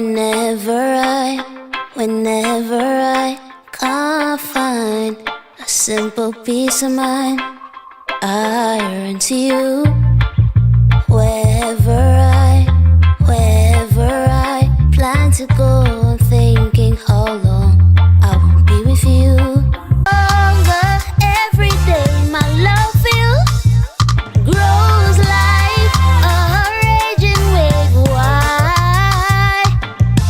Whenever I can't find a simple peace of mind, I run to you. Wherever I plan to go, I'm thinking how long I won't be with you. Longer every day, my love feels grows like a raging wave. Why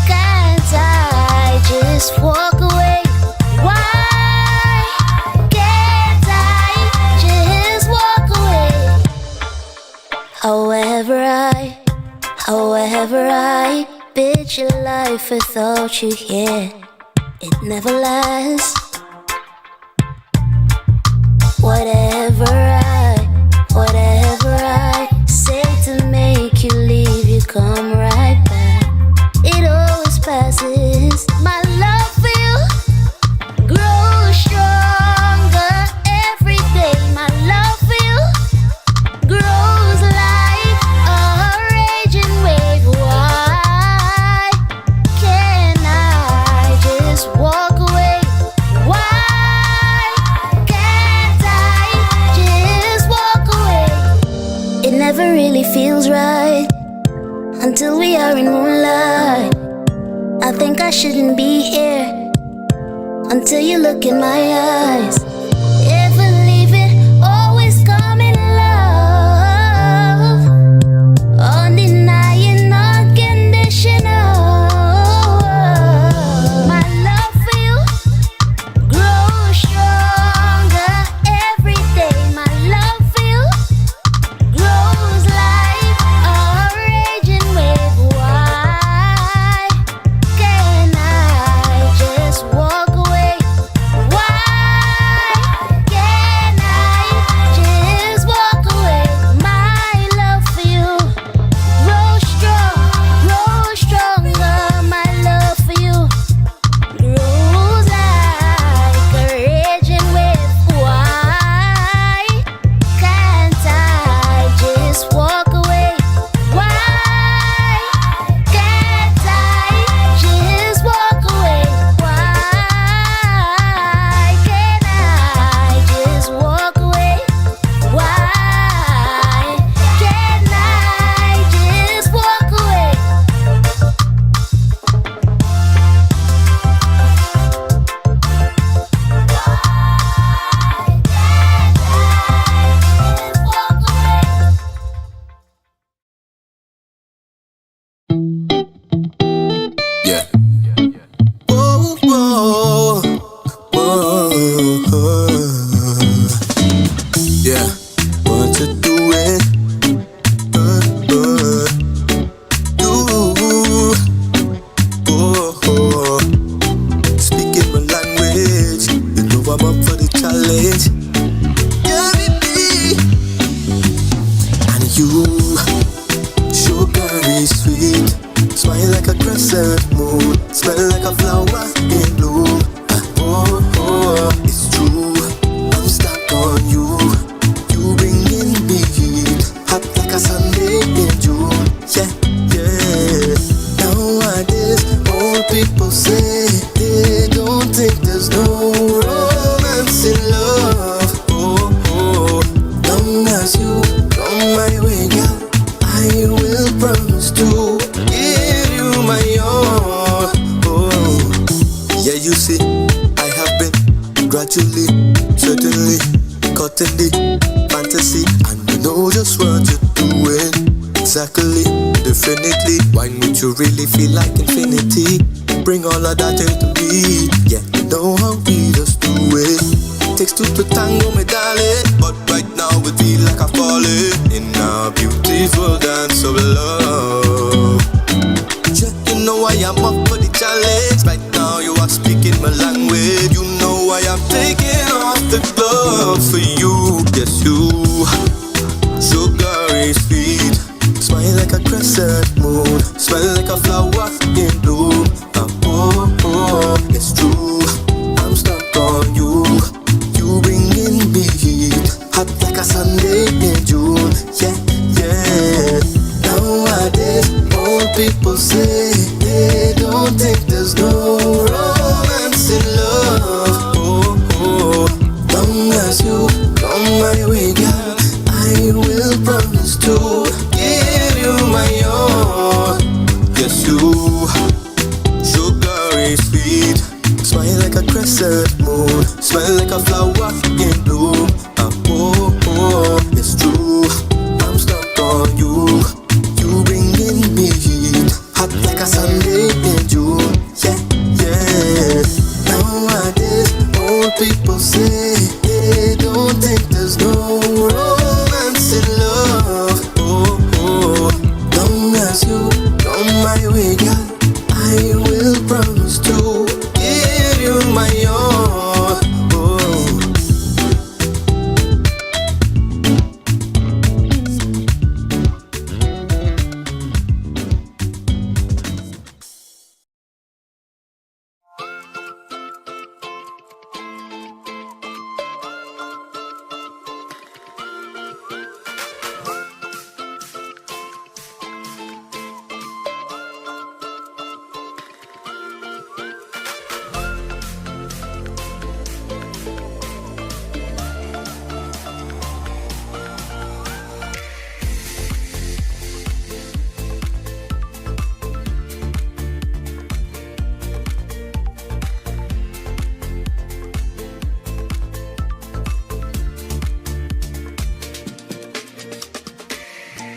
can't I just walk away? Why can't I just walk away? However I bitch your life without you here, it never lasts. Whatever I say to make you leave, you come right back. It always passes. My love will grow stronger every day. My love will grows like a raging wave. Why can't I just walk away? Why can't I just walk away? It never really feels right until we are in moonlight. I think I shouldn't be here until you look in my eyes. Ever leaving, always come in love, undenying, unconditional. My love will grow stronger every day. My love will grows like a raging wave. Why can't I just walk away? Why can't I just walk away? My love for you grows stronger. My love for you grows like a raging wave. Why can't I just walk away? Why can't I just walk away? Why can't I just walk away? Why can't I just walk away? Yeah. Whoa, whoa, whoa. Yeah. Want to do it, do. Oh. Speaking my language, you know I'm up for the challenge. Yeah, baby. And you, sugar is sweet. Smile like a crescent moon, smell like a flower in bloom. Oh, it's true, I'm stuck on you. You bringing me heat, hot like a Sunday in June. Yeah. Nowadays, old people say they don't think there's no romance in love. Oh, long as you come my way, girl, I will promise to give you my all. Oh, yeah, you see, I have been gradually, certainly cutting the fantasy, and you know just what you're doing. Exactly, definitely. Why would you really feel like infinity? Bring all of that into me. Yeah, you know how we just do it. Takes two to tango, me darling. But right now we feel like I'm falling in a beautiful dance of love. Yeah, you know I am up for the challenge. Right now you are speaking my language. You know I am taking off the gloves for you. Yes, you. Sugar is sweet. Smile like a crescent moon. Smell like a flower in bloom. Oh, it's true, I'm stuck on you. You bringing me heat, hot like a Sunday in June. Yeah. Nowadays, old people say very sweet. Smile like a crescent moon. Smell like a flower in bloom. Oh, oh, it's true. I'm stuck on you. You bringing me heat. Hot like a Sunday in June. Yeah, yeah. Nowadays, old people say they don't think there's no romance in love. Oh, oh. Long as you come my way, girl, I will promise to give you my all. Oh.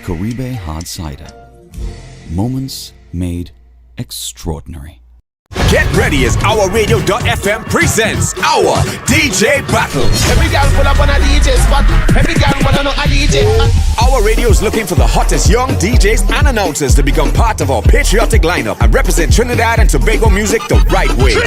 Caribe Hard Cider. Moments made extraordinary. Get ready as Our Radio.fm presents our DJ Battle. Every girl pull up on a DJ spot. Every girl wanna know a DJ. Our Radio is looking for the hottest young DJs and announcers to become part of our patriotic lineup and represent Trinidad and Tobago music the right way. Do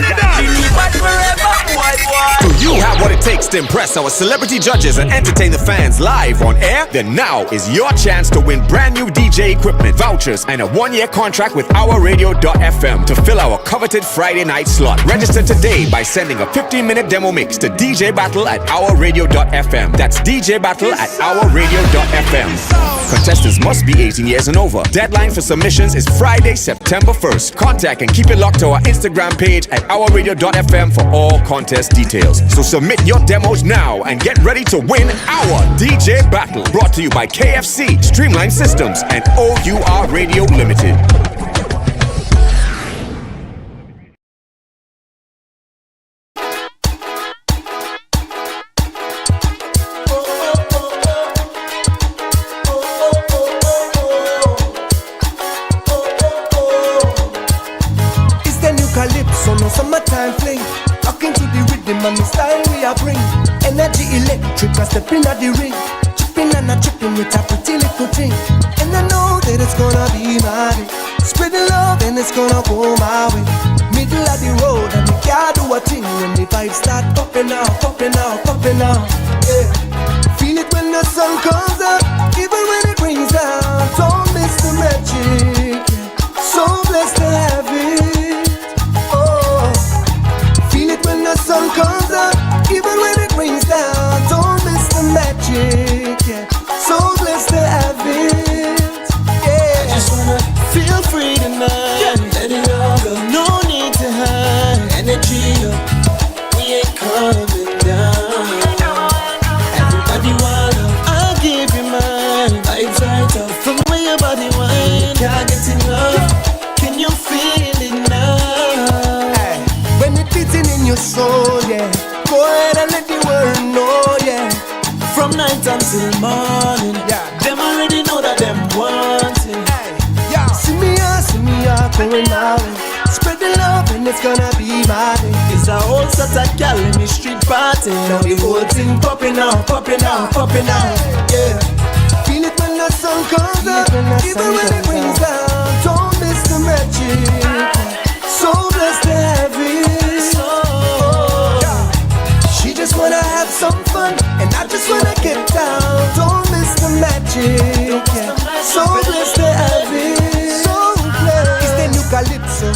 you have what it takes to impress our celebrity judges and entertain the fans live on air? Then now is your chance to win brand new DJ equipment, vouchers, and a 1-year contract with Our Radio.fm to fill our coveted Friday night slot. Register today by sending a 15-minute demo mix to DJ Battle at OurRadio.fm. That's DJ Battle at OurRadio.fm. Contestants must be 18 years and over. Deadline for submissions is Friday, September 1st. Contact and keep it locked to our Instagram page at OurRadio.fm for all contest details. So submit your demos now and get ready to win our DJ Battle. Brought to you by KFC, Streamline Systems, and O.U.R Radio Limited. Summertime fling, rocking to the rhythm and the style we are bring. Energy electric, I step in at the ring, chipping and a chipping with a pretty little thing. And I know that it's gonna be my day. Spread the love and it's gonna go my way. Middle of the road and we can't do a thing when the vibes start popping out, popping out, popping out. Yeah, feel it when the sun comes up, even when it rains down. Don't miss the magic. So blessed to have it. When the sun comes up, even when it rains down, don't miss the magic, yeah. So blessed to have it, yeah. I just wanna feel free tonight, yeah. Let it all go, no need to hide. Energy up, we ain't coming down. Everybody wanna, I'll give you mine. Vibes right up, from where your body wine. Can't get enough, can you feel it now? When it beats in your soul, yeah. Go ahead and let the world know, yeah. From night until morning, yeah. Them already know that them want it. Hey, yeah. See me out, going out. Spread the love and it's gonna be my day. It's a whole set of gal in the street party. Now the whole thing popping out, popping out, popping out, yeah. Feel it when the sun comes up, even when it rains down. Don't miss the magic. So blessed to have it. She just wanna have some fun, and I just wanna get down. Don't miss the magic. Yeah. So blessed to have it. So blessed. It's the new calypso.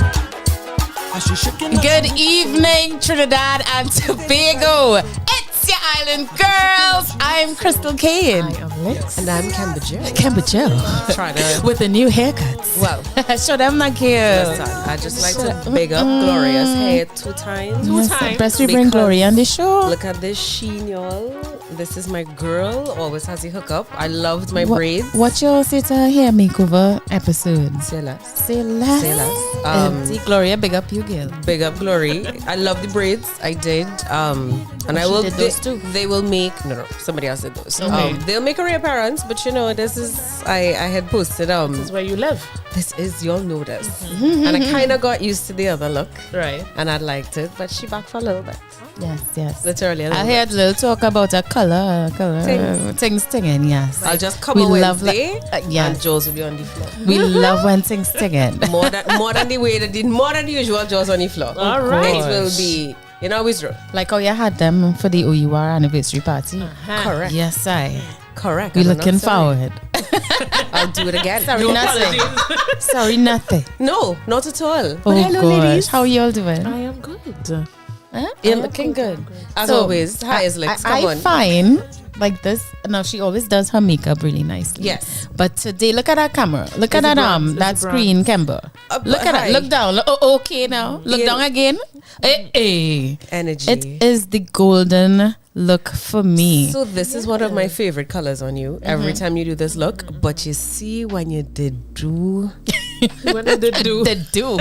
Good evening, Trinidad and Tobago. It's your island girls. I'm Crystal Kane. I am Liz. And I'm Kemba Joe. Try to. With the new haircuts. Well, show them my cute. I just like to big up Gloria's hair 2 times. Best we bring Gloria on the show. Look at this sheen, y'all. This is my girl. Always has a hookup. I loved my braids. What y'all say to her hair makeover episode? Say less. Say less. Say less. See, Gloria, big up you, girl. Big up Glory. I love the braids. I did. And I will. did those too. They will make. No. Somebody else did those. Okay. They'll make a reappearance. But you know, this is. I had posted. This is where you live. This is, you'll know this. And I kind of got used to the other look. Right. And I liked it. But she back for a little bit. Yes. Literally a little I bit. heard a little talk about a color things tinging, yes. I'll just come We on love Wednesday. yes. And Jaws will be on the floor. We love when things tinging. more than the usual Jaws on the floor. All right. It will be, you know, always true. Like how you had them for the O.U.R. anniversary party. Correct. Yes, Correct. we're I'm not looking sorry. forward. I'll do it again. Sorry, nothing. Sorry, nothing. No, not at all. Oh, But hello, gosh. ladies. How you all doing? I am good. You're looking good. As always. Highest lips. Come I on. find like this. Now she always does her makeup really nicely. Yes. But today, look at that camera. Look at It's that a bronze. that It's a screen, Kemba. Look at hi. that. Look down. Oh, okay now. Look Yeah. down again. Hey. Energy. It is the golden look for me. So this is one of my favorite colors on you. Every time you do this look. But you see when you did do, When I did do The do.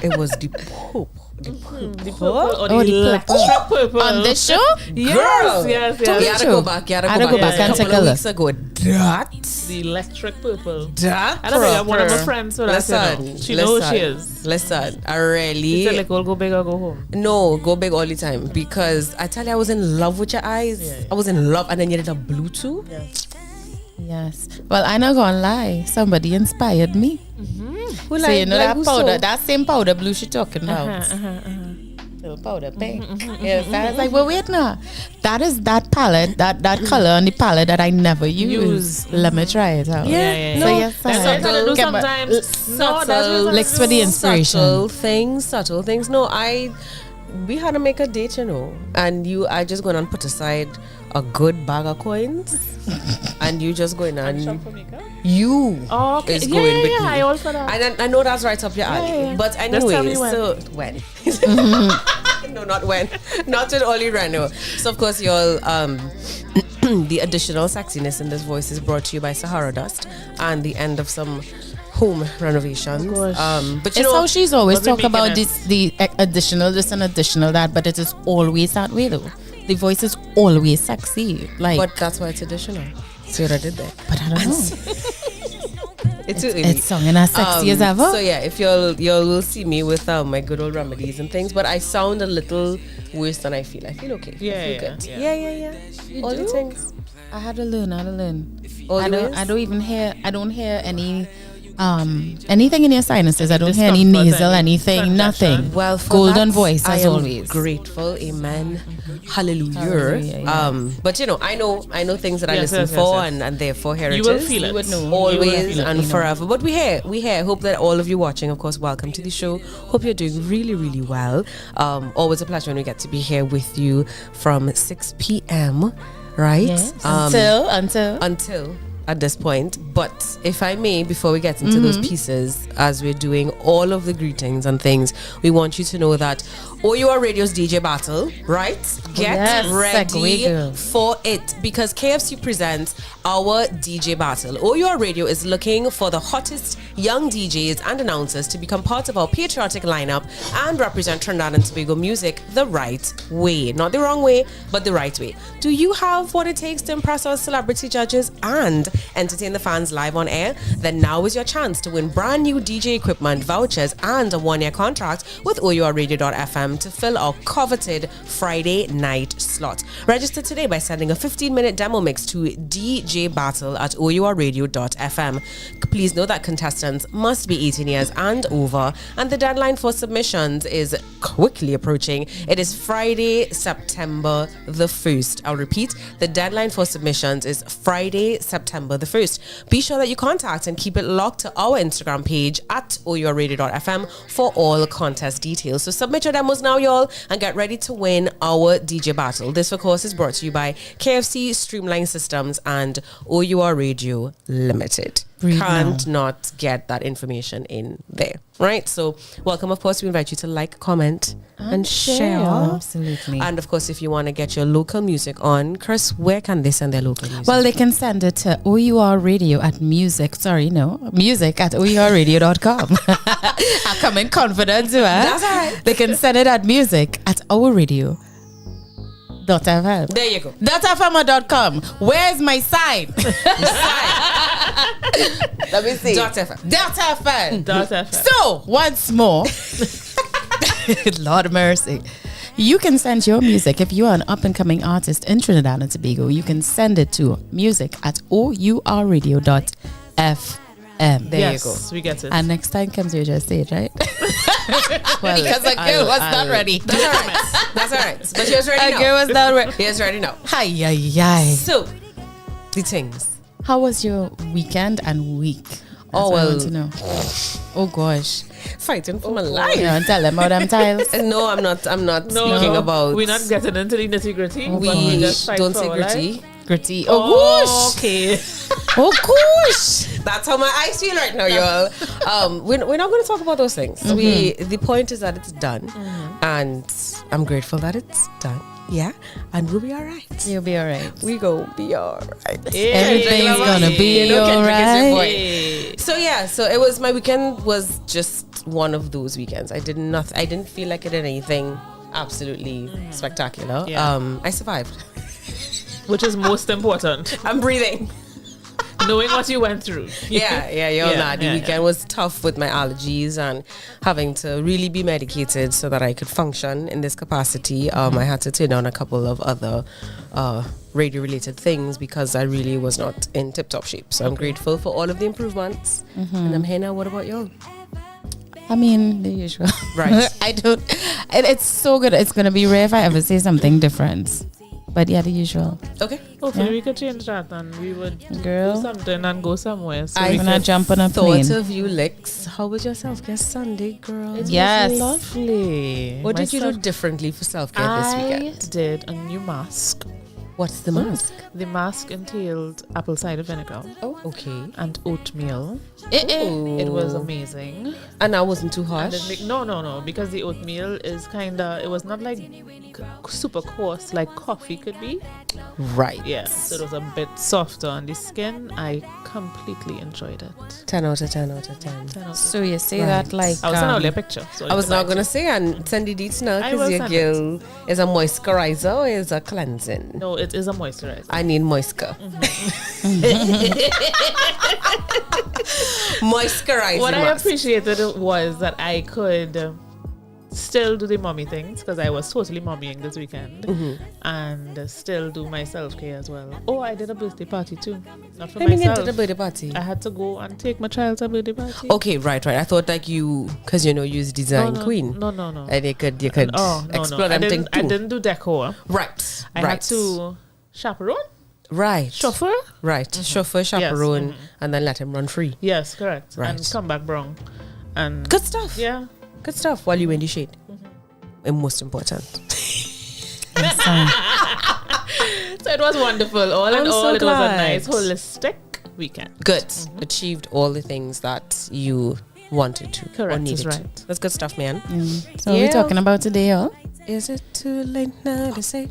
it was the Pope. the purple Oh, or the the electric purple. On this show? Yes, yes, You yes. gotta go back. You gotta I go gotta go back. back and A couple take a of look. weeks ago. That. The electric purple. That. I don't think I'm one of my proper. friends, so that's Listen, she knows who she is. Listen, I She really. said like, we'll go big or go home. No, go big all the time because I tell you, I was in love with your eyes. Yeah. I was in love, and then you did a blue too. Yes. Well, I'm not gonna lie. Somebody inspired me. Who So you know that who powder, so? that same powder blue she talking about. Little powder pink. Yes, I was like, well, wait now. That is that palette, that color on the palette that I never use. Let me try it out. Yeah. So No, yes, That's what I try to do Get my- sometimes. No, that's what Licks for the inspiration. Subtle things. No, we had to make a date, you know, and I just going and put aside a good bag of coins, and you just going and you Oh, okay. is Yeah, going yeah, with yeah. me. I all for that. And I know that's right up your alley. Yeah. But Just tell anyway, me when. so when? No, not when. Not with Oli Reno. So of course you'll the additional sexiness in this voice is brought to you by Sahara Dust and the end of some home renovations. Gosh. But you It's know how she's always What we talk about making the additional this and additional that, but it is always that way though. The voice is always sexy. Like, but that's why it's additional. See what I did there? but I don't know. It's sung and as sexy as ever. So yeah, if you'll will see me with my good old remedies and things, but I sound a little worse than I feel. I feel okay. Yeah, I feel yeah, good. yeah. Yeah. All the things. I had to learn. All I the don't. ways? I don't even hear. I don't hear any. Anything in your sinuses. I don't hear any Discomfort, nasal, any anything, congestion. nothing. Well, for golden that, voice I as am always. grateful. Amen. Hallelujah. Hallelujah, yeah. But you know, I know things that I Yes, listen yes, yes, for, yes. and therefore heritage. You will feel it. You would know. Always You and know. forever. But we here. Hope that all of you watching, of course, welcome to the show. Hope you're doing really, really well. Always a pleasure when we get to be here with you from 6 p.m. Right? Yes. Until at this point. But if I may, before we get into those pieces, as we're doing all of the greetings and things, we want you to know that O.U.R Radio's DJ battle, right? Get Yes, ready segue, girl. for it, because KFC presents our DJ battle. O.U.R Radio is looking for the hottest young DJs and announcers to become part of our patriotic lineup and represent Trinidad and Tobago music the right way. Not the wrong way, but the right way. Do you have what it takes to impress our celebrity judges and entertain the fans live on air? Then now is your chance to win brand new DJ equipment, vouchers, and a 1-year contract with OURradio.fm to fill our coveted Friday night slot. Register today by sending a 15-minute demo mix to djbattle@OURradio.fm. Please know that contestants must be 18 years and over, and the deadline for submissions is quickly approaching. It is Friday, September the 1st. I'll repeat, the deadline for submissions is Friday, September the 1st. Be sure that you contact and keep it locked to our Instagram page at OURradio.fm for all contest details. So submit your demos now, y'all, and get ready to win our DJ battle. This, of course, is brought to you by KFC Streamline Systems and O.U.R Radio Limited. can't not get that information in there, right? So welcome. Of course, we invite you to like, comment, and share. Absolutely. And of course, if you want to get your local music on, Chris, where can they send their local music? Well, they can send it to O.U.R radio at music at OURradio.com. I come in confidence, That's all right. They can send it at music at OurRadio.fm. There you go. .fm.com. Where's my sign? Let me see. .fm. .fm. So, once more, Lord mercy. You can send your music. If you are an up-and-coming artist in Trinidad and Tobago, you can send it to music at OURradio.fm. There you go. We get it. And next time comes, you just say it, right? Well, because a girl was not ready. That's all right. That's all right. But here's ready now. A girl was not ready. Here's ready now. Hi, hi. So, the things. How was your weekend and week? That's what I want to know. Oh gosh, Fighting for my life. you know, tell them about them tiles. No, I'm not speaking about. We're not getting into the nitty gritty. We just fight don't for say our gritty. life. Gritty. Oh gosh. Okay. Oh gosh. That's how my eyes feel right now, y'all. We're not going to talk about those things. The point is that it's done, and I'm grateful that it's done. Yeah, and we'll be all right. You'll be all right. We go be all right. Everything's gonna be You know, all Kendrick is your boy. Hey. So yeah, so it was, my weekend was just one of those weekends. I didn't feel like I did anything absolutely spectacular. Yeah. I survived. Which is most important. I'm breathing. Knowing what you went through. The weekend was tough with my allergies and having to really be medicated so that I could function in this capacity. I had to turn down a couple of other radio related things because I really was not in tip top shape. So I'm grateful for all of the improvements. And I'm here now. What about you? I mean, the usual. Right. It's so good. It's gonna be rare if I ever say something different. But yeah, the usual. Okay. Hopefully Yeah. we could change that and we would Girl. do something and go somewhere. So I we When I could- jump on a Thought plane. of you, Licks. How was your self-care Sunday, girl? It Yes. was lovely. What did you do Myself- differently for self-care this I weekend? did a new mask. What's the mask? The mask entailed apple cider vinegar Oh, okay. and oatmeal. Ooh. It was amazing. And I wasn't too And harsh. it no, because the oatmeal is it was not like super coarse like coffee could be. Right. Yeah, so it was a bit softer on the skin. I completely enjoyed it. 10 out of 10 out of 10. 10 out of So you say Right. that like I was sending out a picture. So I was you not can going to actually- say, and send the deets now I because will your send girl is a moisturizer or is a cleansing. No, it is a moisturizer. I need moisture. Moisturizing What I mask. appreciated was that I could still do the mommy things because I was totally mommying this weekend and still do my self-care as well. Oh, I did a birthday party too. Not for I mean, you myself. did a birthday party. I had to go and take my child to a birthday party. Okay, right. I thought like you, because you know you're a design queen. No. And you could explore I them thing didn't, I too. didn't do decor. Right. I had to chaperone, Right. chauffeur. Right. Chauffeur, chaperone, and then let him run free. Yes, correct. Right. And come back brown. And Good stuff. yeah. Good stuff while you in the shade. And most important. So it was wonderful. All in I'm all, so it was a glad. nice holistic weekend. Good. Achieved all the things that you wanted to or Correct, needed is to. right. That's good stuff, man. So what are we talking about today, y'all? Is it too late now to say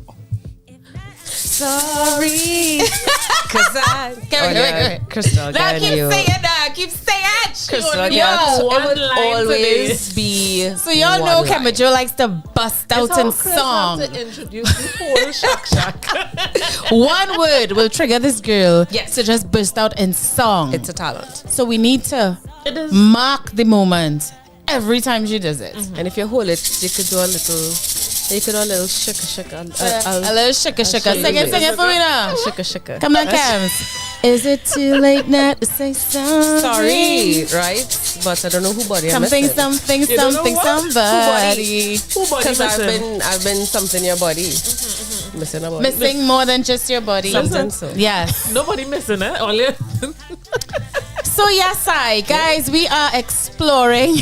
sorry? Cause I Crystal, Now can keep you? saying that. Keep saying Crystal, Yo, it one would line always be. So y'all one know line. Kemba Joe likes to bust out in song. To introduce the whole shack. One word will trigger this girl Yes. to just burst out in song. It's a talent. So we need to It is. mark the moment every time she does it. And if you hold it, you could do a little. You could do a little shaka. A little shaka shaka. Sing it for me now. Shaka. Come on, Cams. Is it too late now to say something? Sorry, right? But I don't know who body I'm Something, missing. something, You don't know something, what? somebody. Who body Because missing? I've been something your body. Missing a body. Missing more than just your body. Something so. Yes. Nobody missing it. All you. So yes, guys, we are exploring.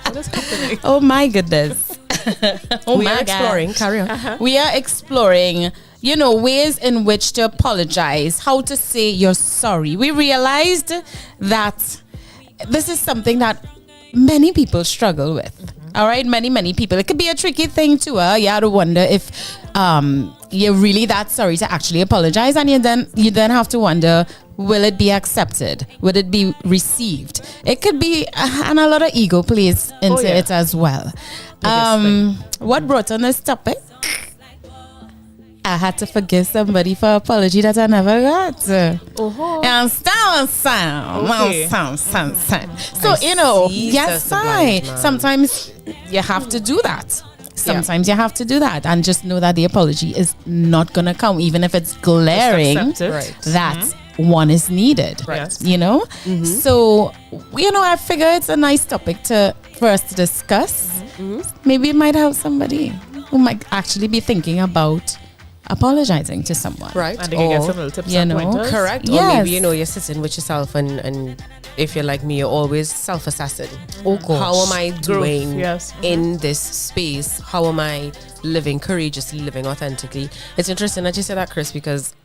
What is happening? Oh my goodness. Oh We my are God. exploring. Carry on. We are exploring ways in which to apologize, how to say you're sorry. We realized that this is something that many people struggle with. All right, many people. It could be a tricky thing too. You have to wonder if you're really that sorry to actually apologize, and you then have to wonder, will it be accepted? Will it be received? It could be, and a lot of ego plays into it as well. What brought on this topic? I had to forgive somebody for an apology that I never got. So, yes, sometimes you have to do that. Sometimes you have to do that, and just know that the apology is not going to come, even if it's glaring that one is needed. Right. So, I figure it's a nice topic for us to discuss. Maybe it might help somebody who might actually be thinking about apologizing to someone. Right. And they can get some little tips and pointers. Correct. Yes. Or maybe, you're sitting with yourself and if you're like me, you're always self-assessing. Oh, gosh. How am I doing Yes. in this space? How am I living courageously, living authentically? It's interesting that you said that, Chris, because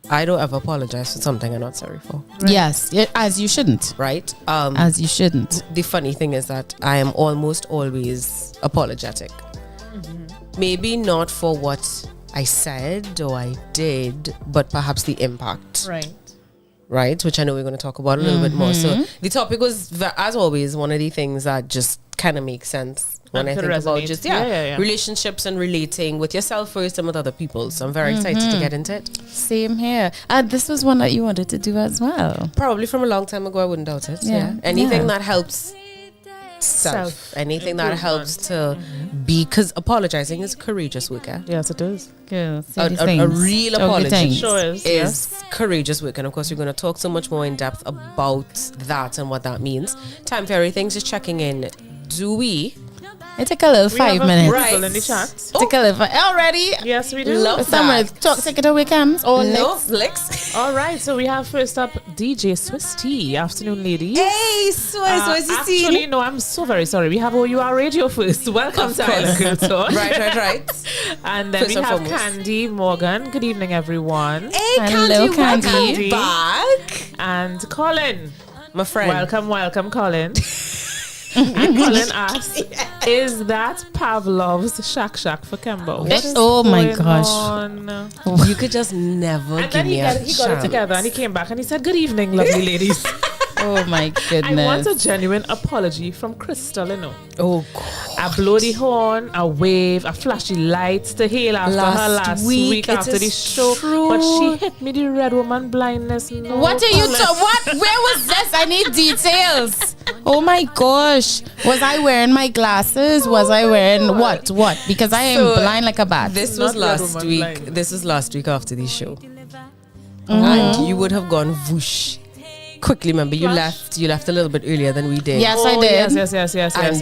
I don't ever apologize for something I'm not sorry for. Right. Yes, as you shouldn't. Right? As you shouldn't. The funny thing is that I am almost always apologetic. Maybe not for what I said or I did, but perhaps the impact. Right? Which I know we're going to talk about a little bit more. So the topic was, as always, one of the things that just kind of makes sense when I think about just relationships and relating with yourself first and with other people. So I'm very excited to get into it. Same here. This was one that you wanted to do as well. Probably from a long time ago, I wouldn't doubt it. Yeah. Anything that helps self. Anything that helps to be, because apologizing is courageous work. Yes, it is. Yeah, a real apology Sure is courageous work, and of course we're going to talk so much more in depth about that and what that means. Time for everything, just checking in. Do we? It took a little 5 minutes. People in the chat. Took a little already. Yes, we do. Love Someone take it away, Cams. Or Licks. All right, so we have first up DJ Swiss T. Afternoon, ladies. Hey, Swiss T. Actually, no, I'm so very sorry. We have O.U.R radio first. Welcome to Island Girls. Right. And then First we and have foremost. Candy Morgan. Good evening, everyone. Hey, Hello, Candy. Candy. Welcome back. And Colin. My friend. Welcome, Colin. And Colin asks, is that Pavlov's Shack for Kemba? What is my going gosh. on? You could just never And give then me he got it chance. together and he came back and he said, good evening, lovely ladies. Oh my goodness. I want a genuine apology from Crystal, Oh, a bloody horn, a wave, a flashy light to hail after her last week it after is the show. true. But she hit me the red woman blindness. No, What are you what? Where was this? I need details. Oh my gosh. Was I wearing my glasses? Was I wearing what? Because I am So, blind like a bat. This Not was last Red Woman week. Blind. This was last week after the show. And you would have gone whoosh. Quickly, remember, you left a little bit earlier than we did. Yes, I did.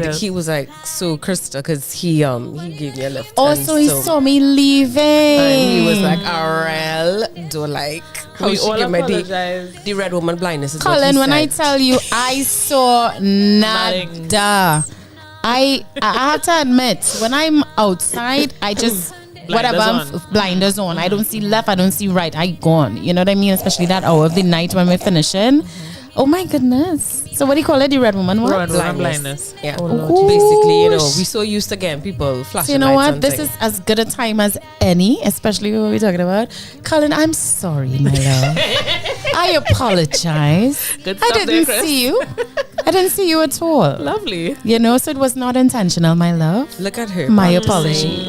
And he was like, so Krista, because he gave me a lift. Oh, and so he saw me leaving. And he was like, Arel, do like how We she all give me apologize. the red woman blindness is Colin, what when he I said. tell you I saw nada. I have to admit, when I'm outside, I just whatever I'm blinders on. I don't see left, I don't see right. I gone. You know what I mean? Especially that hour of the night when we're finishing. Oh my goodness. So what do you call it? The red woman what? Red woman blindness. Yeah. Oh, Basically, gosh. we so used to getting people flashing So you know lights what? and This things. is as good a time as any, especially what we're talking about. Colin, I'm sorry, my love. I apologize. Good I stuff there, didn't Chris. see you. I didn't see you at all. Lovely. So it was not intentional, my love. Look at her. My practicing. apologies.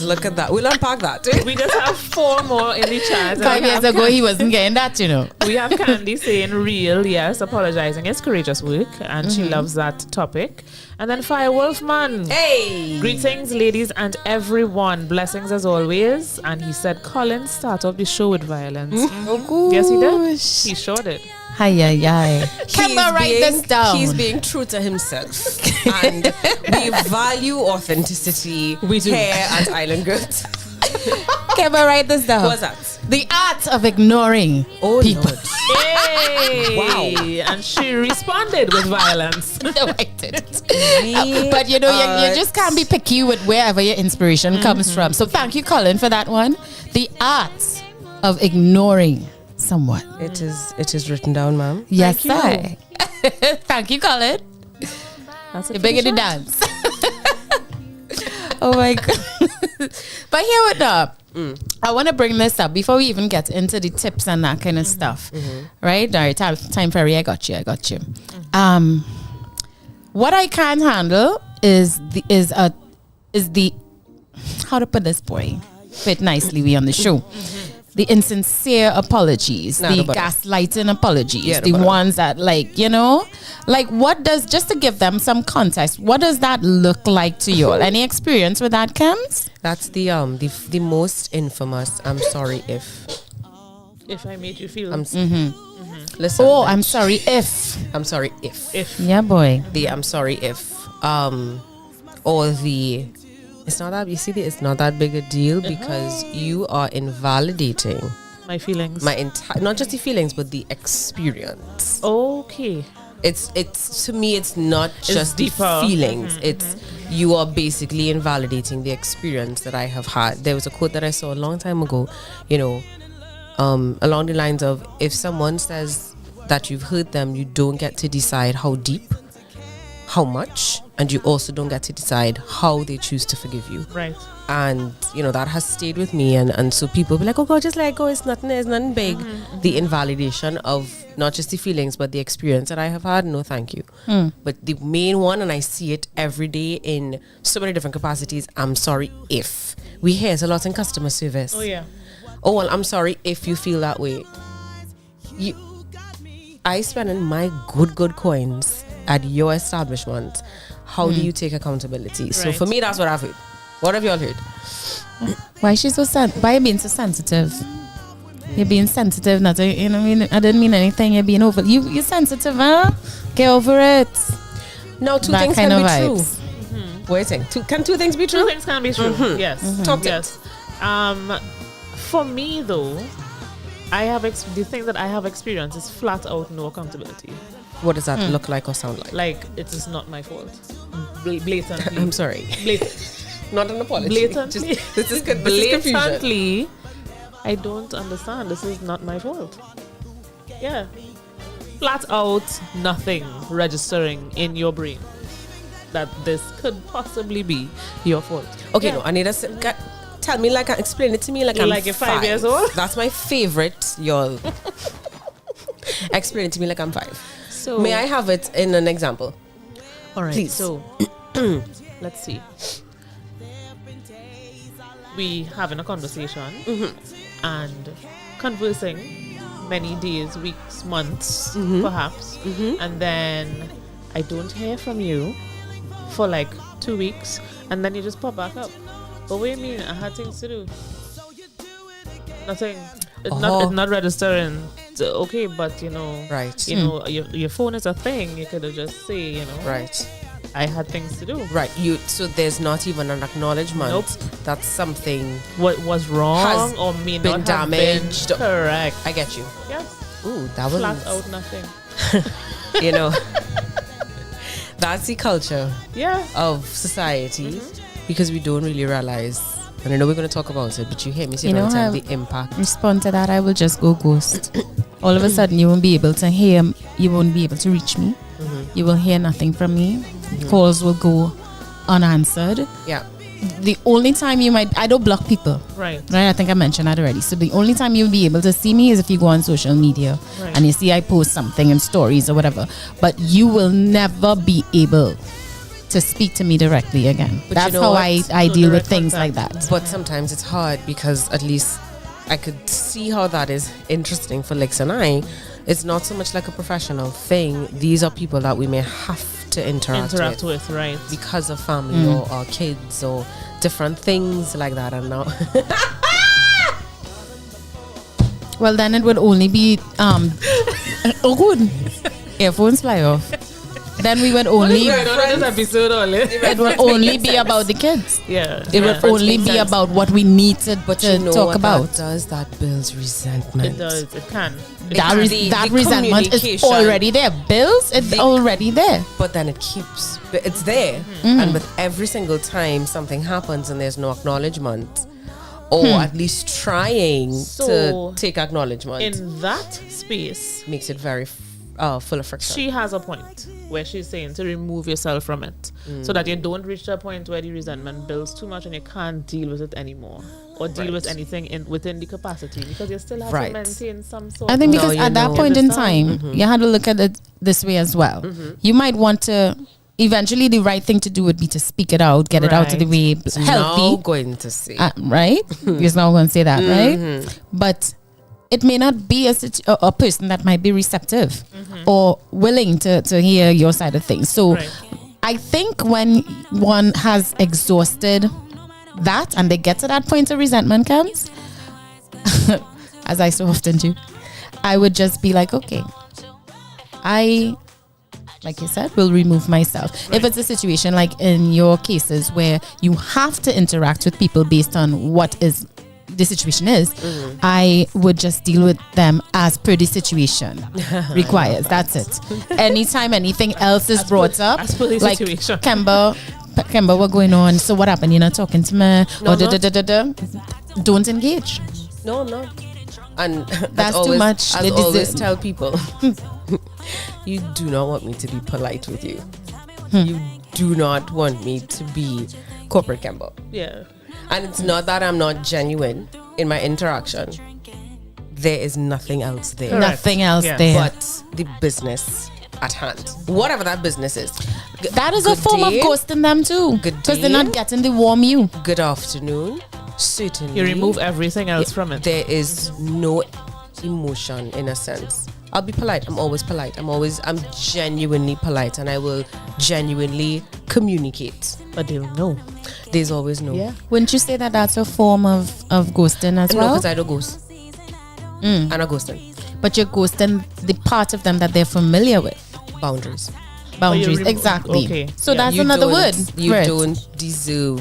Look at that. We'll unpack that. We just have 4 more in the chat. 5 years ago, he wasn't getting that, We have Candy saying real, yes, apologizing is courageous work, and she loves that topic. And then Fire Wolfman. Hey! Greetings, ladies and everyone. Blessings as always. And he said, Colin, start off the show with violence. Yes, he did. He sure did. Hi. Kemba, write this down. He's being true to himself. And we value authenticity We do. here at Island Girls. Kemba, write this down. What's that? The art of ignoring people. Lord. Hey! Wow. And she responded with violence. No, I didn't. But you just can't be picky with wherever your inspiration comes from. So thank you, Colin, for that one. The art of ignoring someone. It is written down, ma'am. Yes, Thank sir. Thank you, Colin. That's You're big in the dance. Oh my God. But here with that, I want to bring this up before we even get into the tips and that kind of stuff. Right? All right, time Ferry, I got you. What I can't handle is the how to put this, boy, fit nicely we on the show. The insincere apologies, the gaslighting apologies, the ones that what does, just to give them some context, what does that look like to you all? Any experience with that, Kems? That's the most infamous. I'm sorry if I made you feel. Listen. Oh, I'm sorry if. I'm sorry if. Yeah, boy. The I'm sorry if. Or the. It's not that, you see, it's not that big a deal because you are invalidating my feelings. Not just the feelings, but the experience. Okay. It's to me, it's not just the feelings. It's you are basically invalidating the experience that I have had. There was a quote that I saw a long time ago, along the lines of, if someone says that you've hurt them, you don't get to decide how deep, how much, and you also don't get to decide how they choose to forgive you. Right. And that has stayed with me, and so people be like, oh God, just let go, it's nothing big. The invalidation of not just the feelings but the experience that I have had, no thank you. But the main one, and I see it every day in so many different capacities, I'm sorry if. We hear it a lot in customer service. Oh yeah. Oh well, I'm sorry if you feel that way. I spend in my good coins at your establishment. How do you take accountability? Right. So for me, that's what I've heard. What have you all heard? Why she's so why you being so sensitive? You're being sensitive, not I didn't mean anything. You're being over. You're sensitive, huh? Get over it. No, two things can be true. Waiting. Can two things be true? Two things can be true. Yes. Talk to yes. For me though, I have the thing that I have experienced is flat out no accountability. What does that look like or sound like? Like, it is not my fault. Blatantly. I'm sorry. Not an apology. Blatantly. This is blatantly. I don't understand. This is not my fault. Yeah. Flat out, nothing registering in your brain that this could possibly be your fault. Okay, no, I need tell me, explain it to me like I'm you're 5 years old. That's my favorite, y'all. Explain it to me like I'm 5. So, may I have it in an example? All right. Please. So, let's see. We having a conversation and conversing many days, weeks, months, perhaps, and then I don't hear from you for 2 weeks, and then you just pop back up. But what do you mean? I had things to do. Nothing. It's not registering. Okay, but right. Your phone is a thing. You could have just say, right. I had things to do. Right. So there's not even an acknowledgement. Nope. That something what was wrong has or may been not damaged. Have been correct. I get you. Yes. Ooh, that was flat out nothing. That's the culture. Yeah. Of society, because we don't really realize. And I know we're going to talk about it, but you hear me say all the time, the impact. Respond to that, I will just go ghost. All of a sudden, you won't be able to hear, you won't be able to reach me. You will hear nothing from me. Calls will go unanswered. Yeah. The only time I don't block people. Right. I think I mentioned that already. So the only time you'll be able to see me is if you go on social media and you see I post something in stories or whatever. But you will never be able to speak to me directly again. But that's how I deal with things like that. But sometimes it's hard because at least I could see how that is interesting for Lex and I. It's not so much like a professional thing. These are people that we may have to interact with, right? Because of family or our kids or different things like that. And now, well, then it would only be oh good, earphones fly off. then we would only Right on this episode only. it would only be about the kids. Yeah. It would only be about what we need to talk about. That builds resentment. It does. It can. That resentment is communication. already there. Bills, it's already there. But then it's there. Mm-hmm. And with every single time something happens and there's no acknowledgement, or at least trying to take acknowledgement, In that space, makes it very full of friction. she has a point where she's saying to remove yourself from it so that you don't reach a point where the resentment builds too much and you can't deal with it anymore or deal with anything within the capacity, because you still have to maintain some sort I think of... because at that point in time, you had to look at it this way as well. You might want to, eventually the right thing to do would be to speak it out, get it out of the way, healthy. Now going to say. Right? You're not going to say that, right? But it may not be a person that might be receptive or willing to hear your side of things. So I think when one has exhausted that and they get to that point of resentment comes, as I so often do, I would just be like, okay, like you said, will remove myself. If it's a situation like in your cases where you have to interact with people based on what is the situation is, I would just deal with them as per the situation requires. That's it. Anytime anything else is brought up, as per the like situation. Kemba, what going on? So what happened? You're not talking to me? Or don't engage. No, I'm not. And that's always, too much. I always tell people, you do not want me to be polite with you. You do not want me to be corporate Kemba. Yeah. And it's not that I'm not genuine in my interaction. There is nothing else there. Correct. Nothing else there. But the business at hand. Whatever that business is. That is a form of ghosting them too. Because they're not getting the warm you. Good afternoon. Certainly. You remove everything else from it. There is no emotion in a sense. I'll be polite. I'm always polite. I'm genuinely polite, and I will genuinely communicate. But they'll know. There's always no. Yeah. Wouldn't you say that that's a form of ghosting as well? No, because I don't ghost. I'm not ghosting. But you're ghosting the part of them that they're familiar with. Boundaries. Exactly. Okay. So that's another word. You don't deserve,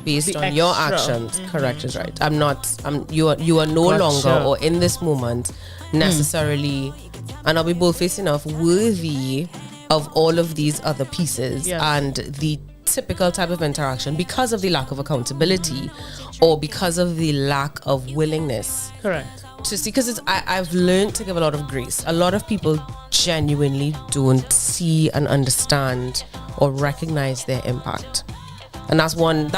based The on your extra. actions. Correct is right. You are no longer, or in this moment, necessarily, and I'll be both facing off, worthy of all of these other pieces and the typical type of interaction, because of the lack of accountability or because of the lack of willingness. Correct. To see, because I've learned to give a lot of grace. A lot of people genuinely don't see and understand or recognize their impact, and that's one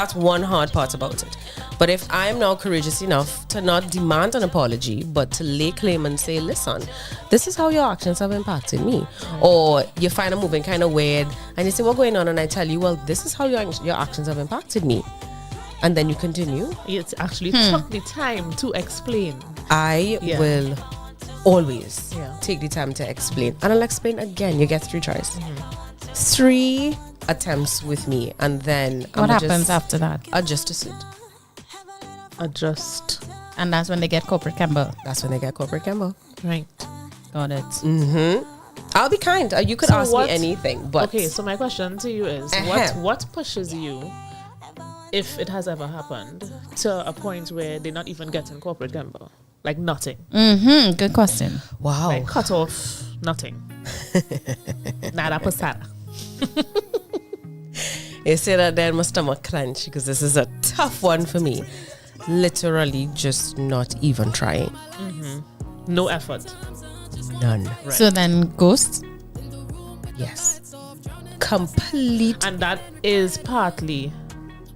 hard part about it. But if I'm now courageous enough to not demand an apology, but to lay claim and say, listen, this is how your actions have impacted me. Or you find I'm moving kind of weird and you say, what's going on? And I tell you, well, this is how your actions have impacted me. And then you continue. It's actually took the time to explain. I will always take the time to explain. And I'll explain again. You get 3 tries. 3 attempts with me. And then what happens after that? Adjust to suit. Adjust. And that's when they get corporate Kemba. Right. Got it. I'll be kind. You could ask me anything. But okay, so my question to you is, what pushes you, if it has ever happened, to a point where they're not even getting corporate Kemba? Like nothing. Good question. Wow. Like cut off nothing. Nada pasada. You say that then my stomach clench, because this is a tough one for me. Literally just not even trying. No effort. None. Right. So then ghost? Yes. Complete. And that is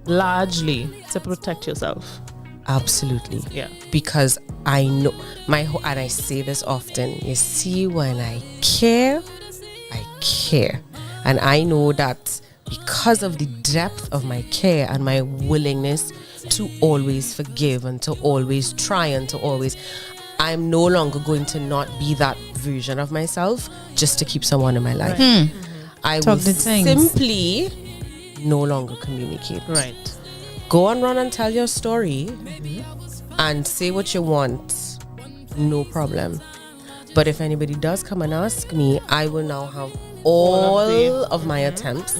largely to protect yourself. Absolutely. Yeah. Because I know and I say this often, you see, when I care. And I know that because of the depth of my care and my willingness to always forgive and to always try and to always, I'm no longer going to not be that version of myself just to keep someone in my life. I will simply no longer communicate. Right. Go and run and tell your story and say what you want. No problem. But if anybody does come and ask me, I will now have all the- of my attempts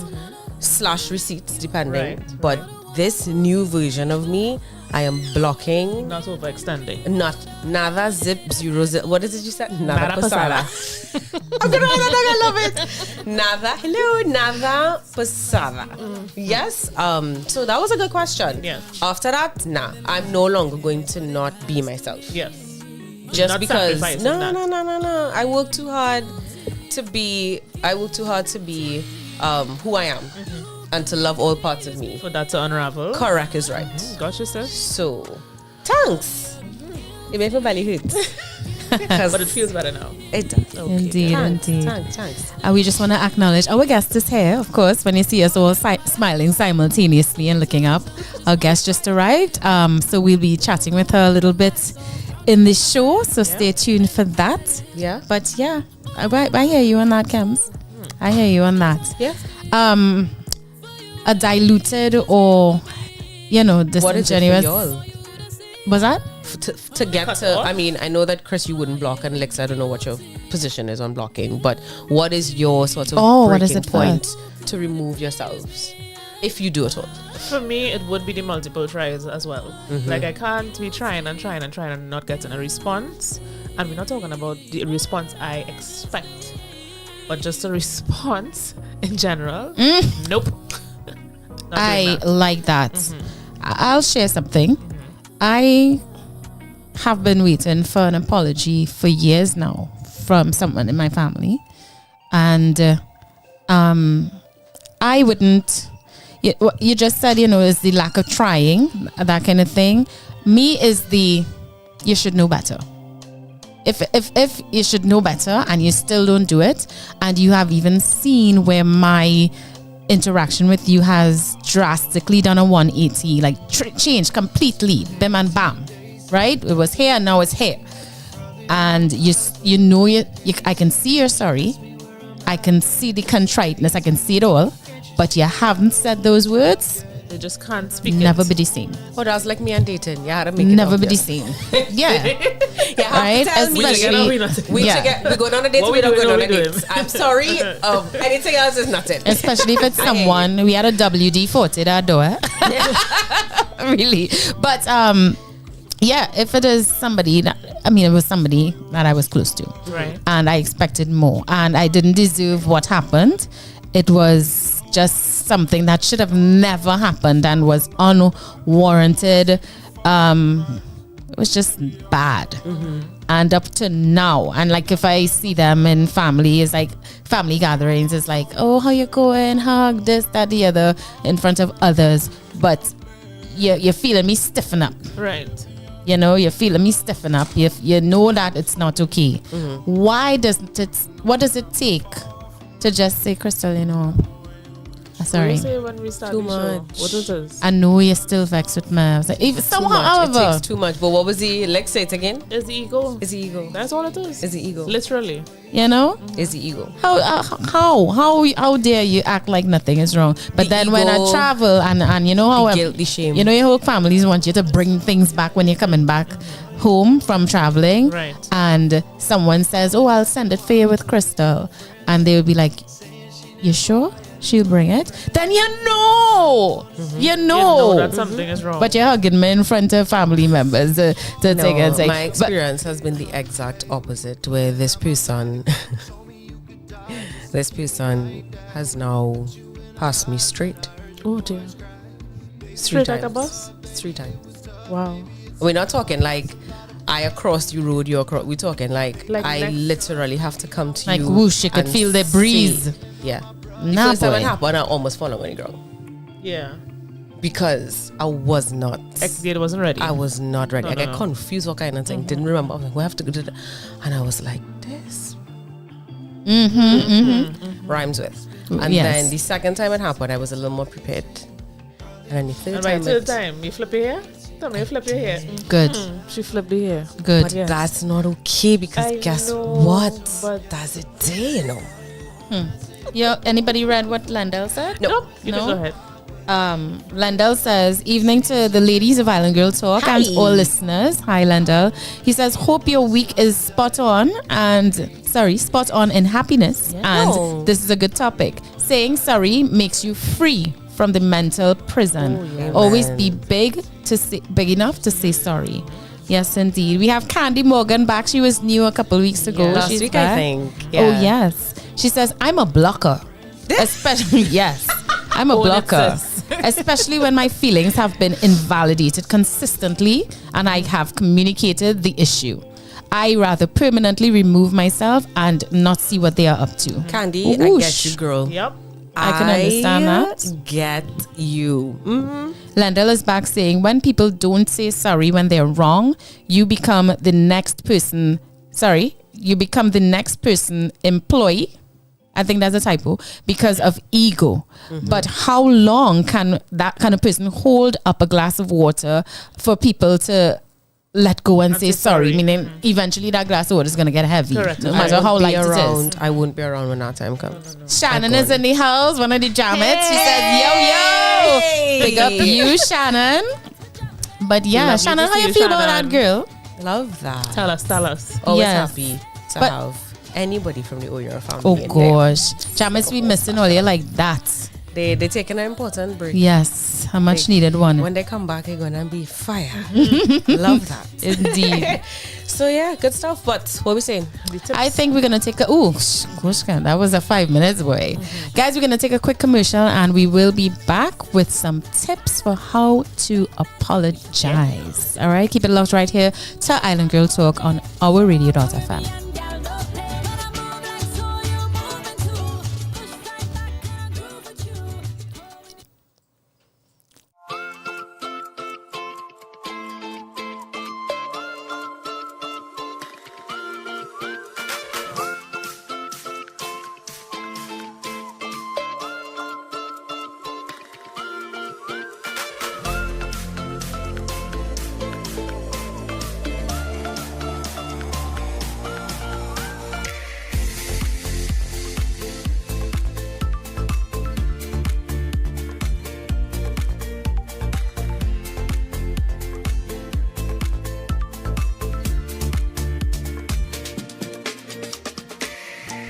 / receipts, depending. Right, But this new version of me, I am blocking. Not overextending. Nada, zip, zero, zip. What is it you said? Nada Nada pasada. I'm gonna write that down. I love it. Nada. Hello, nada pasada. Yes. So that was a good question. Yes. After that, nah, I'm no longer going to not be myself. Yes. Just Not because. sacrificing No. that. I work too hard to be. Who I am. And to love all parts of me. For that to unravel. Correct is right. Gotcha, sis. So, thanks. It made my belly hurt. But it feels better now. It does. Okay. Indeed, Thanks, indeed. thanks. And we just want to acknowledge our guest is here, of course. When you see us all smiling simultaneously and looking up, our guest just arrived. So we'll be chatting with her a little bit in the show. So stay tuned for that. Yeah. But yeah, I hear you on that, Kems. I hear you on that. Yeah. A diluted or, What is it for disingenuous. y'all? Was that? To get to, I mean, I know that Chris, you wouldn't block, and Lex, I don't know what your position is on blocking, but what is your sort of what is breaking it point to remove yourselves, if you do at all? For me, it would be the multiple tries as well. Like, I can't be trying and not getting a response. And we're not talking about the response I expect, but just a response in general. Nope. Not doing I that. like that. I'll share something. I have been waiting for an apology for years now from someone in my family, and I wouldn't. You just said, is the lack of trying, that kind of thing. Me is the you should know better. If you should know better and you still don't do it, and you have even seen where my interaction with you has drastically done a 180, like changed completely, bim and bam, right? It was here, now it's here, and you know I can see you're sorry, I can see the contriteness, I can see it all, but you haven't said those words. They just can't speak. Never be the same. Oh, that was like me and dating. You had to make it Never be the obvious. same. Yeah. You have Right? to tell me. Especially- Yeah. We going on a date. What We we don't doing, go on what a we date. doing? I'm sorry. Anything else is nothing. Especially if it's someone, we had a WD-40 that door. Really. But yeah, if it is somebody it was somebody that I was close to. Right. And I expected more. And I didn't deserve what happened. It was just something that should have never happened and was unwarranted. It was just bad. And up to now, and like if I see them in family, it's like family gatherings, it's like, oh, how you going, hug, this, that, the other, in front of others. But you're feeling me stiffen up. Right. You're feeling me stiffen up. You know that it's not okay. What does it take to just say, Crystal, sorry, What do you say when we start Too the show? much. What is this? I know you're still vexed with me. I was like, Too somehow, much. It however, takes too much. But what was the? Let's say it again. It's the ego. Is the ego? That's all it is. Is the ego? Literally. Is the ego? How dare you act like nothing is wrong? But The then when I ego, travel and you know how The guilt, the shame. your whole families want you to bring things back when you're coming back home from traveling. Right. And someone says, oh, I'll send it for you with Crystal. And they will be like, you sure she'll bring it? Then you know You know that something is wrong. but you're hugging me in front of family members to take and say. My experience has been the exact opposite, where this person has now passed me straight. Oh dear. Three Straight like a times. bus? 3 times. Wow. We're not talking like I across the road, you across. We're talking like I next- literally have to come to Like you. whoosh, you could and feel the breeze. say- Yeah. The Nah, first time boy. it happened, I almost fell on the ground Yeah. because I was not. X-Gate wasn't ready. I was not ready. I No. got confused what kind of thing. Didn't remember. I was like, we have to do that. And I was like, this rhymes with. And Yes. then the second time it happened, I was a little more prepared. And then the third And time, right, third time, you flip your hair? Tell me, you flip your hair. Good. She flipped the hair. Good. but Yeah. that's not okay because I guess know, what? but- That's it, you know. Anybody read what Lendell said? Nope. You No? can go ahead. Lendell says, evening to the ladies of Island Girl Talk and Hi. all listeners. Hi, Lendell. He says, hope your week is spot on and sorry, spot on in happiness. And this is a good topic. Saying sorry makes you free from the mental prison. Always be big enough to say sorry. Yes, indeed. We have Candy Morgan back. She was new a couple weeks ago. Last She's week, back. I think. Oh, yes. She says, I'm a blocker. Especially, yes. I'm a blocker. Especially when my feelings have been invalidated consistently and I have communicated the issue. I rather permanently remove myself and not see what they are up to. Candy, I get you, girl. Yep. I can understand that. Get you. Lendell is back saying, when people don't say sorry when they're wrong, you become the next person. You become the next person employee. I think that's a typo because of ego. But how long can that kind of person hold up a glass of water for people to let go and say sorry? Meaning eventually that glass of water is going to get heavy. Correct. No matter how light it is. I won't be around when that time comes. Shannon is in the house, one of the jammets. She says, yo. Big up you, Shannon. But yeah, Shannon, how you feel about that, girl? Love that. Tell us. Always happy to have anybody from the O.U.R. family. Oh gosh, jammets we missing all year like that. They taking an important break. Yes, a much needed one. When they come back, they're gonna be fire. Love that. Indeed. So yeah, good stuff. But what are we saying? I think we're gonna take a that was a 5 minutes away. Guys, we're gonna take a quick commercial and we will be back with some tips for how to apologize. All right, keep it locked right here to Island Girl Talk on our radio.fm.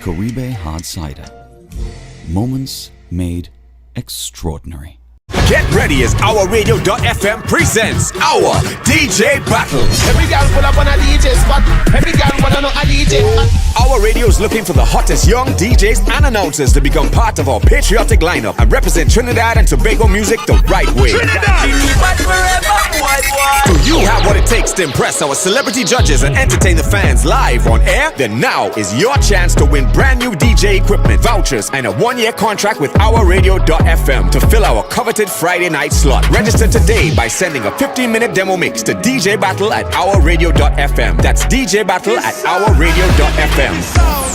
Caribe Hard Cider. Moments made extraordinary. Get ready as our radio.fm presents our DJ Battle. Every girl pull up on a DJ spot. Every girl wanna know a DJ. Our radio is looking for the hottest young DJs and announcers to become part of our patriotic lineup and represent Trinidad and Tobago music the right way. Do you have what it takes to impress our celebrity judges and entertain the fans live on air? Then now is your chance to win brand new DJ equipment, vouchers, and a 1-year contract with our radio.fm to fill our coveted Friday night slot. Register today by sending a 15-minute demo mix to DJ Battle at ourradio.fm. That's DJ Battle at ourradio.fm.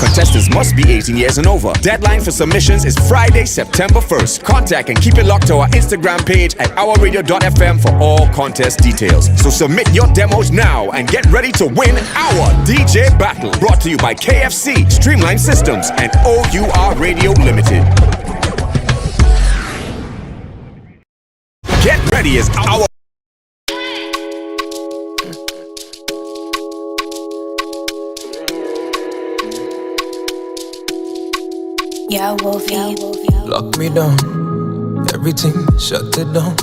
Contestants must be 18 years and over. Deadline for submissions is Friday, September 1st. Contact and keep it locked to our Instagram page at ourradio.fm for all contest details. So submit your demos now and get ready to win our DJ Battle. Brought to you by KFC, Streamline Systems, and O.U.R Radio Limited. Get ready as our Yeah, Wolfie. Lock me down, everything shut it down.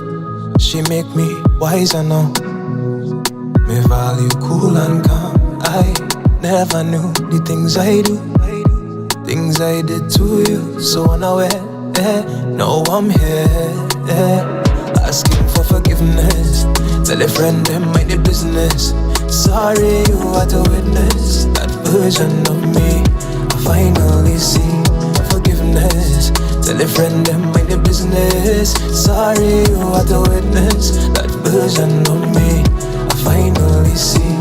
She make me wiser now. Me value cool and calm. I never knew the things I do, things I did to you. So unaware, now I'm here, asking for forgiveness. Tell a friend them mind the business. Sorry you had to witness that version of me. I finally see forgiveness. Tell a friend them mind the business. Sorry you had to witness that version of me. I finally see.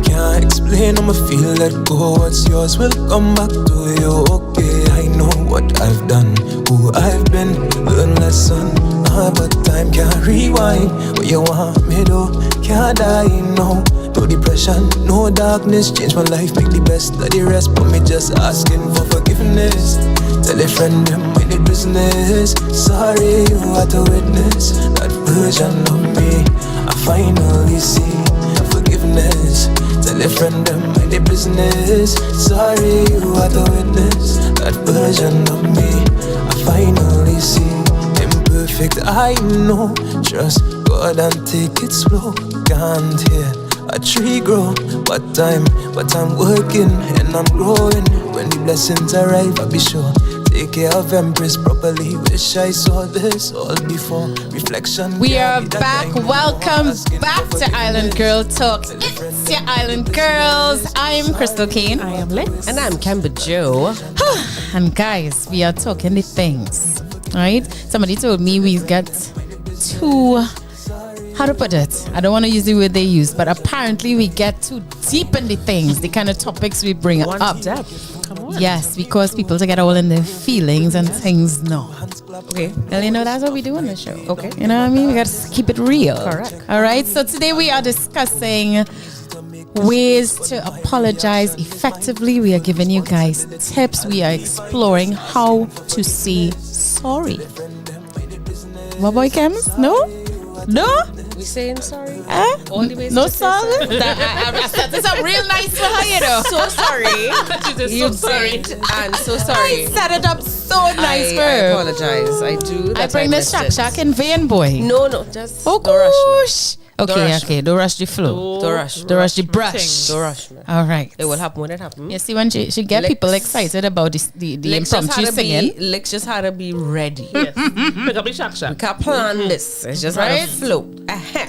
Can't explain how I feel, let go. What's yours will come back to you. Okay, I know what I've done, who I've been, learn lesson. But time can't rewind. What you want me do, can't die, no. No depression, no darkness. Change my life, make the best of the rest. But me just asking for forgiveness. Tell a friend them mind the business. Sorry you had to witness that version of me. I finally see forgiveness. Tell Tell your friend them mind their business. Sorry, you are the witness. That version of me I finally see. Imperfect, I know. Just go ahead and take it slow. Can't hear a tree grow, but I'm working and I'm growing. When the blessings arrive, I'll be sure. Take care of Empress properly. Wish I saw this all before. Reflection. We are back. Welcome back to Island Girl Talk. It's your Island Girls. I'm Crystal Kane. I am Lex. And I'm Kemba Joe. And guys, we are talking the things. Right? Somebody told me we get too, how to put it? I don't want to use the word they use, but apparently we get too deep in the things, the kind of topics we bring up. Come on. Yes, because people to get all in their feelings and things. No. Okay. Well, you know, that's what we do on the show. Okay. You know what I mean? We got to keep it real. Correct. All right. So today we are discussing ways to apologize effectively. We are giving you guys tips. We are exploring how to say sorry. What boy Kems? No? We saying sorry? All the ways no song? I set this up real nice for her, you know. So sorry. You so sorry. And so sorry. I set it up so nice for I her. apologize. I do. I bring the shack in vain, boy. No, just Oh, don't rush gosh. me. Okay. Don't rush the flow. Don't rush me. Don't rush the brush. Don't rush me. All right. It will happen when it happens. You see, when she get Lex. people excited about the impromptu singing. Lex just had to be ready. Yes. Pick up the shack. We can't plan this. It's just Right? had to flow.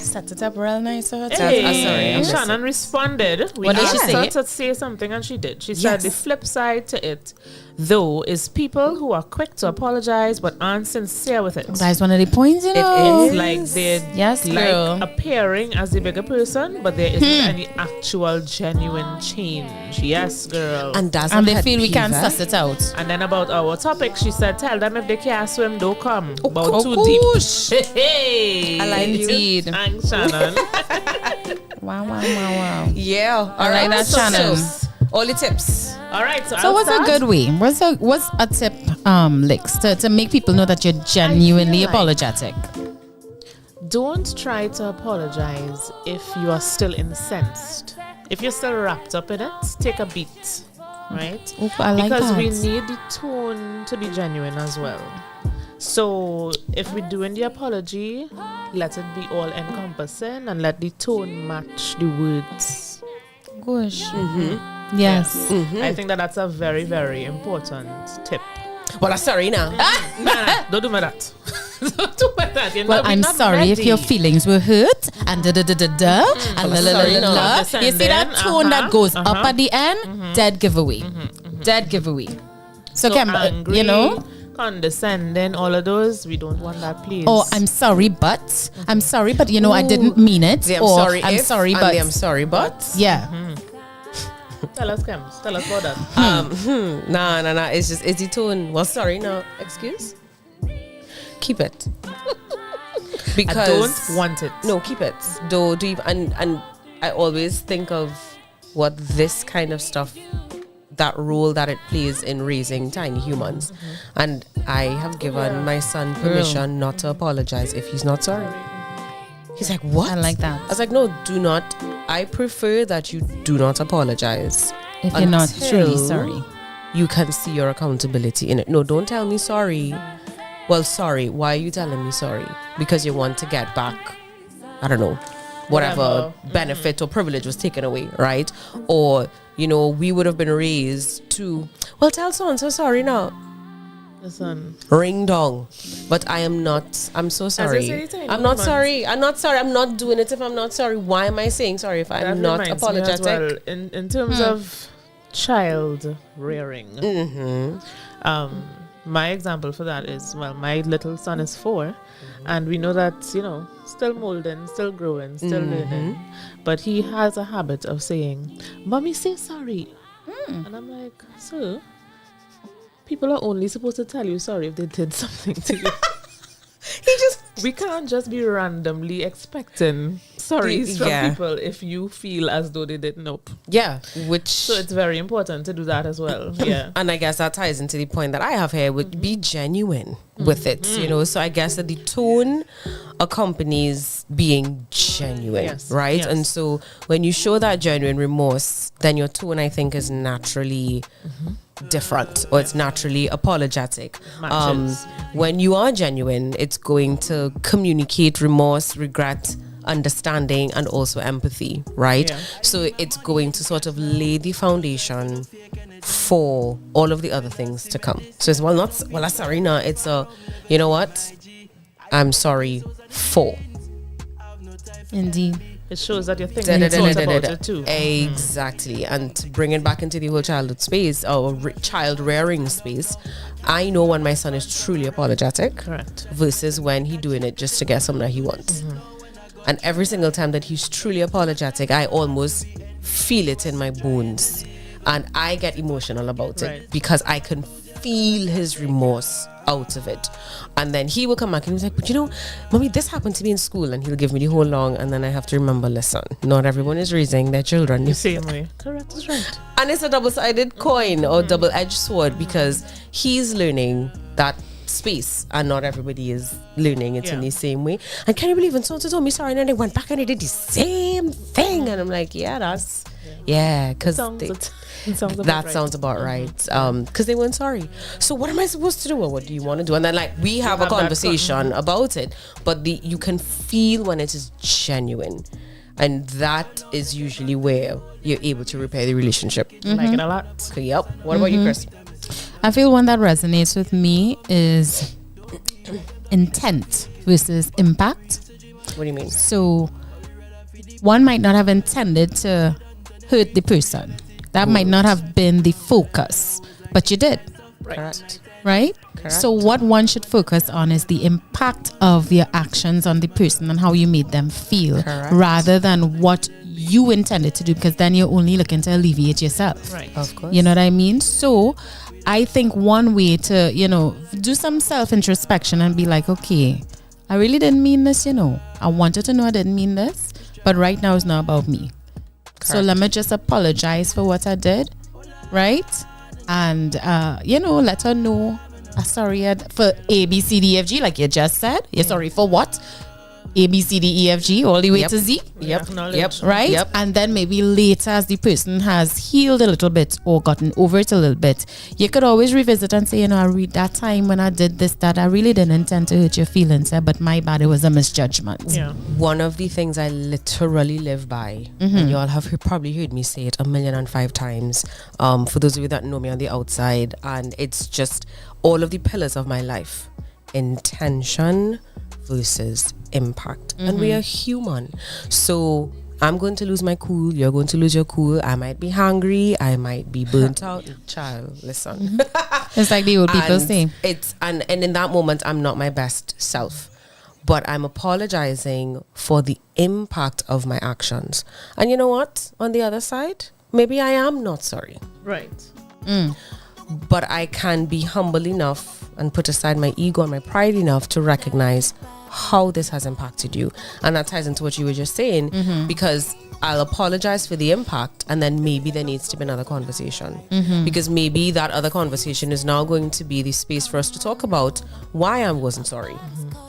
Set it up real nice. So Hey, I'm Shannon responded. We What did she asked say? her to say something, and she did. She said Yes. the flip side to it, though, is people who are quick to apologize but aren't sincere with it. That's one of the points, you know. It's like they're Yes, girl. like appearing as the bigger person, but there isn't any actual genuine change. Yes, girl. And that's And a they pet feel we peeve, can't eh? suss it out. And then about our topic, she said, tell them if they can't swim, don't come. About Oh, too gosh. deep. Hey. I like you. Indeed. Thanks, Shannon. Wow. Yeah. All right, that's Shannon. All the tips. All right, so So I'll what's start. a good way? What's a tip, Lex, to make people know that you're genuinely like- apologetic? Don't try to apologize if you are still incensed. If you're still wrapped up in it, take a beat, right? Oh, I like because that. we need the tone to be genuine as well. So if we're doing the apology, let it be all encompassing and let the tone match the words. Gosh. Yes. I think that's a very, very important tip. Well, I'm sorry now. Nah, don't do me that. Don't do me that. You're Well, not- we're I'm not sorry if ready. your feelings were hurt and and sorry, no. You see that tone that goes up at the end? Dead giveaway. Dead giveaway. So, angry, you know? condescending, all of those, we don't want that, please. Oh, I'm sorry, but you know I didn't mean it. The or sorry I'm if, sorry, and but the I'm sorry, but. yeah. Tell us, Kems. Tell us about that. Nah. It's the tone. Well, sorry, no. Excuse? Keep it. Because I don't want it. No, keep it. Do even, and I always think of what this kind of stuff, that role that it plays in raising tiny humans. And I have given my son permission not to apologize if he's not sorry. He's like, what? I like that. I was like, no, do not. I prefer that you do not apologize. If you're not until truly sorry. you can see your accountability in it. No, don't tell me sorry. Well, sorry. Why are you telling me sorry? Because you want to get back, I don't know, whatever benefit or privilege was taken away, right? Or, you know, we would have been raised to, well, tell someone so sorry now. Listen. Ring dong. But I am not. I'm so sorry. I'm not sorry. I'm not sorry. I'm not doing it if I'm not sorry. Why am I saying sorry if I'm That not reminds me as apologetic? well, in terms of child rearing, my example for that is, well, my little son is 4, and we know that, you know, still molding, still growing, still learning, but he has a habit of saying, "Mommy, say sorry," and I'm like, so people are only supposed to tell you sorry if they did something to you. We can't just be randomly expecting sorries from people if you feel as though they did. Nope. Yeah, So it's very important to do that as well. Yeah. and I guess that ties into the point that I have here, would be genuine with it, you know. So I guess that the tone accompanies being genuine, Yes, right? yes. And so when you show that genuine remorse, then your tone, I think, is naturally different, or it's naturally apologetic. Matches. When you are genuine, it's going to communicate remorse, regret, understanding, and also empathy, right? Yeah. So it's going to sort of lay the foundation for all of the other things to come. So it's I'm sorry, no, it's you know what? I'm sorry for. Indeed. It shows that you're thinking thought about it too. Exactly. And to bring it back into the whole childhood space or child rearing space, I know when my son is truly apologetic. Correct. Versus when he doing it just to get something that he wants. And every single time that he's truly apologetic, I almost feel it in my bones. And I get emotional about it Right. because I can feel his remorse out of it. And then he will come back and he's like, but you know, mommy, this happened to me in school. And he'll give me the whole long. And then I have to remember, listen, not everyone is raising their children The same way. Correct is right. and it's a double-sided coin or double-edged sword because he's learning that space and not everybody is learning it in the same way. And can you believe when someone told me sorry and then they went back and they did the same thing? And I'm like, because that sounds about right. Because they weren't sorry. So what am I supposed to do? Or what do you want to do? And then like we have a conversation about it, but you can feel when it is genuine. And that is usually where you're able to repair the relationship. Like it a lot. Yep. What about you, Chris? I feel one that resonates with me is intent versus impact. What do you mean? So one might not have intended to hurt the person. That might not have been the focus, but you did. Correct. Right? Correct. So what one should focus on is the impact of your actions on the person and how you made them feel. Correct. Rather than what you intended to do, because then you're only looking to alleviate yourself. Right. Of course. You know what I mean? So I think one way to, do some self-introspection and be like, okay, I really didn't mean this, I wanted to know I didn't mean this, but right now it's not about me. So let me just apologize for what I did, right? And, let her know I'm sorry for A, B, C, D, F, G, like you just said. You're sorry for what? A, B, C, D, E, F, G, all the way to Z. Yep. Right? Yep. And then maybe later, as the person has healed a little bit or gotten over it a little bit, you could always revisit and say, I read that time when I did this, that I really didn't intend to hurt your feelings, but my bad, it was a misjudgment. Yeah. One of the things I literally live by, and you all have probably heard me say it 1,005 times, for those of you that know me on the outside, and it's just all of the pillars of my life. Intention versus impact. And we are human. So I'm going to lose my cool, you're going to lose your cool, I might be hungry, I might be burnt out. Child, listen. It's like the old people And say. and in that moment I'm not my best self. But I'm apologizing for the impact of my actions. And you know what? On the other side, maybe I am not sorry. Right. But I can be humble enough and put aside my ego and my pride enough to recognize how this has impacted you. And that ties into what you were just saying, because I'll apologize for the impact, and then maybe there needs to be another conversation. Because maybe that other conversation is now going to be the space for us to talk about why I wasn't sorry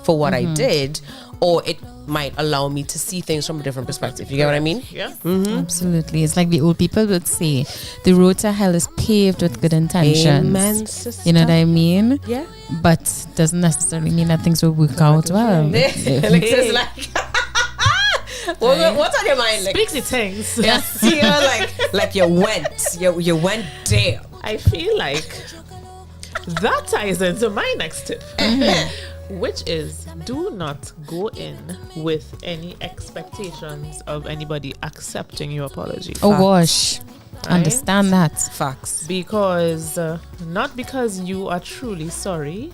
for what I did, or it might allow me to see things from a different perspective. You get what I mean? Yeah. Absolutely. It's like the old people would say, the road to hell is paved with good intentions. Amen, sister. You know what I mean? Yeah. But doesn't necessarily mean that things will work out well. Alexa's like, what's on your mind? Like, Speaks the things. yeah, see her like you went there. I feel like that ties into my next tip, which is do not go in with any expectations of anybody accepting your apology. Oh gosh. Right? Understand that. Facts. Because not because you are truly sorry,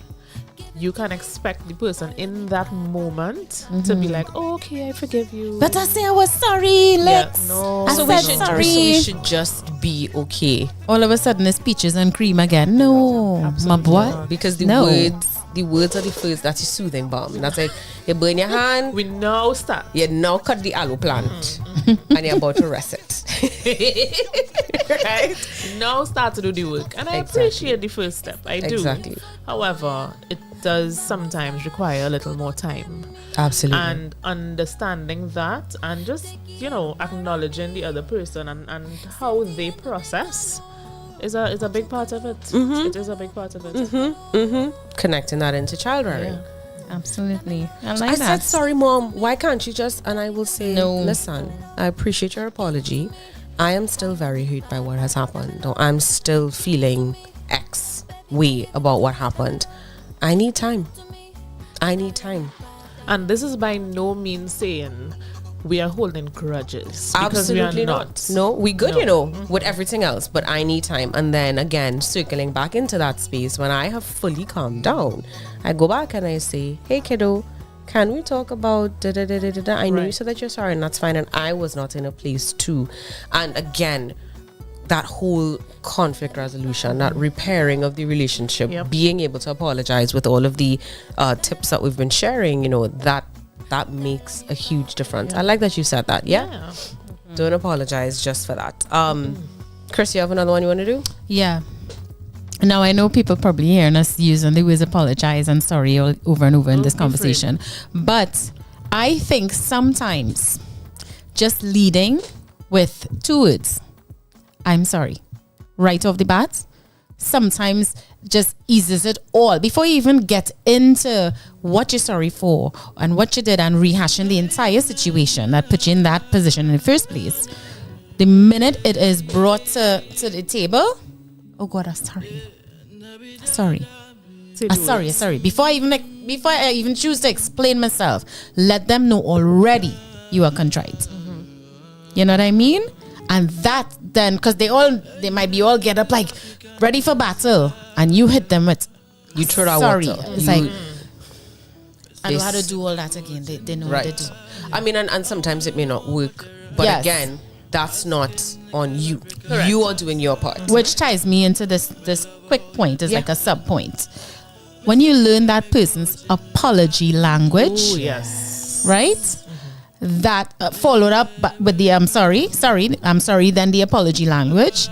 you can expect the person in that moment to be like, oh, okay, I forgive you. But I say I was sorry, Lex. no. I So said sorry. we should just be okay, All of a sudden it's peaches and cream again. No, my boy. not. because the No. words are the first. That's a soothing balm. That's like you burn your hand, We now start. you now cut the aloe plant, and you're about to rest it. Right? Now start to do the work. And I Exactly. appreciate the first step. I do. Exactly. However, it does sometimes require a little more time. Absolutely. And understanding that and just, acknowledging the other person and how they process is a big part of it. Mm-hmm. It is a big part of it. Connecting that into child rearing. Yeah. Absolutely. I I said, sorry, Mom, why can't you just, and I will say, No. listen, I appreciate your apology. I am still very hurt by what has happened. Or I'm still feeling X way about what happened. I need time. And this is by no means saying we are holding grudges. Because Absolutely we are not. No, we good, No. with everything else, but I need time. And then again, circling back into that space when I have fully calmed down, I go back and I say, hey kiddo, can we talk about da da da da da da? I know you said that you're sorry and that's fine, and I was not in a place to. And again, that whole conflict resolution, that repairing of the relationship, being able to apologize with all of the tips that we've been sharing, that makes a huge difference. I like that you said that. Yeah. Don't apologize just for that. Chris, you have another one you want to do? Yeah. Now, I know people probably hearing us using the words apologize and sorry over and over in this conversation. But I think sometimes just leading with 2 words, I'm sorry, right off the bat, sometimes just eases it all. Before you even get into what you're sorry for and what you did and rehashing the entire situation that put you in that position in the first place, the minute it is brought to the table, oh God, I'm sorry. Sorry. Before I even choose to explain myself, let them know already you are contrite. You know what I mean? And that then, because they might be all get up like ready for battle, and you hit them with you throw that sorry. water. It's like I know how to do all that again. They know what they do. I mean, and sometimes it may not work, but again, that's not on you. Correct. You are doing your part. Which ties me into this quick point, is like a sub point. When you learn that person's apology language, right? That followed up with the I'm sorry, then the apology language,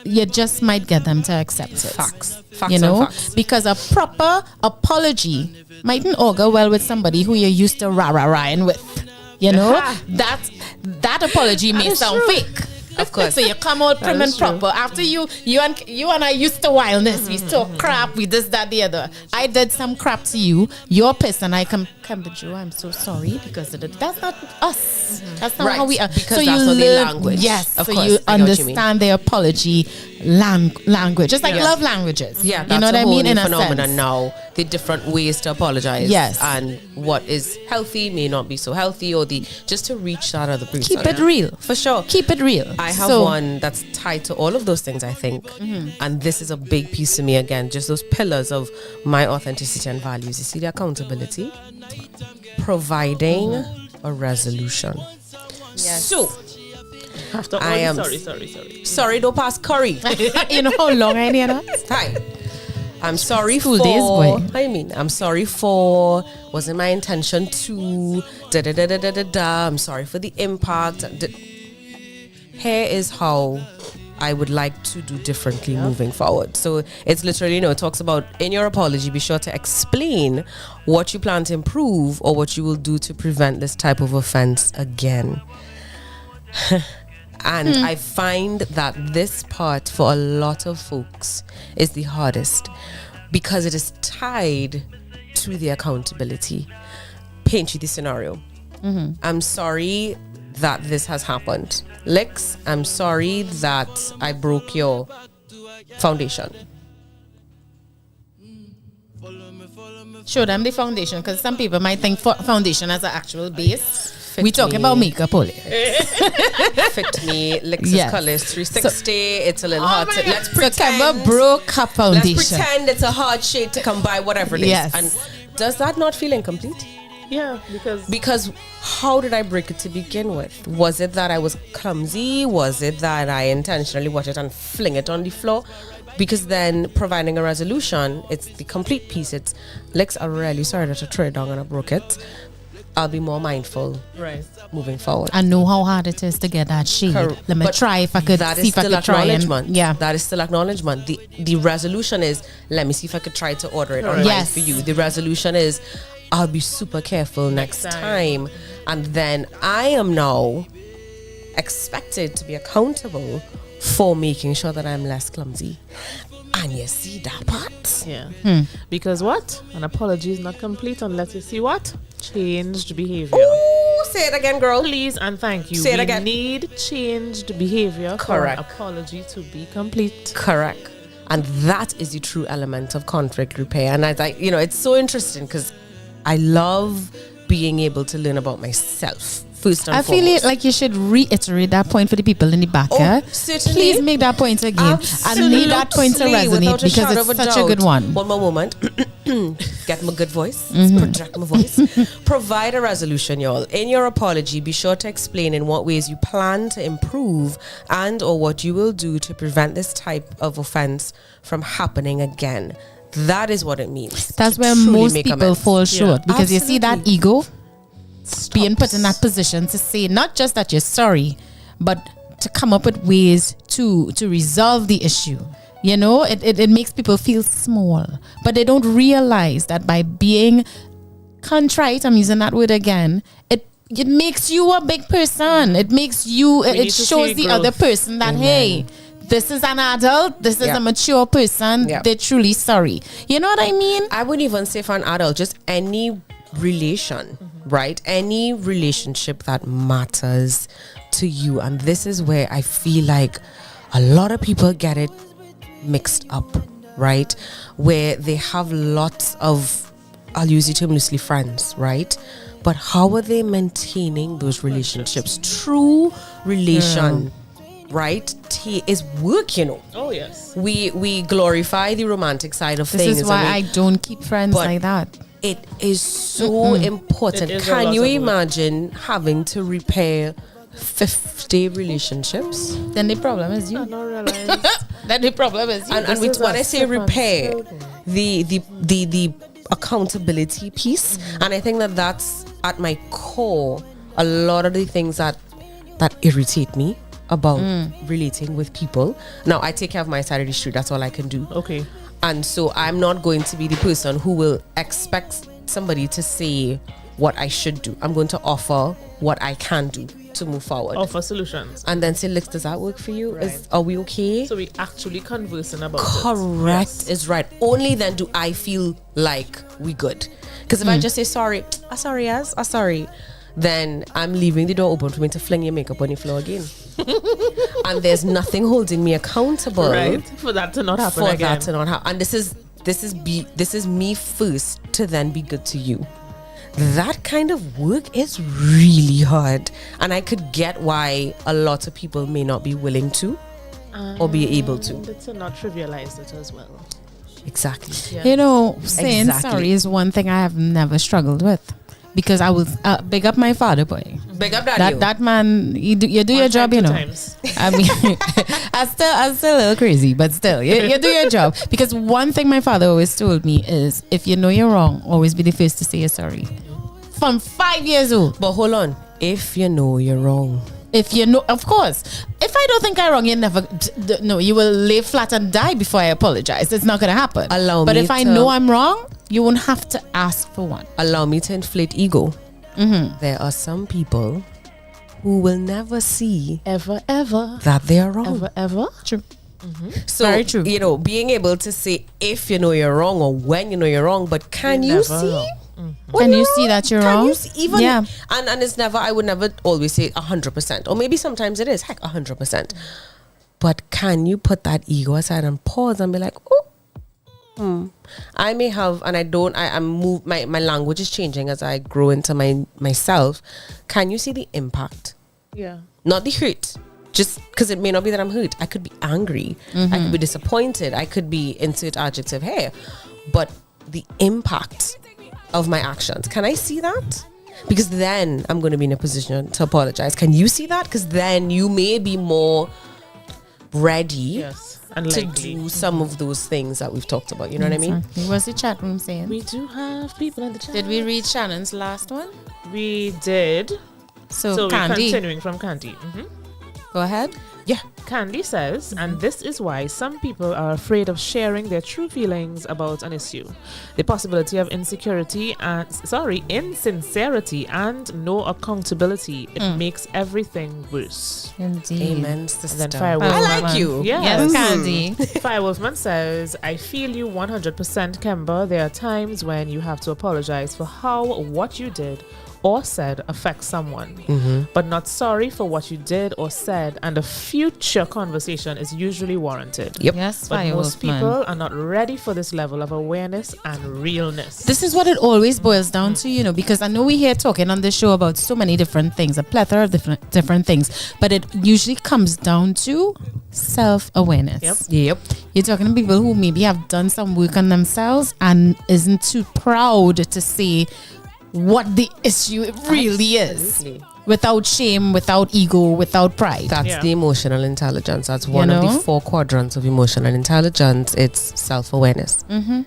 you just might get them to accept it. Facts because a proper apology mightn't augur well with somebody who you're used to rah-rah-rahing with. That apology may sound fake. Of course. So you come out prim and proper. After you and I used to wildness. We talk crap, we this, that, the other. I did some crap to you. You're pissed and I come but Joe, I'm so sorry because that's not us. That's not how we are. Because so that's not their language. Yes. Of so course, you understand their apology language. Just like love languages. Yeah, that's you know what I mean? In a phenomenon now. The different ways to apologize. Yes. And what is healthy may not be so healthy, or just to reach that other person. Keep it real. For sure. Keep it real. I have one that's tied to all of those things, I think. And this is a big piece to me again, just those pillars of my authenticity and values. You see the accountability, providing a resolution. Yes. So After all, I am sorry, don't pass curry. You know how long I need that? Hi. I'm sorry School for days, boy. I'm sorry for wasn't my intention to I'm sorry for the impact. Here is how I would like to do differently moving forward. So it's literally, it talks about in your apology, be sure to explain what you plan to improve or what you will do to prevent this type of offense again. And I find that this part for a lot of folks is the hardest because it is tied to the accountability. Paint you the scenario. I'm sorry that this has happened. Lex, I'm sorry that I broke your foundation. Show them the foundation, because some people might think foundation as an actual base. We talking about makeup only. Fit me. Lex's color is 360. It's a little hard. Let's pretend. So Kemba broke her foundation. Let's pretend it's a hard shade to come by, whatever it is. Yes. And does that not feel incomplete? Yeah, because how did I break it to begin with? Was it that I was clumsy? Was it that I intentionally watched it and fling it on the floor? Because then providing a resolution, it's the complete piece. It's Lex, I'm really sorry that I threw it down and I broke it. I'll be more mindful moving forward. I know how hard it is to get that shade. Let me try if I could see if I could try and, that is still acknowledgement. The resolution is, let me see if I could try to order it online for you. The resolution is, I'll be super careful next time. And then I am now expected to be accountable for making sure that I'm less clumsy. And you see that part? Yeah. Because what? An apology is not complete unless you see what? Changed behavior. Ooh, say it again, girl. Please and thank you. Say it again. We need changed behavior for an apology to be complete. Correct. And that is the true element of conflict repair. And it's so interesting because I love being able to learn about myself. I feel like you should reiterate that point for the people in the back. Certainly. Please make that point again. Absolutely. And make that point to resonate because it's such a good one. One more moment. Get my good voice. Project my voice. Provide a resolution, y'all. In your apology, be sure to explain in what ways you plan to improve and or what you will do to prevent this type of offense from happening again. That is what it means. That's where most people fall short because you see that ego being put in that position to say not just that you're sorry, but to come up with ways to resolve the issue. You know, it makes people feel small, but they don't realize that by being contrite, I'm using that word again, it makes you a big person. It makes you, it shows the other person that, hey, this is an adult, this is a mature person, they're truly sorry. You know what I mean? I wouldn't even say for an adult, just any relation, right? Any relationship that matters to you. And this is where I feel like a lot of people get it mixed up, right? Where they have lots of, I'll use the term loosely, friends, right? But how are they maintaining those relationships? True relation, right? Is work, you know. Oh, yes. We glorify the romantic side of things. This is why I don't keep friends like that. It is so important. Can you imagine having to repair 50 relationships? Then the problem is you. I don't realize. Then the problem is you. And with when I say repair, the accountability piece, and I think that that's at my core a lot of the things that irritate me about relating with people. Now I take care of my side of the street. That's all I can do. Okay. And so I'm not going to be the person who will expect somebody to say what I should do. I'm going to offer what I can do to move forward. Offer solutions. And then say, look, does that work for you? Right. Are we okay? So we actually conversing about Correct it. is right. Only then do I feel like we good. Because if I just say sorry, sorry, then I'm leaving the door open for me to fling your makeup on the floor again. And there's nothing holding me accountable, right? For that to not happen again. And this is me first to then be good to you. That kind of work is really hard, and I could get why a lot of people may not be willing to or be able to. To not trivialize it as well. Exactly. Yeah. You know, saying sorry is one thing I have never struggled with. Because I was big up my father, boy. Big up daddy. That man, you do your job, you know. Times. I mean, I'm still a little crazy, but still, you do your job. Because one thing my father always told me is, if you know you're wrong, always be the first to say you're sorry. From 5 years old. But hold on, if you know you're wrong. If you know, of course. If I don't think I'm wrong, you will lay flat and die before I apologize. It's not going to happen. But if I know I'm wrong, you won't have to ask for one. Allow me to inflate ego. There are some people who will never see ever that they are wrong. Ever. True. So, very true. You know, being able to say if you know you're wrong or when you know you're wrong, but can you see? Can you see that you're wrong? Can you see even? Yeah. And it's never, I would never always say 100%. Or maybe sometimes it is, 100%. But can you put that ego aside and pause and be like, I may have, and I don't, my language is changing as I grow into myself. Can you see the impact? Yeah. Not the hurt. Just because it may not be that I'm hurt. I could be angry. I could be disappointed. I could be insert adjective here. But the impact of my actions. Can I see that? Because then I'm going to be in a position to apologize. Can you see that? Because then you may be more ready unlikely do some of those things that we've talked about. You know what I mean? What's the chat room saying? We do have people in the chat. Did we read Shannon's last one? We did. So we're Candy, continuing from Candy. go ahead. Yeah, Candy says, and this is why some people are afraid of sharing their true feelings about an issue. The possibility of insincerity and no accountability. It makes everything worse. Indeed. Amen, sister. And then Firewolf I like Woman. you. Yes, Candy. Firewolfman says, I feel you 100%, Kemba. There are times when you have to apologize for how what you did or said affects someone, but not sorry for what you did or said, and a future conversation is usually warranted. Yep. Yes, But most Firewolf people Man. are not ready for this level of awareness and realness. This is what it always boils down to, because I know we hear talking on the show about so many different things, a plethora of different things, but it usually comes down to self-awareness. Yep. You're talking to people who maybe have done some work on themselves and isn't too proud to say what the issue really is, without shame, without ego, without pride. That's the emotional intelligence. That's one of the 4 quadrants of emotional intelligence. It's self-awareness.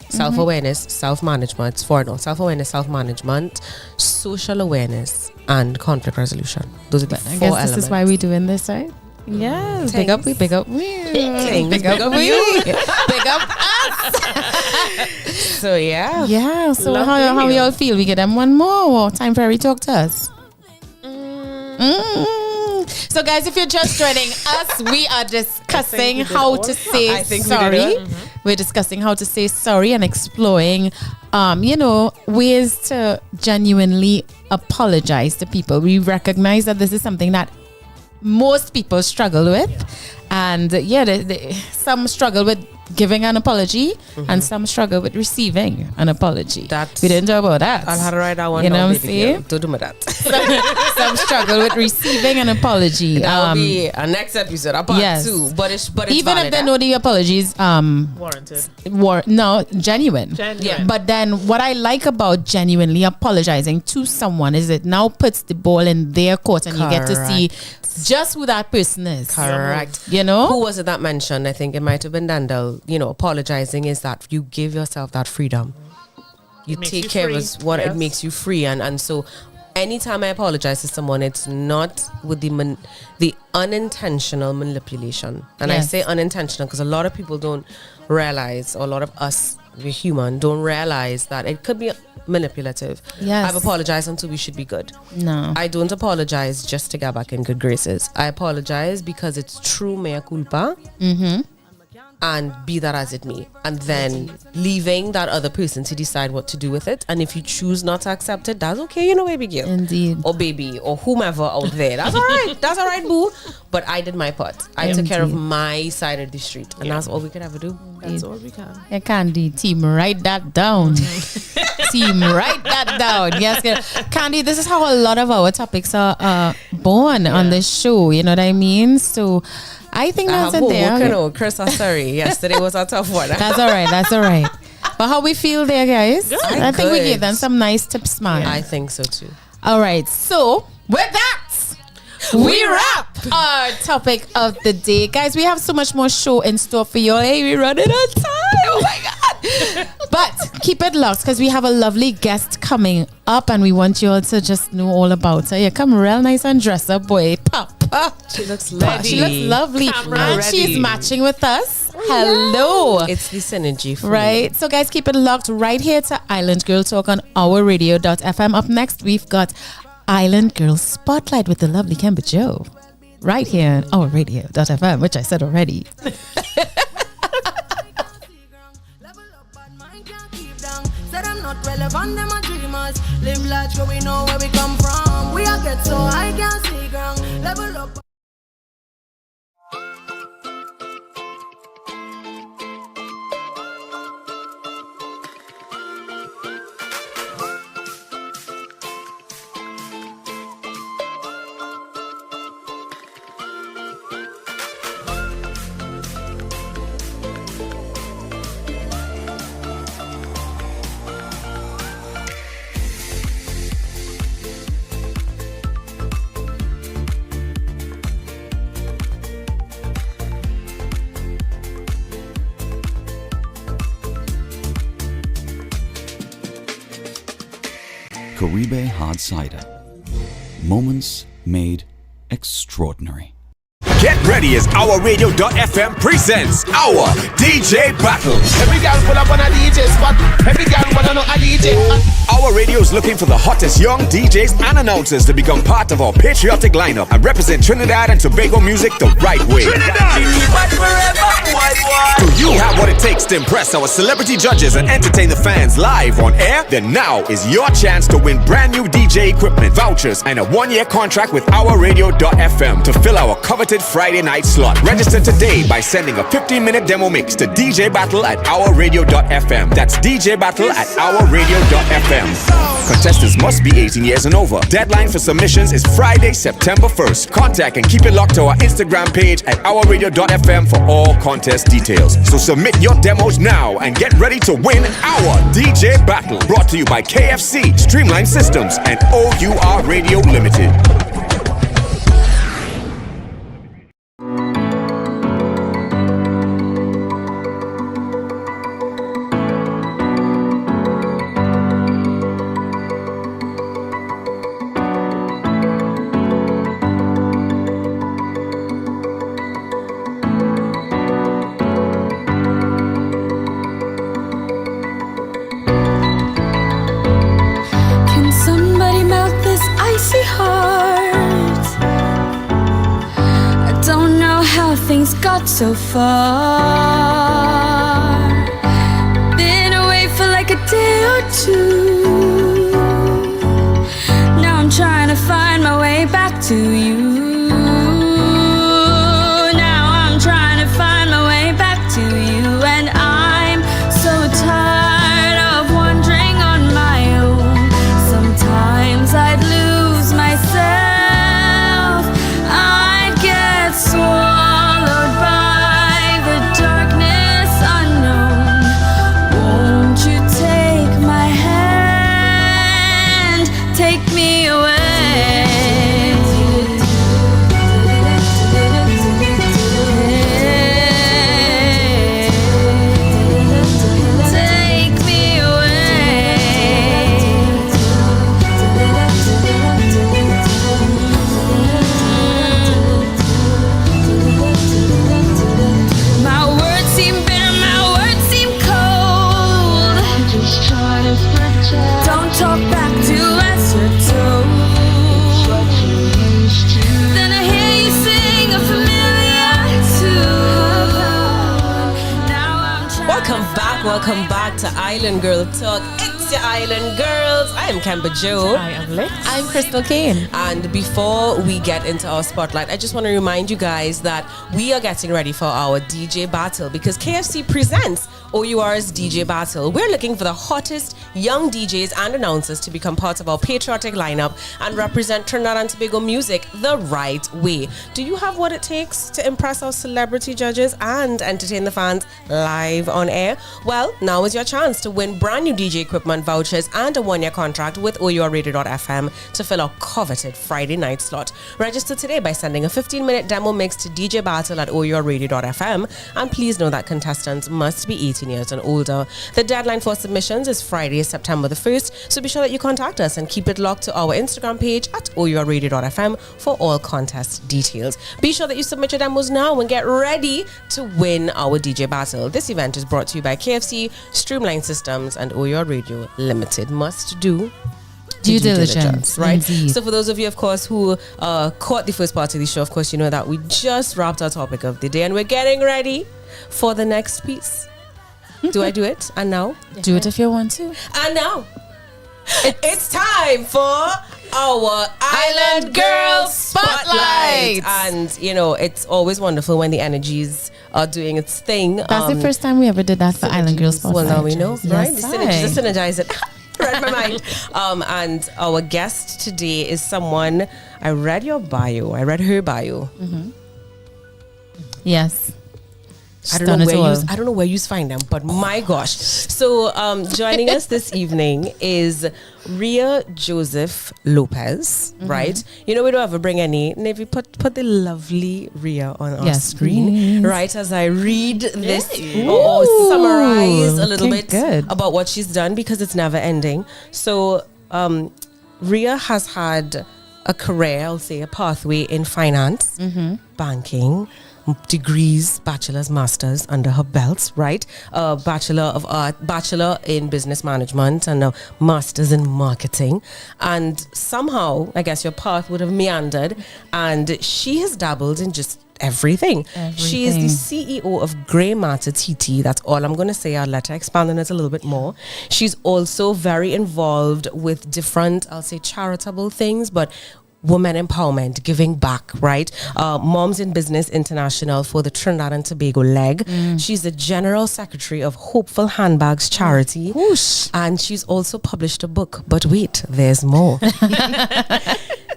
Self-awareness, self-management. It's 4 now. Self-awareness, self-management, social awareness, and conflict resolution. Those are the 4 I guess elements. this is why we're doing this, right? Yes, big up, big up, Big up you, big up us. So yeah. Yeah. So Love to how hear. y'all feel? We get them one more. Or time for Harry talk to us. So guys, if you're just joining us, we are discussing how to say I think we sorry. did it. We're discussing how to say sorry and exploring, ways to genuinely apologize to people. We recognize that this is something that most people struggle with, and some struggle with giving an apology, and some struggle with receiving an apology. That's- We didn't talk about that. I'll have to write that one You know down, what I'm baby girl. saying? Don't do me that. Some struggle with receiving an apology. That'll be a next episode, a part yes. 2. But it's Even valid, if they know the apologies warranted. genuine. Genuine. But then what I like about genuinely apologizing to someone is it now puts the ball in their court, and you get to see just who that person is. Correct. You Who was it that mentioned? I think it might have been Dandel. Apologizing is that you give yourself that freedom. You makes take you care free. of what Yes. it makes you free, and so anytime I apologize to someone, it's not with the unintentional manipulation. And I Yes. say unintentional because a lot of people don't realize, or a lot of us, we're human, don't realize that it could be manipulative. Yes. I've apologized until we should be good. No. I don't apologize just to get back in good graces. I apologize because it's true mea culpa. And be that as it may, and then leaving that other person to decide what to do with it. And if you choose not to accept it, that's okay, baby girl. Indeed. Or baby, or whomever out there. That's all right. That's all right, boo. But I did my part. I took care of my side of the street, and that's all we could ever do. That's all we can. Yeah, Candy, team, write that down. Team, write that down. Yes, girl. Candy, this is how a lot of our topics are born on this show. You know what I mean? So I think that's in there. Chris, I'm sorry. Yesterday was a tough one. That's all right. That's all right. But how we feel there, guys? Good. I think we Good. gave them some nice tips, man. I think so too. All right. So with that, we wrap our topic of the day, guys. We have so much more show in store for you. Hey, we're running out of time. Oh my god! But keep it locked because we have a lovely guest coming up, and we want you all to just know all about her. You come real nice and dress up, boy. Papa. She looks She looks lovely, Camera and ready. she's matching with us. Hello. It's the synergy for me. Right. So, guys, keep it locked right here to Island Girl Talk on OurRadio.fm. Up next, we've got Island Girl Spotlight with the lovely Kemba Joe. Right here on OurRadio.fm, which I said already. Said I'm not relevant, them are dreamers. Live large, but we know where we come from. We are get so high, can't see ground. Level up. Caribe Hard Cider. Moments made extraordinary. Get ready as OurRadio.fm presents our DJ Battle. Every girl pull up on a DJ spot. Every girl wanna know a DJ. Our radio is looking for the hottest young DJs and announcers to become part of our patriotic lineup and represent Trinidad and Tobago music the right way. Do you have what it takes to impress our celebrity judges and entertain the fans live on air? Then now is your chance to win brand new DJ equipment, vouchers, and a 1-year contract with OurRadio.fm to fill our coveted Friday night slot. Register today by sending a 15-minute demo mix to DJ Battle at OurRadio.fm. That's DJ Battle at OurRadio.fm. Contestants must be 18 years and over. Deadline for submissions is Friday, September 1st. Contact and keep it locked to our Instagram page at OurRadio.fm for all contest details. So submit your demos now and get ready to win our DJ Battle. Brought to you by KFC, Streamline Systems, and O.U.R Radio Limited. So far, been away for like a day or two. Now I'm trying to find my way back to you. Now I'm trying to find my way back to you, and I'm so tired of wandering on my own. Sometimes I'd lose myself. I'd get swallowed by Welcome back to Island Girl Talk. It's your Island Girls. I am Kemba Joe. I am Lex. I'm Crystal Kane. And before we get into our spotlight, I just want to remind you guys that we are getting ready for our DJ battle because KFC presents O.U.R's DJ battle. We're looking for the hottest young DJs and announcers to become part of our patriotic lineup and represent Trinidad and Tobago music the right way. Do you have what it takes to impress our celebrity judges and entertain the fans live on air? Well, now is your chance to win brand new DJ equipment, vouchers, and a 1-year contract with O.U.R.Radio.fm to fill our coveted Friday night slot. Register today by sending a 15-minute demo mix to DJ Battle at O.U.R.Radio.fm, and please know that contestants must be 18 years and older. The deadline for submissions is Friday, September the 1st, so be sure that you contact us and keep it locked to our Instagram page at OURRadio.fm for all contest details. Be sure that you submit your demos now and get ready to win our DJ battle. This event is brought to you by KFC, Streamline Systems, and O.U.R Radio Limited. Must do due diligence, right? Indeed. So for those of you, of course, who caught the first part of the show, of course, you know that we just wrapped our topic of the day and we're getting ready for the next piece. Do I do it? And now? Do it if you want to. And now, it's time for our Island Girls Spotlight. And, you know, it's always wonderful when the energies are doing its thing. That's the first time we ever did that for Island Girls Spotlight. Well, now we know, right? Yes, The synergize it. Read my mind. And our guest today is someone, I read her bio. Mm-hmm. Yes. I don't know where you find them, but my gosh. So joining us this evening is Ria Joseph Lopez, right? You know, we don't ever bring any. Maybe put the lovely Ria on our screen, please. Right? As I read this or summarize a little bit good. about what she's done because it's never ending. So Rhea has had a career, I'll say a pathway in finance, banking, degrees, bachelor's, master's under her belts, right? A bachelor of art, bachelor in business management, and a master's in marketing. And somehow, I guess your path would have meandered, and she has dabbled in just everything. She is the CEO of Grey Matter TT. That's all I'm going to say. I'll let her expand on it a little bit more. She's also very involved with different, I'll say, charitable things, but women empowerment, giving back, right? Moms in Business International for the Trinidad and Tobago leg. She's the general secretary of Hopeful Handbags charity. And she's also published a book. But wait, there's more.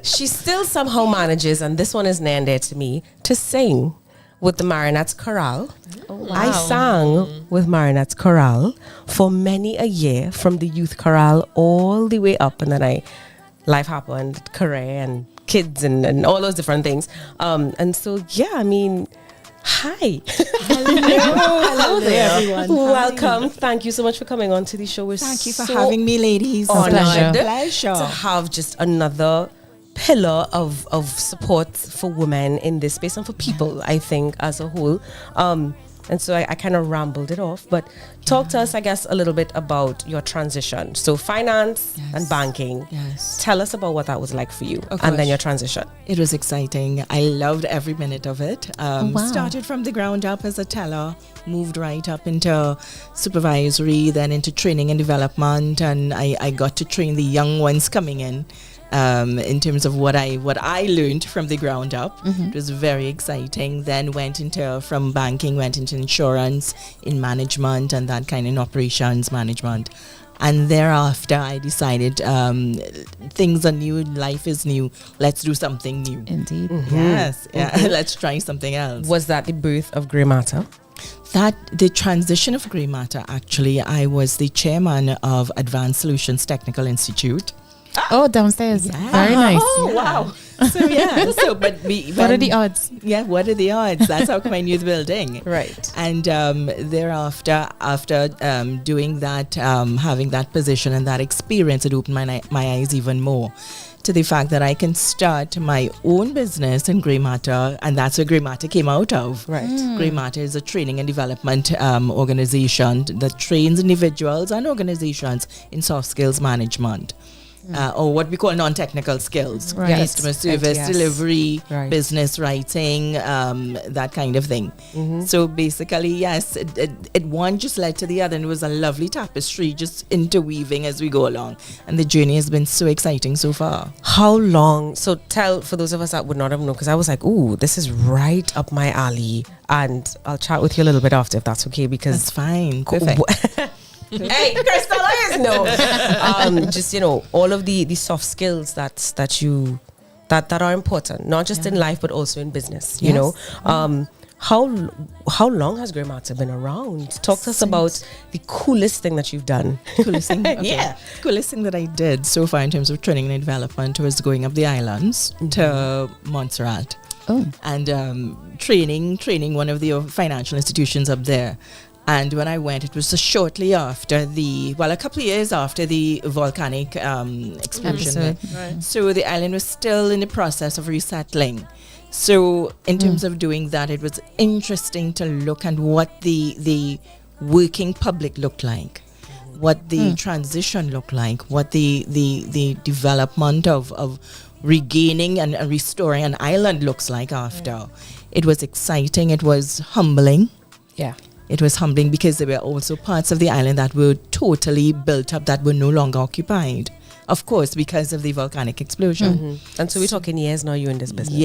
She still somehow manages, and this one is near and dear to me, to sing with the Marionettes Chorale. I sang with Marionettes Chorale for many a year, from the youth chorale all the way up, and then life happened, career and kids and all those different things. And so, yeah, I mean, hi. Hello there, everyone. Welcome. Thank you so much for coming on to the show. Thank you for having me, ladies. Honored Pleasure to have just another pillar of support for women in this space and for people, I think, as a whole. And so I kind of rambled it off, but talk to us, I guess, a little bit about your transition. So finance and banking. Yes. Tell us about what that was like for you, and then your transition. It was exciting. I loved every minute of it. Started from the ground up as a teller, moved right up into supervisory, then into training and development, and I got to train the young ones coming in terms of what I learned from the ground up. It was very exciting. Then from banking, went into insurance, in management, and that kind of operations management. And thereafter, I decided things are new, life is new. Let's do something new. Indeed. Yes. Yeah. Let's try something else. Was that the birth of Grey Matter? The transition of Grey Matter, actually, I was the chairman of Advanced Solutions Technical Institute. Oh, downstairs. Yeah. Very nice. Oh, wow. But what are the odds? Yeah, what are the odds? That's how come I knew the building. Right. And thereafter, after doing that, having that position and that experience, it opened my eyes even more to the fact that I can start my own business in Grey Matter, and that's where Grey Matter came out of. Right. Grey Matter is a training and development organization that trains individuals and organizations in soft skills management. Or what we call non-technical skills, customer service, delivery, business writing, that kind of thing. So basically, yes, it one just led to the other, and it was a lovely tapestry just interweaving as we go along. And the journey has been so exciting so far. How long? So tell, for those of us that would not have known, because I was like, ooh, this is right up my alley. And I'll chat with you a little bit after, if that's okay, because... That's fine. Perfect. Hey, Crystal, I know. Just, all of the soft skills that are important, not just in life, but also in business, you know. How long has Grey Matter been around? Talk to us about the coolest thing that you've done. Coolest thing? Okay. Coolest thing that I did so far in terms of training and development was going up the islands to Montserrat. And training one of the financial institutions up there. And when I went, it was shortly after a couple of years after the volcanic explosion. Right. So the island was still in the process of resettling. So in terms of doing that, it was interesting to look at what the working public looked like, what the transition looked like, what the development of regaining and restoring an island looks like after. It was exciting. It was humbling. Yeah. It was humbling because there were also parts of the island that were totally built up that were no longer occupied. Of course, because of the volcanic explosion. And so we're talking years now, you in this business.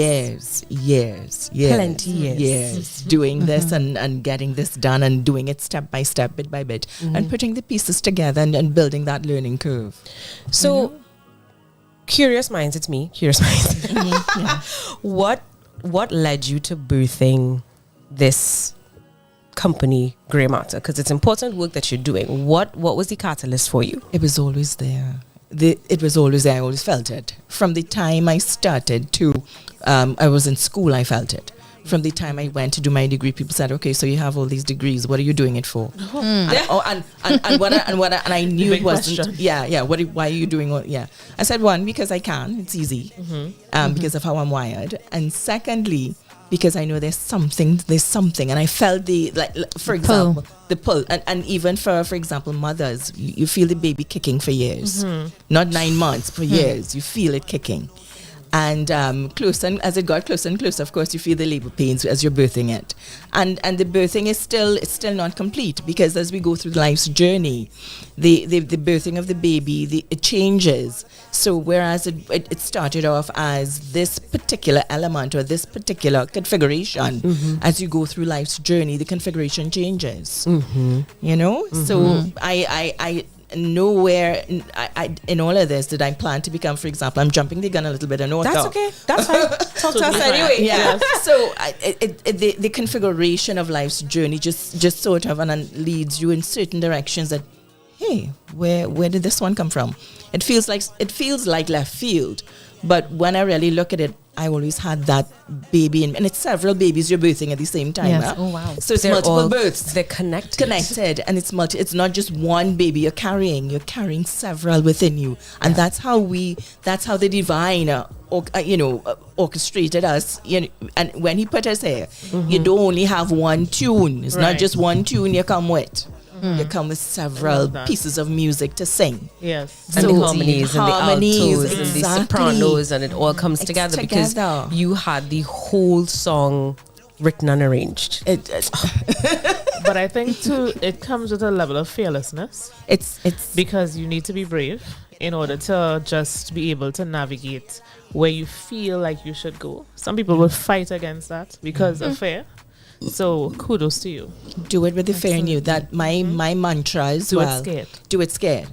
Years. Plenty years. Yes. Doing this and getting this done and doing it step by step, bit by bit. And putting the pieces together and building that learning curve. So, curious minds, it's me, curious minds. What led you to birthing this company, Grey Matter? Because it's important work that you're doing. What was the catalyst for you? It was always there. It was always there. I always felt it. From the time I started to, I was in school, I felt it. From the time I went to do my degree, people said, "Okay, so you have all these degrees. What are you doing it for?" And I knew it wasn't. Question. Yeah. Why are you doing all? Yeah, I said, one, because I can. It's easy. Because of how I'm wired, and secondly, because I know there's something, and I felt for example, the pull, and even for example, mothers, you feel the baby kicking for years, not 9 months, for years, you feel it kicking. And as it got closer and closer, of course, you feel the labor pains as you're birthing it, and the birthing is still not complete, because as we go through life's journey, the birthing of the baby, it changes. So whereas it started off as this particular element or this particular configuration, as you go through life's journey, the configuration changes. You know, so I nowhere in all of this did I plan to become, for example, I'm jumping the gun a little bit, I know that's okay, that's fine. Talk to us anyway. Yeah. So the configuration of life's journey just sort of and leads you in certain directions that, hey, where did this one come from? It feels like left field, but when I really look at it, I always had that baby and it's several babies you're birthing at the same time. Yes. Huh? Oh wow. So it's multiple births. They're connected, and it's not just one baby you're carrying several within you, and that's how the divine orchestrated us, and when he put us here, you don't only have one tune. It's not just one tune you come with. You come with several pieces of music to sing. Yes. And so the harmonies and the altos and the exactly. sopranos, and it all comes together because you had the whole song written and arranged. But I think too, it comes with a level of fearlessness. It's because you need to be brave in order to just be able to navigate where you feel like you should go. Some people will fight against that because of fear. So kudos to you. Do it with the fear in you. That my mantra is Do it scared. Do it scared.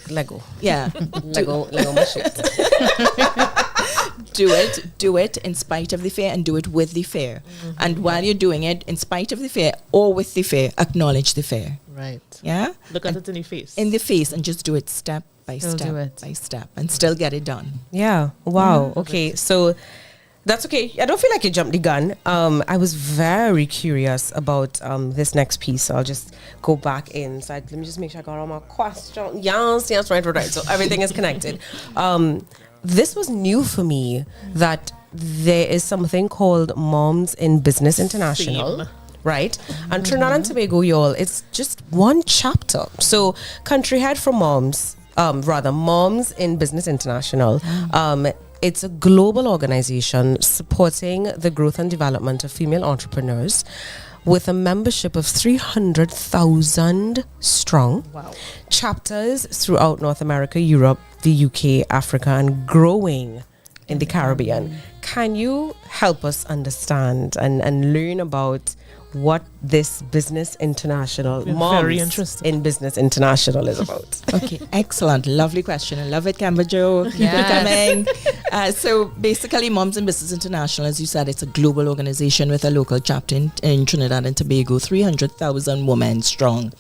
Lego. Yeah. Lego machine. Do it in spite of the fear, and do it with the fear. And while you're doing it, in spite of the fear or with the fear, acknowledge the fear. Right. Yeah. Look at it in the face. In the face, and just do it step by step, and still get it done. Yeah. Wow. Okay. So that's okay. I don't feel like you jumped the gun. I was very curious about this next piece, so I'll just go back in. So let me just make sure I got all my questions. Yes, right. So everything is connected. This was new for me, that there is something called Moms in Business International. Right? And Trinidad and Tobago, y'all, it's just one chapter. So country head for Moms in Business International. It's a global organization supporting the growth and development of female entrepreneurs with a membership of 300,000 strong. Wow. Chapters throughout North America, Europe, the UK, Africa, and growing in the Caribbean. Can you help us understand and learn about what this Business International, Moms in Business International is about? Okay, excellent. Lovely question. I love it, Kamba Joe. Keep it coming. So basically, Moms in Business International, as you said, it's a global organization with a local chapter in Trinidad and Tobago, 300,000 women strong.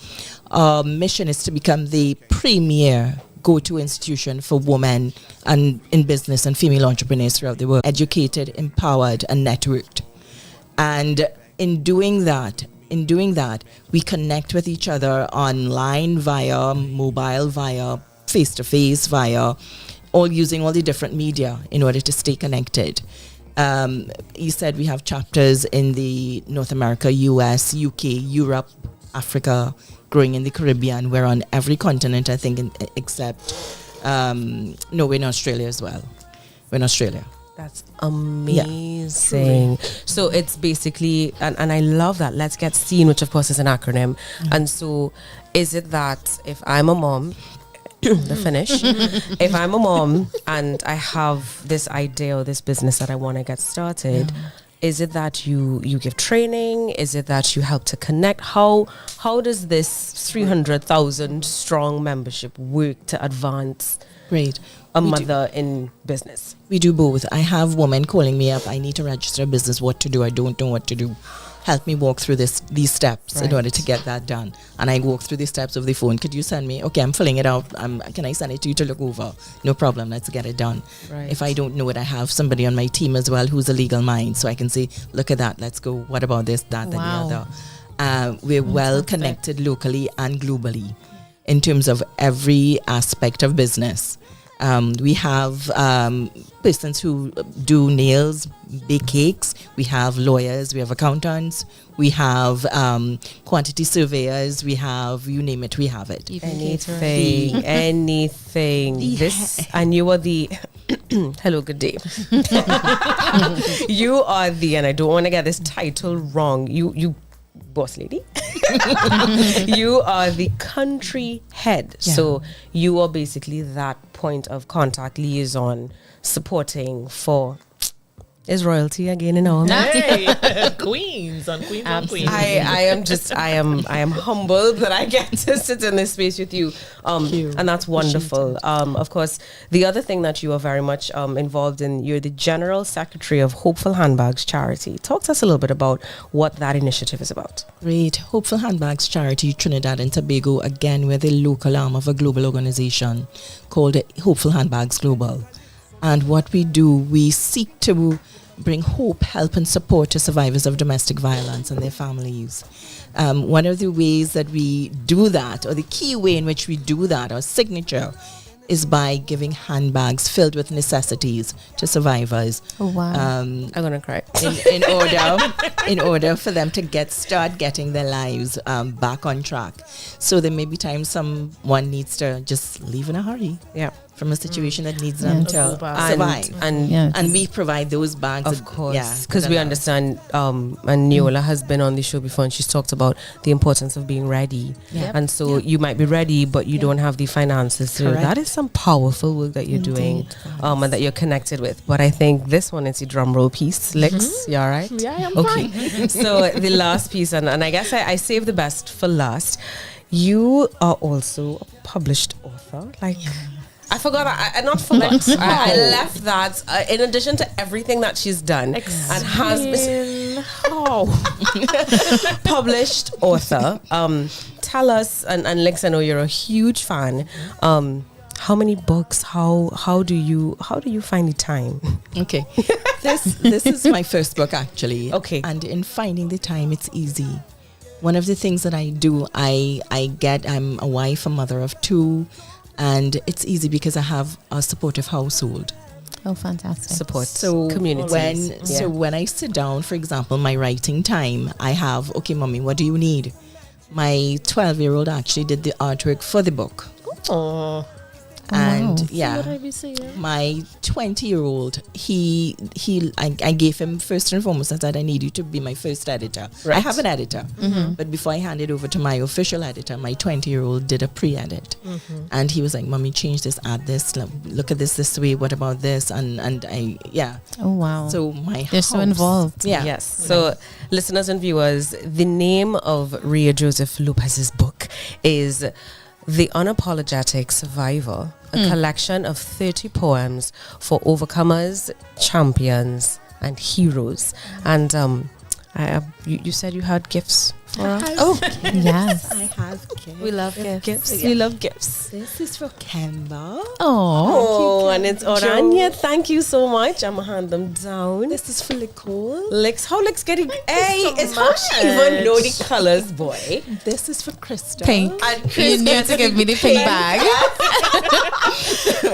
Our mission is to become the premier go-to institution for women and in business and female entrepreneurs throughout the world, educated, empowered, and networked. And in doing that, we connect with each other online, via mobile, via face-to-face, via using all the different media in order to stay connected. You said we have chapters in the North America, US, UK, Europe, Africa, growing in the Caribbean. We're on every continent, I think, except we're in Australia as well. We're in Australia. That's amazing. Yeah. So it's basically, and I love that, Let's Get Seen, which of course is an acronym. And so is it that if I'm a mom, the finish, if I'm a mom and I have this idea or this business that I want to get started, is it that you give training? Is it that you help to connect? How does this 300,000 strong membership work to advance a mother in business? We do both. I have women calling me up. I need to register a business. What to do? I don't know what to do. help me walk through these steps in order to get that done. And I walk through the steps of the phone. Could you send me? Okay, I'm filling it out. Can I send it to you to look over? No problem. Let's get it done. Right. If I don't know it, I have somebody on my team as well who's a legal mind, so I can say, look at that. Let's go. What about this, that, and the other? We're well connected locally and globally in terms of every aspect of business. We have persons who do nails, bake cakes. We have lawyers. We have accountants. We have quantity surveyors. We have, you name it, we have it. Anything. This, and you are the hello, good day. You are the, and I don't want to get this title wrong. You boss lady. You are the country head. Yeah. So you are basically that point of contact, liaison, supporting for is royalty again in our Hey, queens on queens on queens. I am humbled that I get to sit in this space with you. And that's wonderful. Of course, the other thing that you are very much involved in, you're the General Secretary of Hopeful Handbags Charity. Talk to us a little bit about what that initiative is about. Great. Hopeful Handbags Charity, Trinidad and Tobago. Again, we're the local arm of a global organization called Hopeful Handbags Global. And what we do, we seek to bring hope, help, and support to survivors of domestic violence and their families. One of the ways that we do that, or the key way in which we do that, our signature, is by giving handbags filled with necessities to survivors. Oh, wow. I'm gonna cry. In order for them to start getting their lives back on track. So there may be times someone needs to just leave in a hurry. Yeah. From a situation that needs them to survive. And we provide those bags. Of course. Because we understand, and Neola has been on the show before and she's talked about the importance of being ready. Yeah. And so you might be ready, but you don't have the finances. So that is some powerful work that you're doing and that you're connected with. But I think this one is the drum roll piece. Lex, you all right? Yeah, I'm okay. fine. So the last piece, and I guess I saved the best for last. You are also a published author. I forgot. I not forgot. I left that. In addition to everything that she's done and has been published author. Tell us, and Lex, I know you're a huge fan. How many books? How do you find the time? Okay, this is my first book actually. Okay, and in finding the time, it's easy. One of the things that I do, I'm a wife, a mother of two. And it's easy because I have a supportive household. Oh, fantastic. Support. So communities. When I sit down, for example, my writing time, I have, okay, mommy, what do you need? My 12-year-old actually did the artwork for the book. Oh. And my 20-year-old, I gave him first and foremost, I said, I need you to be my first editor. Right. I have an editor, but before I hand it over to my official editor, my 20-year-old did a pre-edit, and he was like, "Mommy, change this, add this, look at this way. What about this?" And I, yeah. Oh wow. So they're so involved. Yeah. Yes. So listeners and viewers, the name of Ria Joseph Lopez's book is The Unapologetic Survivor, a collection of 30 poems for overcomers, champions, and heroes. And you said you had gifts for us? Oh, yes. I have gifts. We love gifts. We love gifts. This is for Kemba. Oh, and it's Orania. Thank you so much. I'm going to hand them down. This is for Nicole. How Lex getting... Hey, it's how she even know the colors, boy. This is for Krista. Pink. And You need to give me the pink bag.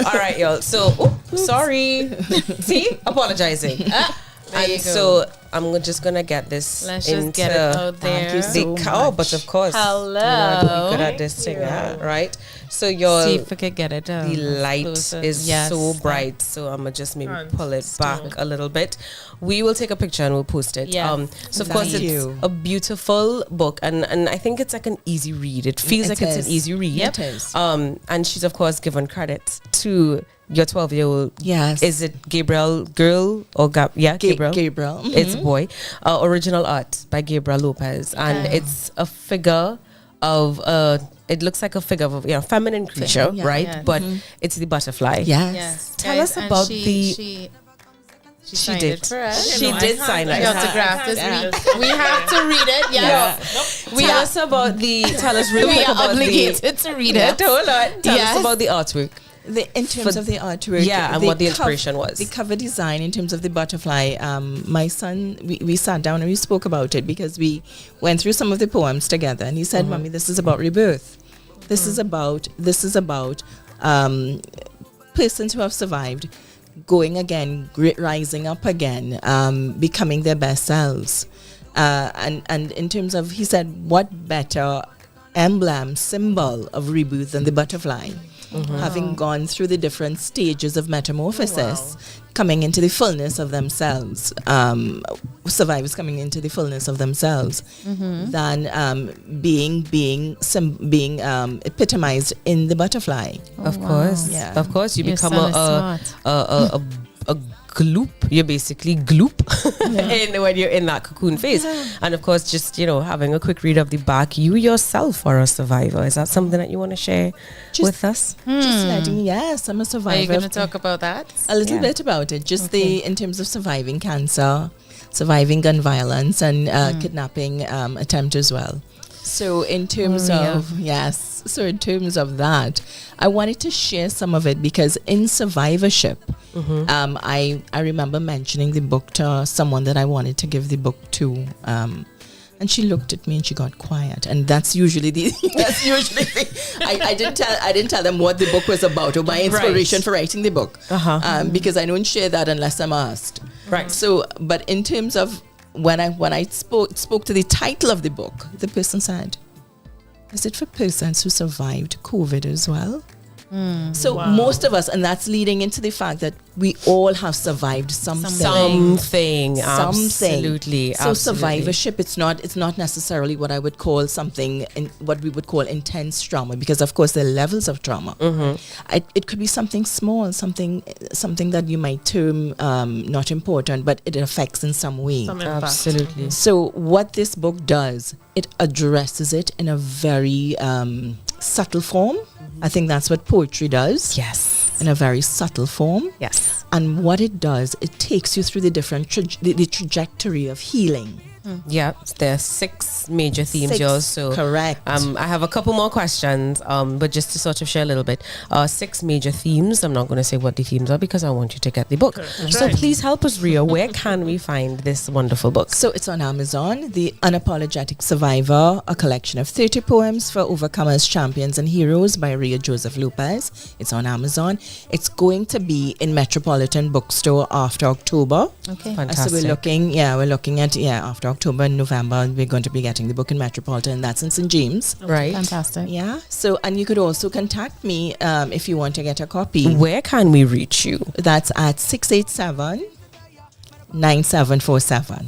All right, y'all. So, sorry. See? Apologizing. And so I'm just gonna get this. Let's just get it out there. Thank you so much. Oh, but of course. Hello. We could have this thing, right? So your See if we could get it down. the light Closer. is Yes. so bright, so I'm gonna just maybe pull it back a little bit. We will take a picture and we'll post it. Yeah. So of course it's a beautiful book, and I think it's like an easy read. It feels like it's an easy read. It is. And she's of course given credit to your 12-year-old. Yes. Is it Gabriel girl or Gabriel? Gabriel. It's a boy. Original art by Gabriel Lopez, and it's a figure of it looks like a figure of a feminine creature, right? Yes. But it's the butterfly. Yes. Tell us about She did. She No, did I sign it. She autographed this. We have to read it. Yes. We asked about tell us real We quick are about obligated to read it. Hold on. Tell Yes. us about the artwork. In terms of the artwork, and what the inspiration was. The cover design in terms of the butterfly. My son, we sat down and we spoke about it because we went through some of the poems together, and he said, "Mommy, this is about rebirth. This is about persons who have survived, going again, rising up again, becoming their best selves." And in terms of, he said, what better emblem, symbol of rebirth than the butterfly? Having gone through the different stages of metamorphosis, coming into the fullness of themselves, survivors coming into the fullness of themselves, than being epitomized in the butterfly. Of course, Yeah. of course, you Your become son is a gloop. You're basically gloop when you're in that cocoon phase. And of course, just having a quick read of the back, you yourself are a survivor. Is that something that you want to share with us? Just letting, yes, I'm a survivor. Are you going to talk about that? A little bit about it. Just in terms of surviving cancer, surviving gun violence, and kidnapping attempt as well. So in terms in terms of that, I wanted to share some of it because in survivorship, I remember mentioning the book to someone that I wanted to give the book to, and she looked at me and she got quiet. And that's usually I didn't tell them what the book was about or my inspiration for writing the book, because I don't share that unless I'm asked. Right. So, but in terms of when I spoke to the title of the book, the person said, "Is it for persons who survived COVID as well?" So most of us, and that's leading into the fact that we all have survived something. Absolutely. So survivorship, it's not necessarily what I would call what we would call intense trauma, because of course there are levels of trauma. It could be something small, something that you might term not important, but it affects in some way. Absolutely. So what this book does, it addresses it in a very subtle form. I think that's what poetry does. Yes. In a very subtle form. Yes. And what it does, it takes you through the different the trajectory of healing. Yeah, there are 6 major themes yours. So correct. I have a couple more questions, but just to sort of share a little bit. 6 major themes. I'm not going to say what the themes are because I want you to get the book. So please help us, Ria. Where can we find this wonderful book? So it's on Amazon. The Unapologetic Survivor, a collection of 30 poems for overcomers, champions, and heroes by Ria Joseph Lopez. It's on Amazon. It's going to be in Metropolitan Bookstore after October. Okay. Fantastic. So we're looking at after October and November, we're going to be getting the book in Metropolitan. That's in St. James. Right. Fantastic. Yeah. So, and you could also contact me if you want to get a copy. Where can we reach you? That's at 687-9747.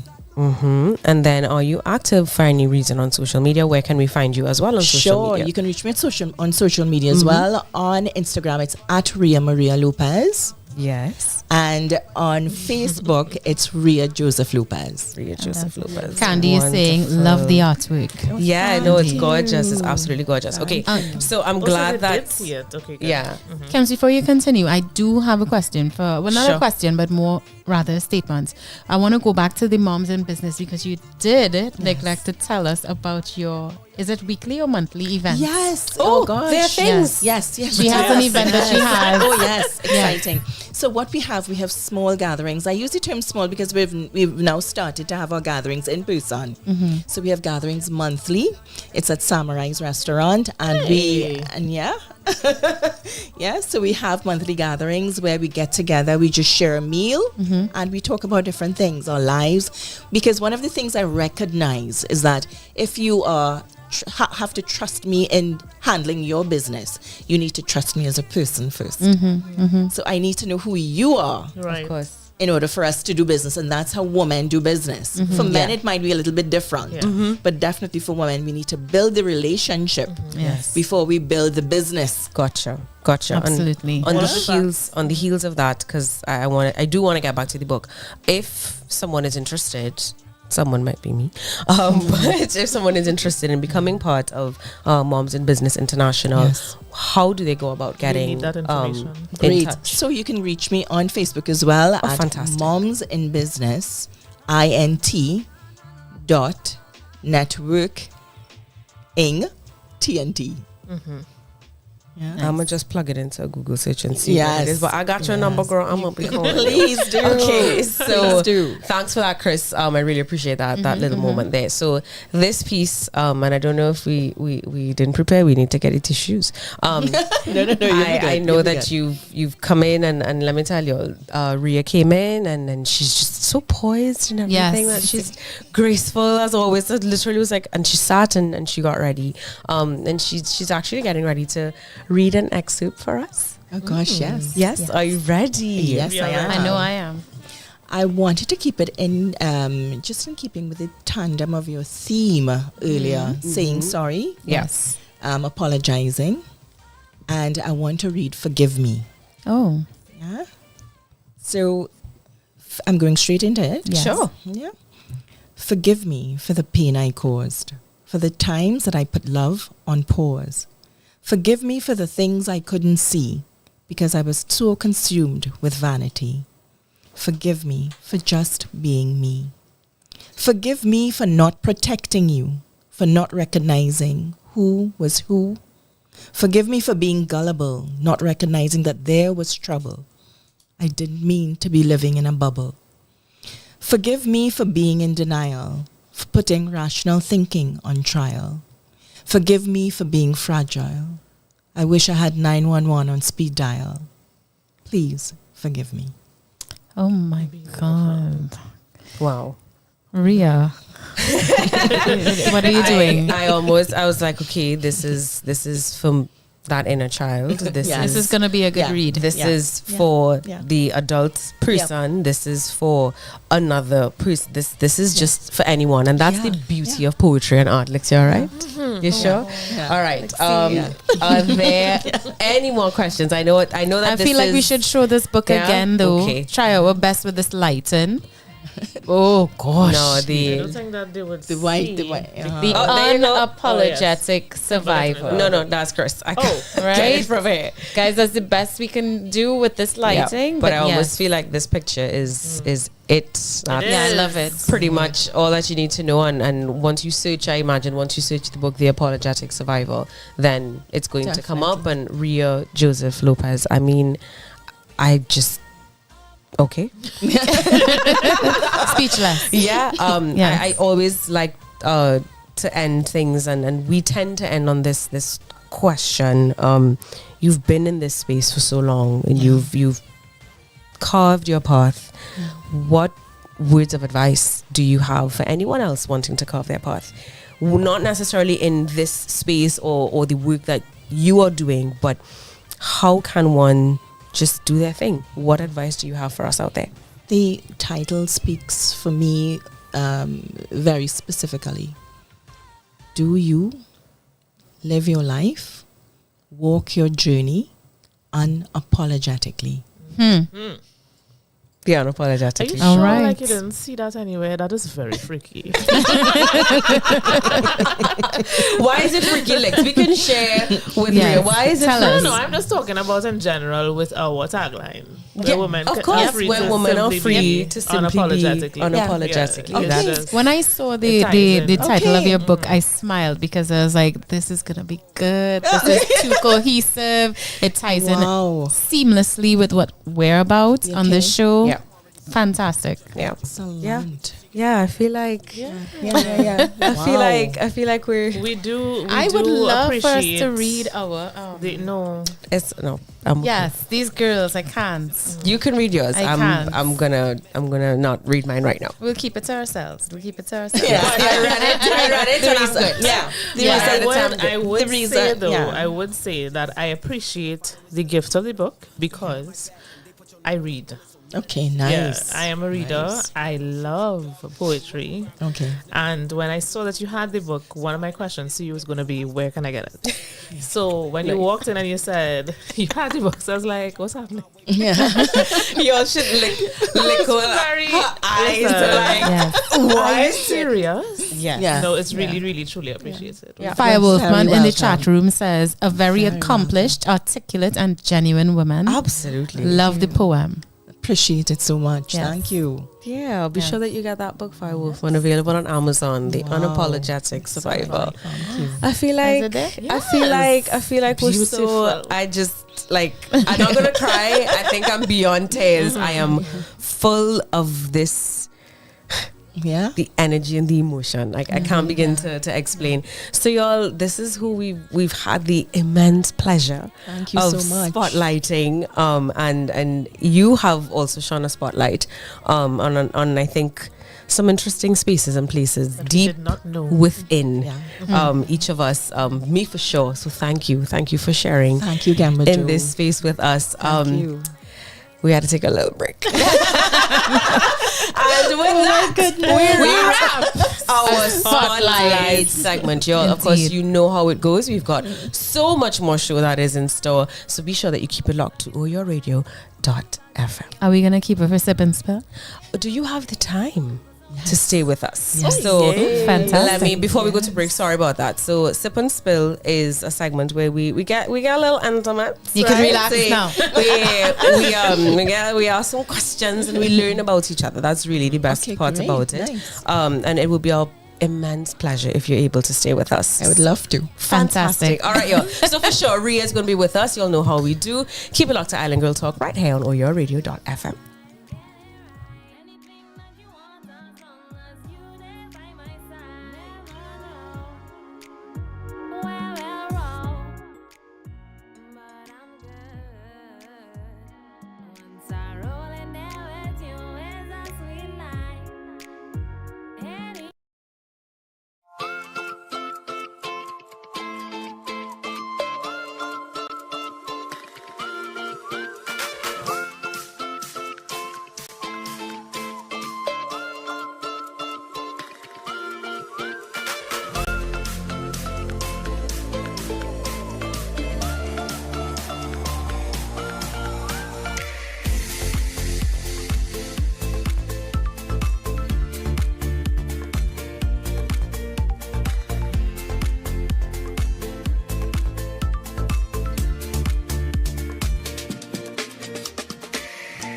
And then, are you active for any reason on social media? Where can we find you as well on social media? Sure, you can reach me on social media as well. On Instagram, it's at Ria Maria Lopez. Yes. And on Facebook, it's Ria Joseph Lopez. Ria Joseph Lopez. Candy is saying, love the artwork. Yeah, I know, it's gorgeous. It's absolutely gorgeous. Okay, so I'm glad that... Okay, yeah. Kems, before you continue, I do have a question not a question, but more rather statements. I want to go back to the Moms in Business because you did neglect to tell us about your, is it weekly or monthly events? Yes. Oh, gosh. there are things. Yes. She has an event that she has. Oh, yes. Exciting. So what we have small gatherings. I use the term small because we've now started to have our gatherings in person. So we have gatherings monthly. It's at Samurai's Restaurant, and so we have monthly gatherings where we get together, we just share a meal, and we talk about different things, our lives. Because one of the things I recognize is that if you have to trust me in handling your business, you need to trust me as a person first. So I need to know who you are, Right. Of course. in order for us to do business. And that's how women do business. For men, it might be a little bit different. But definitely for women, we need to build the relationship before we build the business. Gotcha. Absolutely. On the heels of that, because I do want to get back to the book. If someone is interested, someone might be me. But if someone is interested in becoming part of Moms in Business International, how do they go about getting that information? Great. So you can reach me on Facebook as well at fantastic. Moms in Business, INT .networking TNT. Yeah. I'm gonna just plug it into a Google search and see what it is. But I got your number, girl. I'm gonna be calling. Please do. Okay, so Please do. thanks for that, Chris. I really appreciate that little moment there. So this piece, and I don't know if we didn't prepare. We need to get the tissues. No. I know that you've come in and let me tell you, Rhea came in and she's just so poised and everything. That she's graceful as always. That literally was like, and she sat and she got ready. And she's actually getting ready to read an excerpt for us. Oh gosh, yes. Yes, are you ready? Yes, I am. I know I am. I wanted to keep it in, just in keeping with the tandem of your theme earlier, saying sorry. Yes. Apologizing. And I want to read Forgive Me. Oh. Yeah. So I'm going straight into it. Yes. Sure. Yeah. Forgive me for the pain I caused, for the times that I put love on pause. Forgive me for the things I couldn't see because I was so consumed with vanity. Forgive me for just being me. Forgive me for not protecting you, for not recognizing who was who. Forgive me for being gullible, not recognizing that there was trouble. I didn't mean to be living in a bubble. Forgive me for being in denial, for putting rational thinking on trial. Forgive me for being fragile. I wish I had 911 on speed dial. Please forgive me. Oh my God. Wow. Rhea. What are you doing? I was like, okay, this is from that inner child. This is going to be a good read. This is for the adult person. This is for another person. This is just for anyone, and that's the beauty of poetry and art. Lexi, all right? You sure? Yeah. All right. Are there any more questions? I know that. I feel like we should show this book again, though. Okay. Try our best with this lighting. Oh gosh! No, I don't think that they would the white. there you go. Unapologetic Survivor. No, that's Chris. I right from here, guys. That's the best we can do with this lighting. But I almost feel like this picture is it. That's I love it. Pretty much all that you need to know. And once you search, I imagine once you search the book, The Apologetic Survivor, then it's going to come up. And Rhea Joseph Lopez. I mean, I just. Okay. Speechless. Yeah. Yes. I always like to end things, and we tend to end on this question. You've been in this space for so long, and you've carved your path. What words of advice do you have for anyone else wanting to carve their path? Not necessarily in this space or the work that you are doing, but how can one just do their thing? What advice do you have for us out there? The title speaks for me very specifically. Do you live your life, walk your journey unapologetically? The unapologetically. Are you sure? Like you didn't see that anywhere? That is very freaky. Why is it freaky? Like we can share with Rhea. Why is it? No, I'm just talking about in general with our tagline. Where women of course, where women are free to simply unapologetically. Okay. When I saw the title of your book, I smiled because I was like, "This is gonna be good. This is too cohesive. It ties in seamlessly with what we're about on this show." Yeah. Fantastic. Yeah. Excellent. Yeah, I feel like I feel like we do. I would love for us to read our yes, these girls. I can't. You can read yours. I'm gonna not read mine right now. We'll keep it to ourselves. Yeah. I read it. I would say that I appreciate the gift of the book because I read. Okay, nice. Yeah, I am a reader. Nice. I love poetry. Okay. And when I saw that you had the book, one of my questions to you was going to be, where can I get it? So when you walked in and you said you had the book, so I was like, what's happening? Yeah. You all should lick her eyes. Are you serious? Yes. No, it's really, really, truly appreciated. Fire Wolfman in the chat room says, a very accomplished, articulate, and genuine woman. Absolutely. Love the poem. Appreciate it so much. Yes. Thank you. Yeah, be sure that you get that book, Fire Wolfman, available on Amazon. The Unapologetic Survivor. Thank you. I feel like I feel like we're so. I just like. I'm not gonna cry. I think I'm beyond tears. I am full of this. Yeah, the energy and the emotion. Like I can't begin to explain. So y'all, this is who we've had the immense pleasure Thank you of so much. spotlighting. And you have also shone a spotlight on I think some interesting spaces and places deep within each of us. Me for sure. So thank you for sharing. Thank you, Gamba in Joe. this space with us. Thank you. We had to take a little break. And with that, we wrap our spotlight segment, y'all. Of course, you know how it goes. We've got so much more show that is in store. So be sure that you keep it locked to O.U.R.radio.fm. Are we going to keep it for Sip and Spill? Do you have the time to stay with us? Yes. So Fantastic. before we go to break, sorry about that. So Sip and Spill is a segment where we get a little intimate. You can relax now. We ask some questions and we learn about each other. That's really the best part about it. Nice. And it will be our immense pleasure if you're able to stay with us. I would love to. Fantastic. All right, y'all. So for sure, Rhea is going to be with us. You'll know how we do. Keep it locked to Island Girl Talk right here on O.U.R.radio.fm.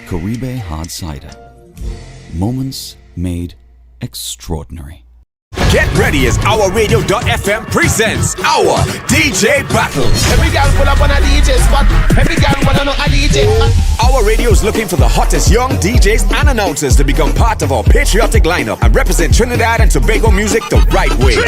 Caribe Hard Cider. Moments made extraordinary. Get ready as OurRadio.fm presents our DJ Battle. Every girl pull up on a DJ spot. Every girl wanna know a DJ. Our radio is looking for the hottest young DJs and announcers to become part of our patriotic lineup and represent Trinidad and Tobago music the right way. Do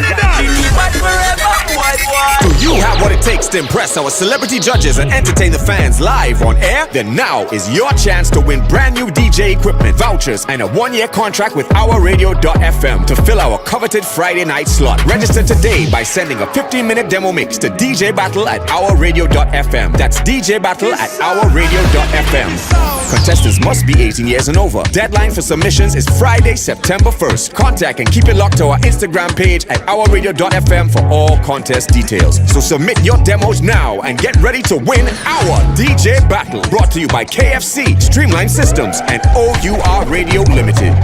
you have what it takes to impress our celebrity judges and entertain the fans live on air? Then now is your chance to win brand new DJ equipment, vouchers, and a 1-year contract with OurRadio.fm to fill our coveted Friday night slot. Register today by sending a 15-minute demo mix to DJ Battle at OurRadio.fm. That's DJ Battle at OurRadio.fm. Contestants must be 18 years and over. Deadline for submissions is Friday, September 1st. Contact and keep it locked to our Instagram page at OurRadio.fm for all contest details. So submit your demos now and get ready to win our DJ Battle. Brought to you by KFC, Streamline Systems, and O.U.R. Radio Limited.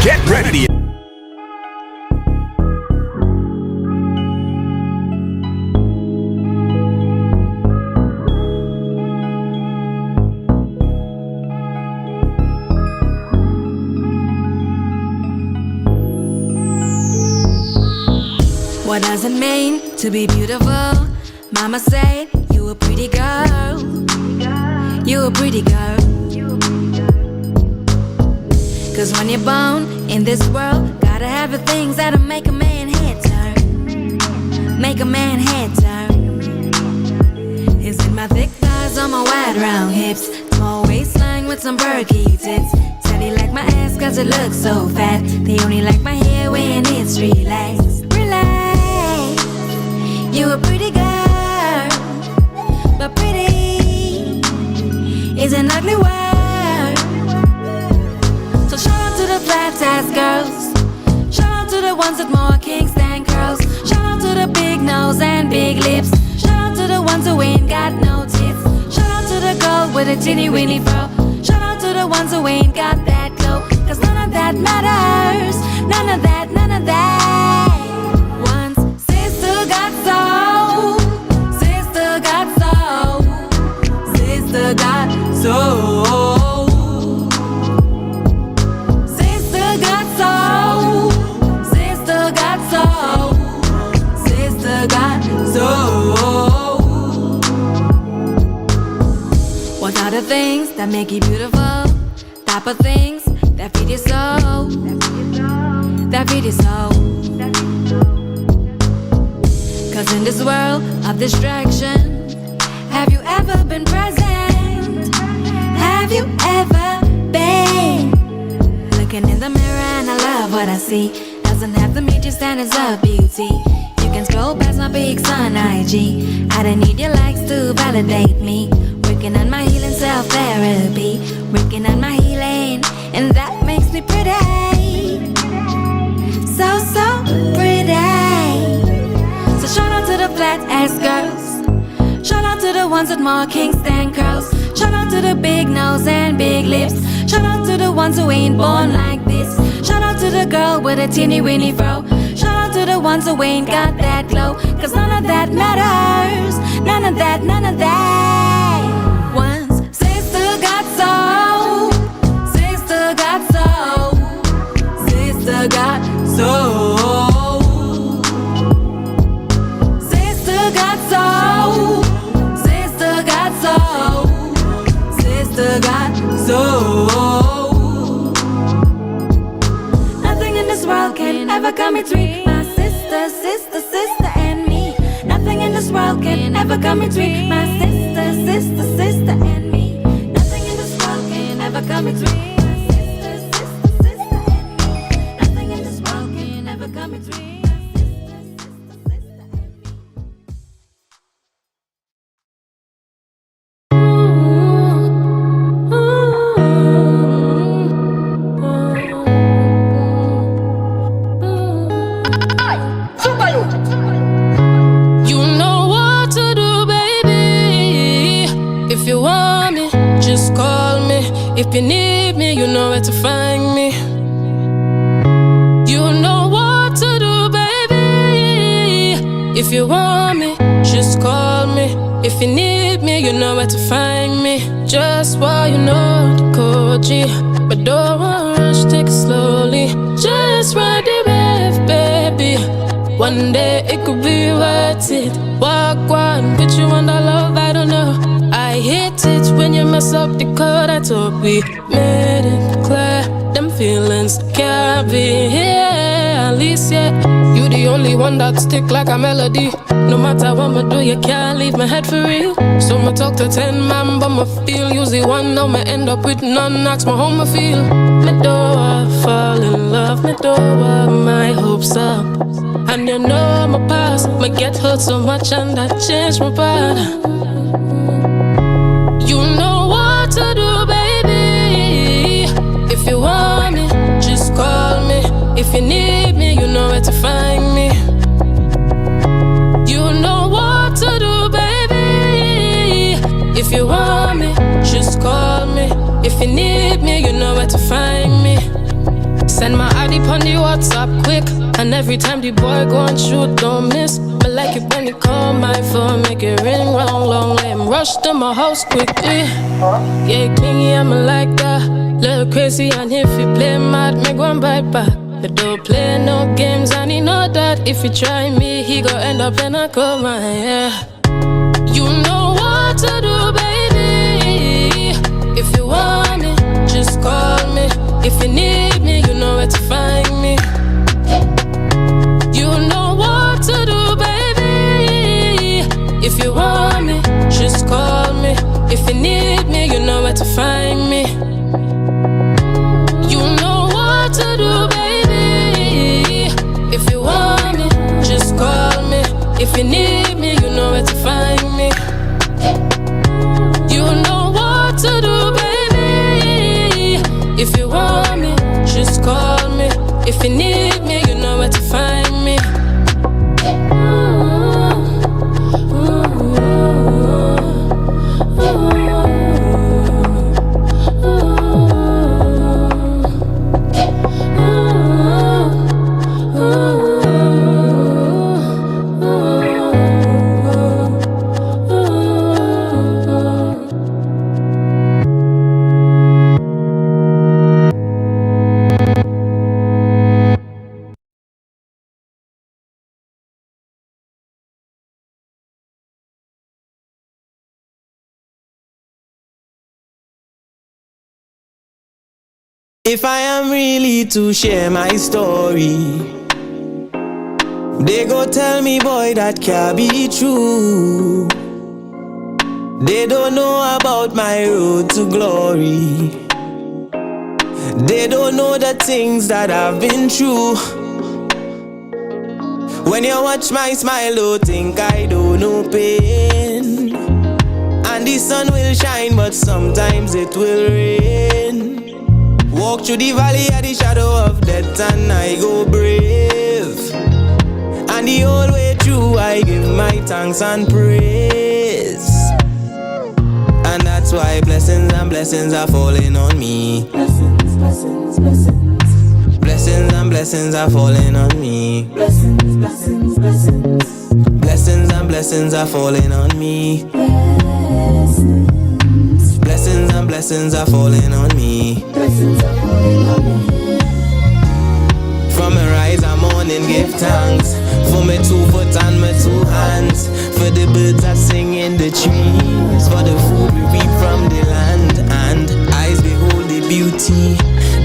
Get ready. What does it mean to be beautiful? Mama said you a pretty girl. You a pretty girl. Cause when you're born in this world, gotta have the things that'll make a man head turn. Make a man head turn. Is it my thick thighs or my wide round hips? Small waistline with some perky tits. Said he like my ass cause it looks so fat. They only like my hair when it's relaxed. Relax. You a pretty girl, but pretty is an ugly word. So shout out to the flat ass girls. Shout out to the ones with more kinks than curls. Shout out to the big nose and big lips. Shout out to the ones who ain't got no tits. Shout out to the girl with a teeny weeny fro. Shout out to the the ones who ain't got that glow. Cause none of that matters. None of that, none of that. Once sister got soul. Sister got soul. Sister got soul. Sister got soul. Sister got soul. Sister got soul. What are the things that make you beautiful? Type of things that feed your soul. That feed your soul. Cause in this world of distraction, have you ever been present? Have you ever been looking in the mirror and I love what I see? Doesn't have to meet your standards of beauty. You can scroll past my pics on IG. I don't need your likes to validate me. Working on my healing self-therapy. Working on my healing, and that makes me pretty. So, so pretty. So shout out to the flat-ass girls. Shout out to the ones with more kinks than curls. Shout out to the big nose and big lips. Shout out to the ones who ain't born like this. Shout out to the girl with a teeny weeny fro. Shout out to the ones who ain't got that glow. Cause none of that matters. None of that, none of that. Once sister got soul. Sister got soul. Sister got soul. Sister got soul. Sister got soul. Sister got soul. Nothing in this world can ever come between my sister, sister, sister and me. Nothing in this world can ever come between my sister, sister, sister and me. Nothing in this world can ever come between my sister, sister, sister and me. Nothing in this world can ever come between my sister, sister, sister and me. You know what to do, baby. If you want me, just call me. If you need me, you know where to find me. You know what to do, baby. If you want me, just call me. If you need me, you know where to find me. Just while you know the code G. But don't rush, take it slowly. Just ride the wave, baby. One day it could be worth it. Walk one, put you under love, I don't know. I hate it when you mess up the code. I thought we made it clear. Them feelings can't be here, at least yet. You the only one that stick like a melody. No matter what I do, you can't leave my head for real. So I talk to 10 man, but I feel usually one. Now I end up with none, ask me how I feel. Me do I fall in love, me do I my hopes up. And you know my past, me get hurt so much and that changed my path. You know what to do, baby. If you want me, just call me. If you need me, you know where to find me. You know what to do, baby. If you want me, just call me. If you need me, you know where to find me. Send my ID on the WhatsApp quick. And every time the boy go and shoot, don't miss. Me like it when you call my phone, make it ring long, long. Let him rush to my house quickly. Yeah, clingy, I'm like that. Little crazy, and if you play mad, me go and bite back. But don't play no games, and he know that if you try me, he go end up in a coma, yeah. You know what to do, baby. If you want me, just call me. If you need me, you know where to find me. You know what to do, baby. If you want me, just call me. If you need me, you know where to find me. You know what to do, baby. If you want me, just call me. If you need me, you know where to find me. You know what to do, baby. If you want me, just call me. If you need me, you know where to find me. If I am really to share my story, they go tell me, boy, that can't be true. They don't know about my road to glory. They don't know the things that I've been through. When you watch my smile, don't think I don't know pain. And the sun will shine, but sometimes it will rain. Walk through the valley of the shadow of death and I go brave. And the whole way through I give my thanks and praise. And that's why blessings and blessings are falling on me. Blessings, blessings, blessings. Blessings and blessings are falling on me. Blessings, blessings, blessings. Blessings and blessings are falling on me. Blessings and blessings are falling on me. Blessings are falling on me. From a rise I'm on and give thanks for my 2 foot and my 2 hands, for the birds that sing in the trees, for the food we reap from the land, and eyes behold the beauty.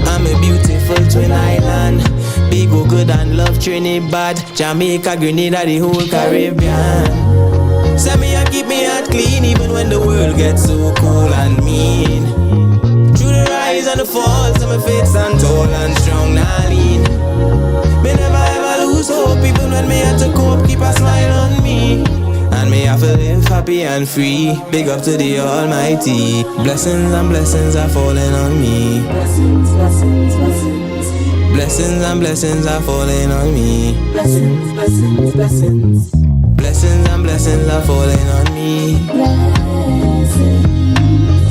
I'm a beautiful twin island. Big O good and love Trinidad, Jamaica, Grenada, the whole Caribbean. Send me and keep me heart clean even when the world gets so cold and mean. Through the rise and the falls, I'm a faith stand tall and strong, now lean. Me never ever lose hope even when me had to cope, keep a smile on me. And me have to live happy and free. Big up to the Almighty. Blessings and blessings are falling on me. Blessings, blessings, blessings. Blessings and blessings are falling on me. Blessings, blessings, blessings. Blessings and blessings are falling on me.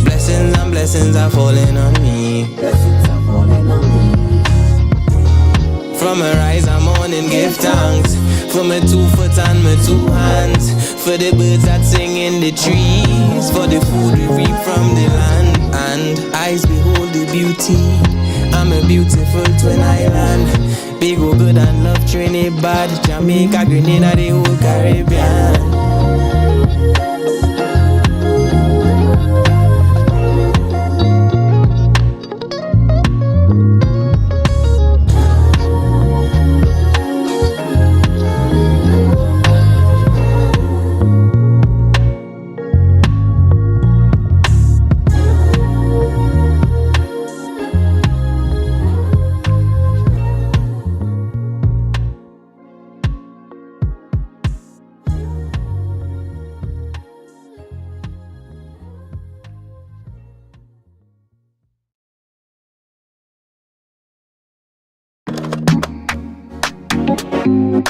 Blessings and blessings are falling on me. Blessings are falling on me. From a rise I'm on and give thanks for my 2 foot and my 2 hands, for the birds that sing in the trees, for the food we reap from the land, and eyes behold the beauty. I'm a beautiful twin island. Big O good and love Trinidad, Jamaica, Grenada, the whole Caribbean.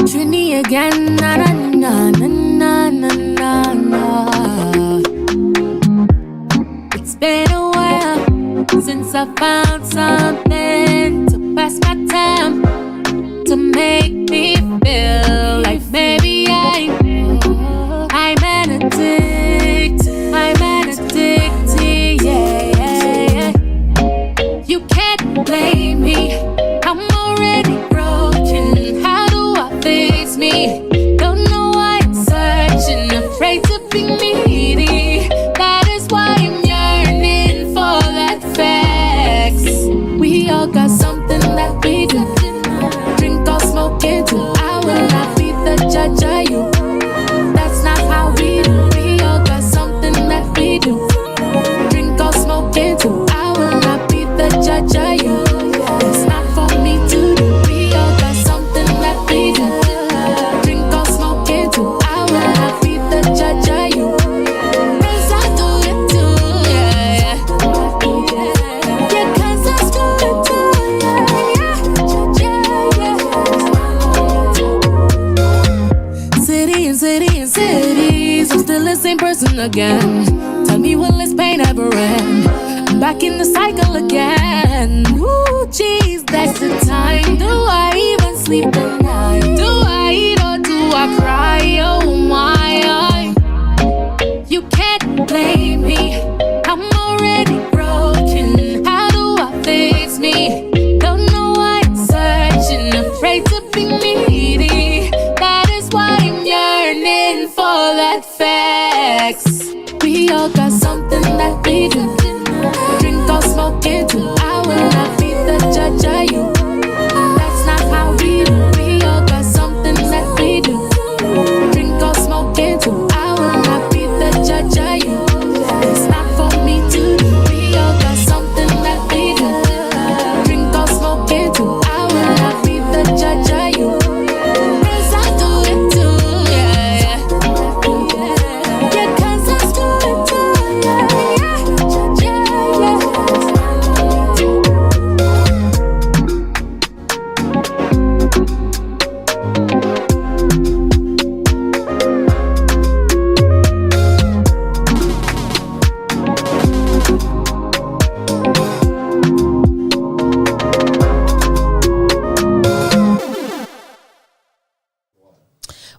Trini again, na na na na na na na. It's been a while since I found something to pass my time, to make me feel like maybe I'm an addict, yeah, yeah, yeah. You can't blame me, I'm already broken. How do I fix me? Don't know why I'm searching, afraid to be needy. That is why I'm yearning for that fix. We all got something that we do. Drink or smoke it too. I will not be the judge of you. That's not how we do. We all got something that we do. Drink or smoke it too. I will not be the judge of you. It's not for me to do. We all got something that we do. Drink or smoke it too. I will not be the judge of you. 'Cause I do it too, yeah, yeah. Yeah, 'cause I do it too, yeah, yeah. City and cities, I'm still the same person again. Tell me, will this pain ever end? I'm back in the cycle again. Ooh, jeez, that's the time. Do I even sleep at night? Do I eat or do I cry? Oh my, you can't blame me, I'm already broken. How do I fix me? Don't know why I'm searching, afraid to be needy. That is why I'm yearning for that fix. We all got something that we do. Drink or smoke it too. I will not be the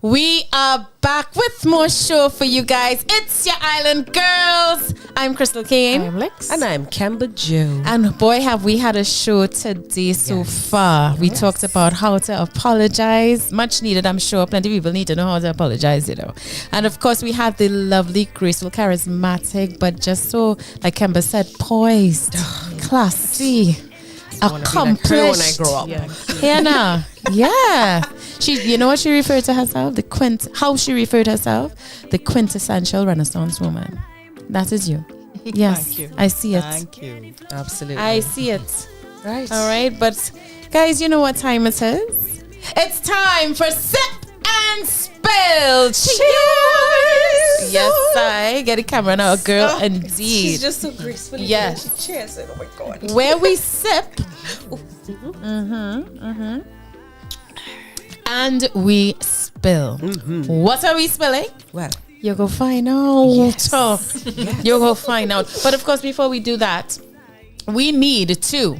We are back with more show for you guys. It's your Island Girls. I'm Crystal Kane. I'm Lex. And I'm Kemba Joe. And boy, have we had a show today so far. We talked about how to apologize. Much needed, I'm sure. Plenty of people need to know how to apologize, you know. And of course, we had the lovely, graceful, charismatic, but just so, like Kemba said, poised, classy, accomplished. Like when I grow up. Hannah, yeah. She, you know what she referred to herself? How she referred herself? The quintessential Renaissance woman. That is you. Yes, Thank you. I see it. Thank you. Absolutely. I see it. Right. All right, but guys, you know what time it is? It's time for Sip and Spill. Cheers! Yes, I get a camera now, girl. Indeed. She's just so graceful. Yes. She cheers it. Oh my God. Where we sip. And we spill. What are we spilling? Well, you go find out. Yes. You go find out. But of course, before we do that, we need to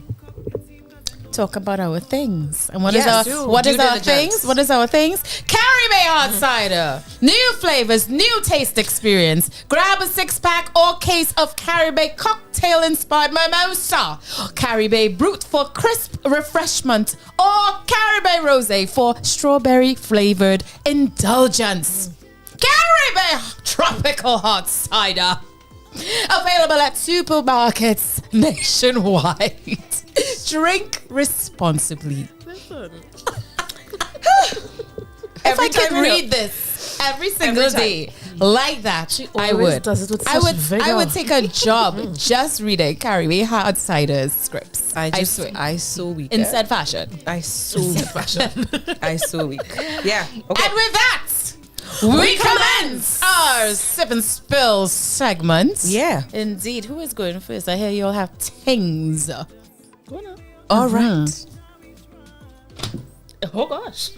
talk about our things. And what is our things? What is our things? Caribbean hard cider. New flavors, new taste experience. Grab a 6-pack or case of Caribbean cocktail-inspired mimosa. Caribbean Brut for crisp refreshment. Or Caribbean Rosé for strawberry-flavored indulgence. Caribbean tropical hot cider. Available at supermarkets nationwide. Drink responsibly. If I could read this every single day like that, I would. Does it with I such vigor. would take a job just reading Caribbean hard cider scripts. I swear. so weak. In said fashion. I so weak. Yeah. Okay. And with that, we commence our Sip and Spill segment. Yeah. Indeed. Who is going first? I hear you all have things. All right. Oh gosh.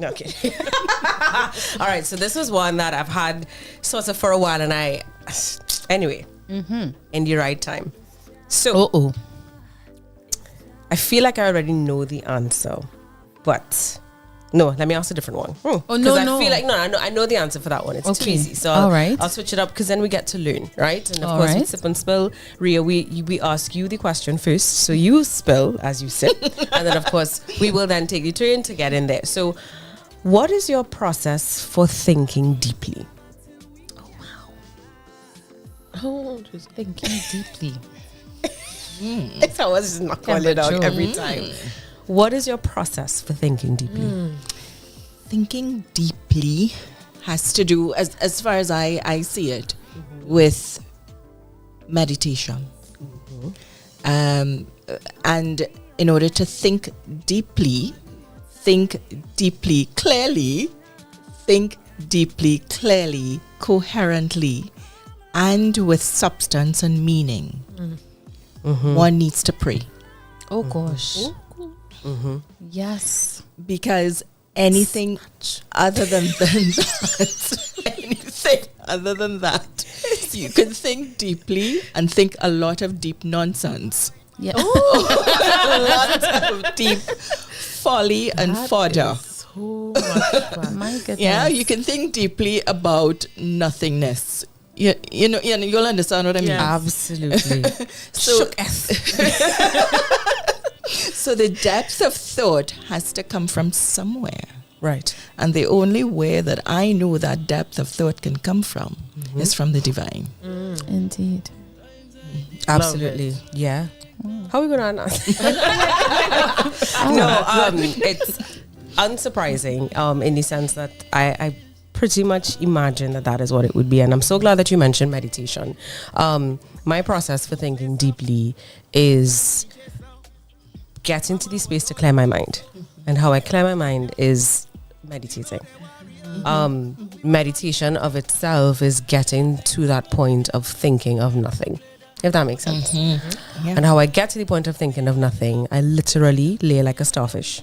Okay. All right. So this was one that I've had sort of for a while, and anyway, in the right time. So, I feel like I already know the answer, but no, let me ask a different one. No. I feel like I know the answer for that one. It's too easy. So I'll switch it up because then we get to learn, right? And of course, with Sip and Spill, Ria, we ask you the question first, so you spill as you sip, and then of course we will then take the turn to get in there. So, what is your process for thinking deeply? Just thinking deeply. It's always just not calling it out every time. What is your process for thinking deeply? Thinking deeply has to do, as far as I see it, with meditation. And in order to think deeply clearly, coherently, and with substance and meaning, one needs to pray. Oh gosh. Yes. Because anything other than that, you can think deeply and think a lot of deep nonsense. Yeah. A lot of deep folly and fodder. So much fun. My goodness. Yeah, you can think deeply about nothingness. You'll understand what I mean. Yeah. Absolutely. So the depth of thought has to come from somewhere. Right. And the only way that I know that depth of thought can come from is from the divine. Indeed. Absolutely. Yeah. How are we going to answer? It's unsurprising in the sense that I pretty much imagine that is what it would be. And I'm so glad that you mentioned meditation. My process for thinking deeply is get into the space to clear my mind. And how I clear my mind is meditating. Meditation of itself is getting to that point of thinking of nothing, if that makes sense. Yeah. And how I get to the point of thinking of nothing, I literally lay like a starfish.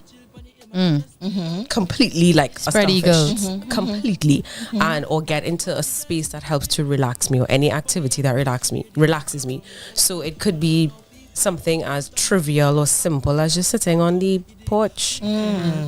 Completely like Spread a starfish. eagles. Completely. And or get into a space that helps to relax me, or any activity that relaxes me. So it could be something as trivial or simple as just sitting on the porch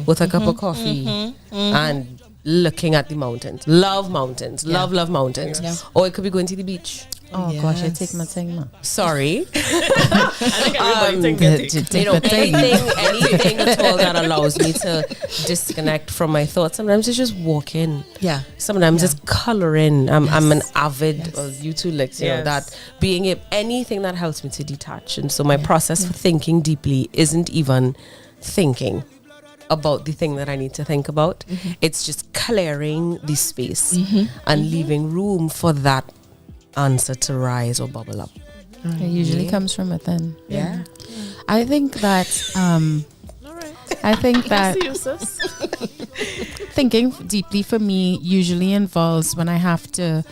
with a cup of coffee and looking at the mountains. Love mountains. Love mountains. Yes. Or it could be going to the beach. Oh gosh, I take my thing now. Sorry. I think everybody anything at all that allows me to disconnect from my thoughts. Sometimes it's just walking. Yeah. Sometimes it's coloring. I'm an avid, well, you too, like, you know, that being anything that helps me to detach. And so my process for thinking deeply isn't even thinking about the thing that I need to think about. It's just clearing the space and leaving room for that answer to rise or bubble up. It usually comes from within. Yeah. I think that thinking deeply for me usually involves when I have to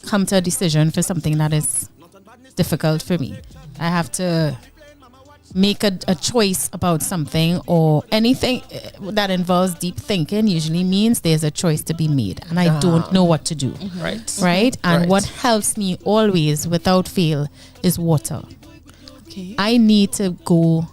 come to a decision for something that is difficult for me. I have to make a choice about something, or anything that involves deep thinking usually means there's a choice to be made and I don't know what to do. Right? And what helps me always without fail is water. I need to go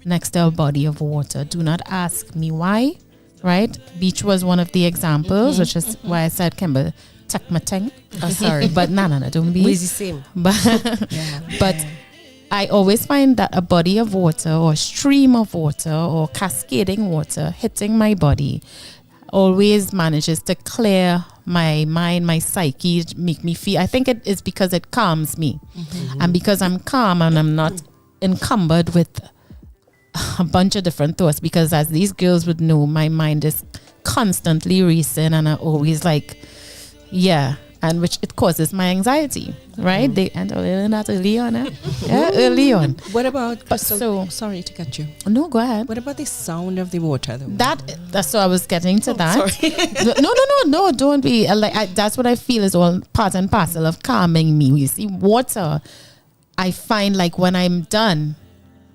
next to a body of water. Do not ask me why. Right? Beach was one of the examples, which is why I said, Kimber, tuck my tongue. Oh, sorry. But no, don't be. We're the same. But I always find that a body of water or stream of water or cascading water hitting my body always manages to clear my mind, my psyche, make me feel. I think it is because it calms me. And because I'm calm and I'm not encumbered with a bunch of different thoughts, because as these girls would know, my mind is constantly racing and I always like, and which it causes my anxiety, right? They and that early on, early on. What about? So sorry to cut you. No, go ahead. What about the sound of the water, though? That's so I was getting to that. Sorry. No, don't be that's what I feel is all part and parcel of calming me. You see, water, I find like when I'm done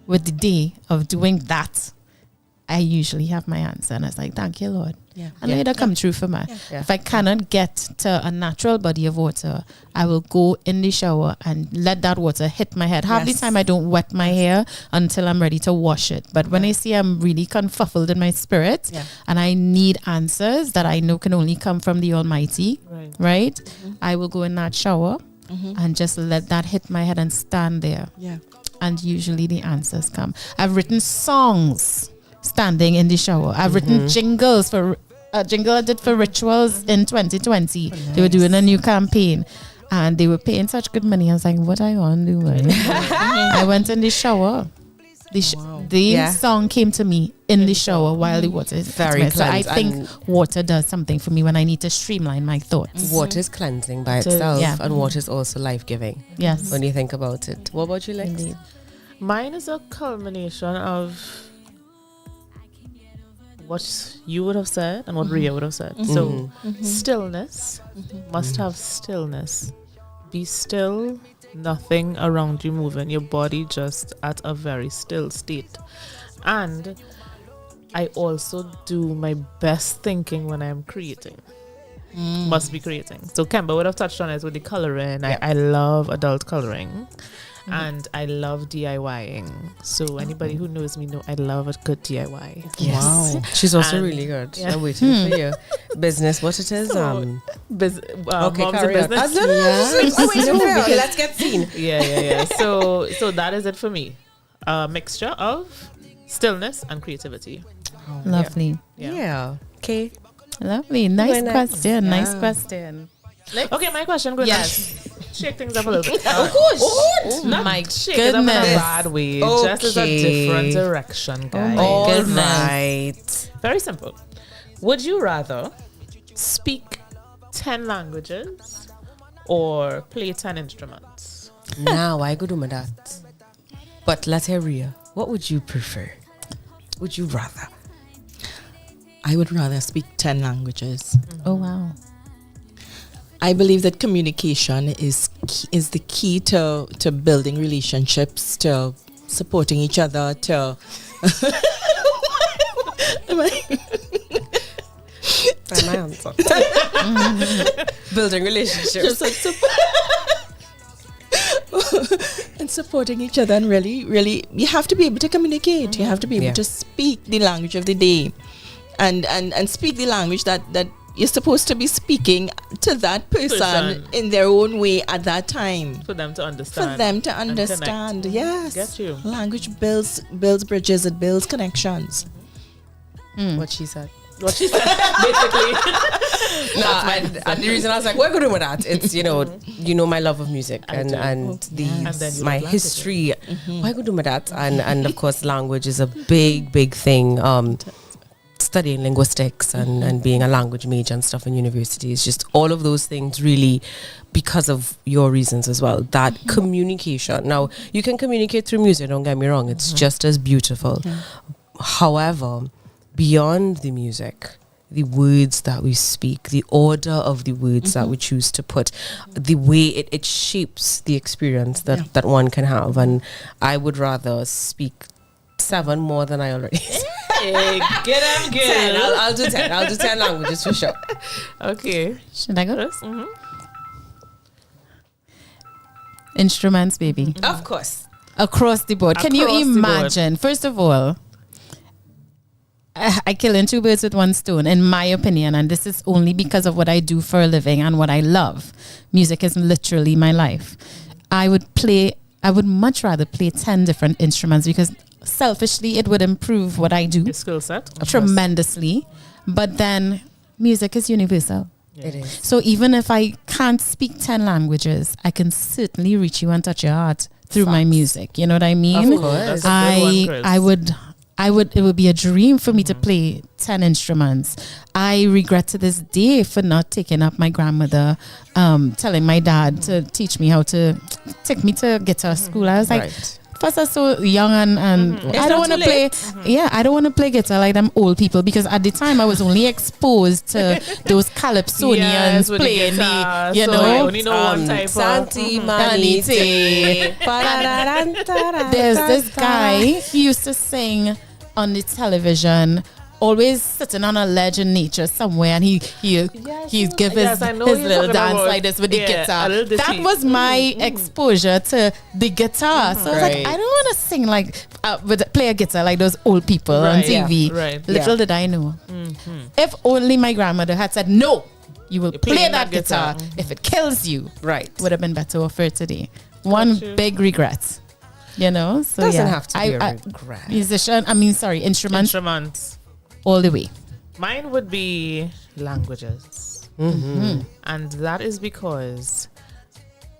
with the day of doing that, I usually have my answer, and it's like, thank you, Lord. And it'll come true for me. If I cannot get to a natural body of water, I will go in the shower and let that water hit my head. Half the time I don't wet my hair until I'm ready to wash it. But when I see I'm really confuffled in my spirit and I need answers that I know can only come from the Almighty, right? I will go in that shower and just let that hit my head and stand there. And usually the answers come. I've written songs standing in the shower. I've written jingles for a jingle I did for Rituals in 2020. They were doing a new campaign and they were paying such good money. I was like, what I want to do? I went in the shower. The song came to me in the shower while the water is very so I think water does something for me when I need to streamline my thoughts. Water is cleansing by itself, and water is also life-giving. Yes. When you think about it. What about you, Lex? Indeed. Mine is a culmination of what you would have said and what Rhea would have said. So stillness, must have stillness. Be still, nothing around you moving, your body just at a very still state. And I also do my best thinking when I'm creating. Must be creating. So Kemba would have touched on it with the coloring. I love adult coloring. And I love DIYing. So anybody who knows me know I love a good DIY. Yes. Wow. She's also really good. I'm waiting for you. Business, what it is? Okay, carry on. Let's get seen. Yeah. So that is it for me. A mixture of stillness and creativity. Lovely. Yeah. Okay. Lovely. Nice question. Nice question. Okay, my question goes. Yes. Shake things up a little bit. Of course. Not my shake it up in a bad way. Just as a different direction, guys. All right. Very simple. Would you rather speak 10 languages or play 10 instruments? Now I go do my that. But let's hear Rhea. What would you prefer? Would you rather? I would rather speak 10 languages. Oh, wow. I believe that communication is the key to building relationships, to supporting each other, to That's my answer. Building relationships. And supporting each other, and really, you have to be able to communicate. You have to be able to speak the language of the day. and speak the language that you're supposed to be speaking to that person in their own way at that time. For them to understand. Yes. Get you. Language builds bridges, it builds connections. What she said. Basically. And the reason I was like, we're good with that. It's, you know my love of music and my history. Why good with that? And of course, language is a big thing. Studying linguistics and being a language major and stuff in university is just all of those things really because of your reasons as well. That communication. Now, you can communicate through music, don't get me wrong. It's just as beautiful. However, beyond the music, the words that we speak, the order of the words that we choose to put, the way it shapes the experience that one can have. And I would rather speak 7 more than I already Hey, get them, girl. 10. I'll do 10. I'll do 10 languages for sure. Okay. Should I go first? Instruments, baby. Of course. Across the board. Can you imagine? First of all, I killing 2 birds with 1 stone, in my opinion, and this is only because of what I do for a living and what I love. Music is literally my life. I would much rather play 10 different instruments because selfishly it would improve what I do. Your skill set. Tremendously. But then music is universal. It is. So even if I can't speak 10 languages, I can certainly reach you and touch your heart through my music. You know what I mean? Of course. It would be a dream for me to play 10 instruments. I regret to this day for not taking up my grandmother, telling my dad to teach me how to take me to guitar school. I was like, first I was so young and I don't want to play. I don't want to play guitar like them old people because at the time I was only exposed to those calypsonians playing the, you know, I only know one type Santi of Manite. There's this guy, he used to sing on the television, always sitting on a ledge in nature somewhere, and he'd give his little dance like this with the guitar. That was my exposure to the guitar. So I was like, I don't want to sing like play a guitar like those old people on TV. Little did I know. If only my grandmother had said, no, you will play that guitar. If it kills you, would have been better off for it today. One big regret. You know, so doesn't have to be a regret. Instruments all the way. Mine would be languages, and that is because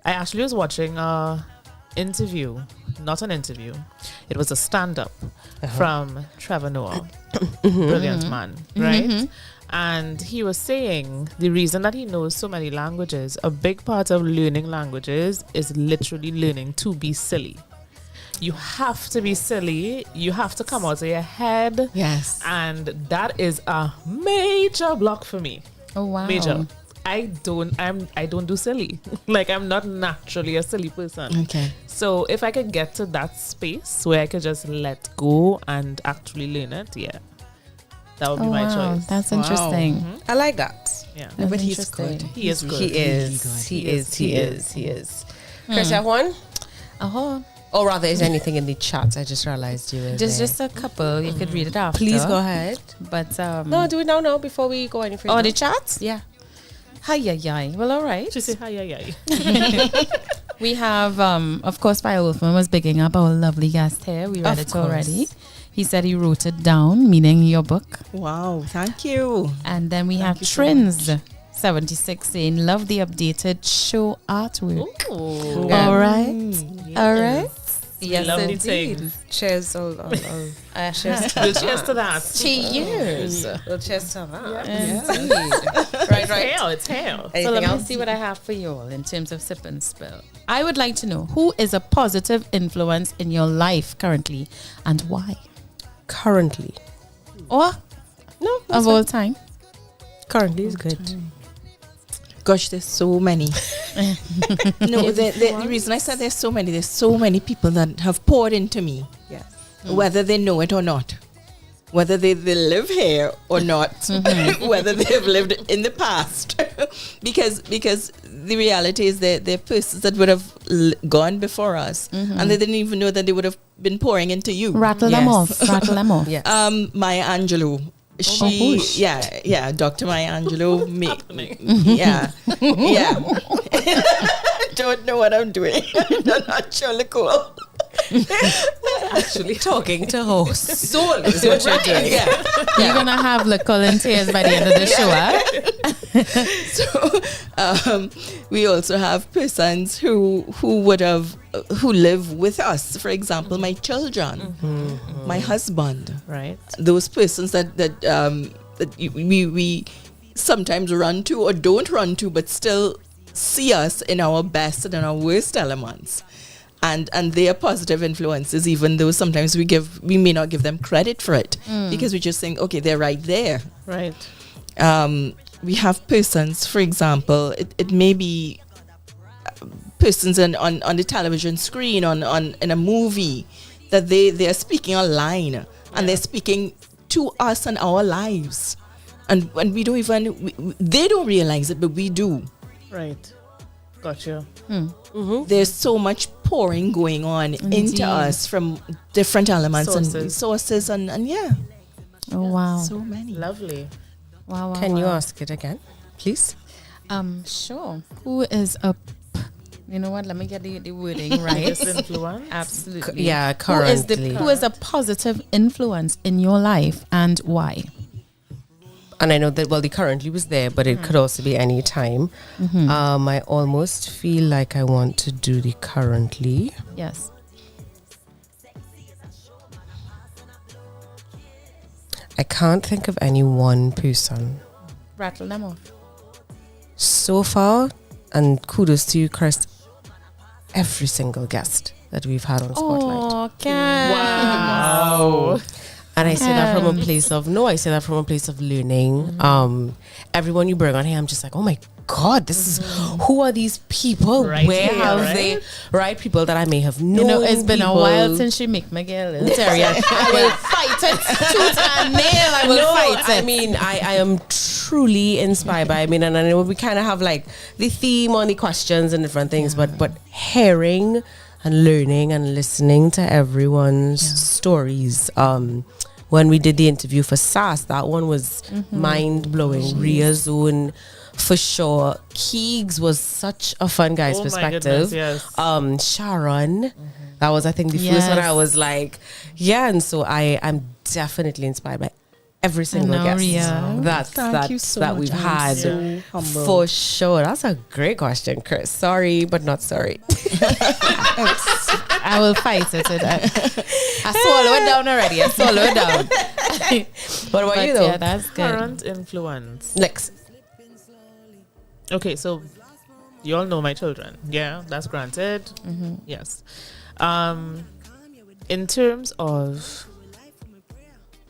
I actually was watching a interview, not an interview. It was a stand-up from Trevor Noah, brilliant man, right? And he was saying the reason that he knows so many languages, a big part of learning languages is literally learning to be silly. You have to be silly. You have to come out of your head. Yes. And that is a major block for me. Oh, wow. Major. I don't do silly. Like, I'm not naturally a silly person. Okay. So if I could get to that space where I could just let go and actually learn it, that would be my choice. That's interesting. I like that. Yeah. But he's good. He is good. He is. Chris, you have one? Or rather, is anything in the chat? I just realized you were just a couple. You could read it after. Please go ahead. But no, do it now before we go any further. Oh, the chat? Yeah. Hi. Well, all right. She said hi. We have, of course, Fire Wolfman was bigging up our lovely guest here. We read it already. He said he wrote it down, meaning your book. Wow, thank you. And then we have Trins 76 saying, love the updated show artwork. Ooh. All right. All right. Yes, indeed. Cheers. Cheers. We'll cheers to that. Cheers. We'll cheers to that. Indeed. Right. It's hell. So let me see what I have for you all in terms of sip and spill. I would like to know who is a positive influence in your life currently and why? Currently. Or of all time? Currently is good. Gosh, there's so many. No, the reason I said there's so many people that have poured into me. Yes. Whether they know it or not. Whether they live here or not. Whether they have lived in the past. because the reality is that they're persons that would have gone before us. And they didn't even know that they would have been pouring into you. Rattle them off. Yes. Maya Angelou. Dr. Maya Angelou. Don't know what I'm doing. I'm not sure, Nicole. Actually talking to her soul is what you're doing. You're gonna have Nicole in tears by the end of the show. So we also have persons who live with us. For example, my children, my husband. Right. Those persons that we sometimes run to or don't run to, but still see us in our best and in our worst elements. And they are positive influences, even though sometimes we may not give them credit for it because we just think, okay, they're right there. Right. We have persons, for example, it may be persons on the television screen, in a movie, that they are speaking a line and they're speaking to us and our lives, and we don't even they don't realize it, but we do. Right. Gotcha. There's so much pouring going on into us from different elements and sources and yeah. Oh wow. So many. Lovely. Wow. Can you ask it again, please? Sure. Who is a you know what? Let me get the wording right. Influence? Absolutely. Yeah, currently. Who is a positive influence in your life and why? And I know that, the currently was there, but it could also be any time. I almost feel like I want to do the currently. Yes. I can't think of any one person. Rattle them off. So far, and kudos to you, Chris, every single guest that we've had on Spotlight. Oh, wow. And I say that from a place of learning. Everyone you bring on here, I'm just like, oh my God, this is, who are these people? Right. Where have they, right? People that I may have known. You know, it's been a while since she make me get a little terrier. I will fight it tooth and nail. I will fight it. I mean, I am truly inspired by, and I know we kind of have like the theme on the questions and different things, but hearing and learning and listening to everyone's stories. When we did the interview for SAS, that one was mind-blowing. Ria Zone, for sure. Keegs was such a fun guy's perspective. Yes. Sharon, that was, I think, the first one I was like, yeah. And so I'm definitely inspired by every single guest that we've had. So for sure. That's a great question, Chris. Sorry, but not sorry. I will fight it. I swallow it down already. What about you though? Yeah, that's good. Current influence. Next. Okay, so you all know my children. Yeah, that's granted. Yes. In terms of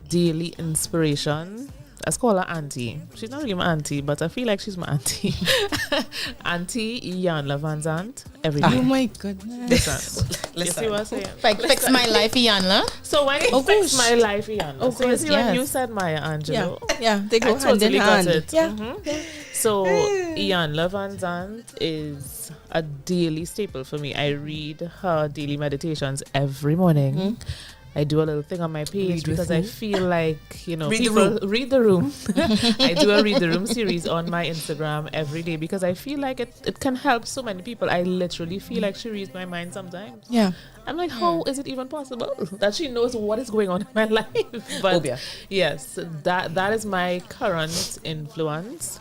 daily inspiration, let's call her auntie. She's not really my auntie, but I feel like she's my auntie. Auntie Iyanla Van Zandt. Every day. Oh my goodness. Listen. You see what I'm saying? Fix my life, Iyanla. So when you fix my life, Iyanla. So you see when you said Maya Angelou. Yeah, they go I hand in totally got hand. it. Yeah. So Iyanla Van Zandt is a daily staple for me. I read her daily meditations every morning. I do a little thing on my page because I feel like, people read the room. I do a read the room series on my Instagram every day because I feel like it can help so many people. I literally feel like she reads my mind sometimes. Yeah. I'm like, how is it even possible that she knows what is going on in my life? But yes, that is my current influence.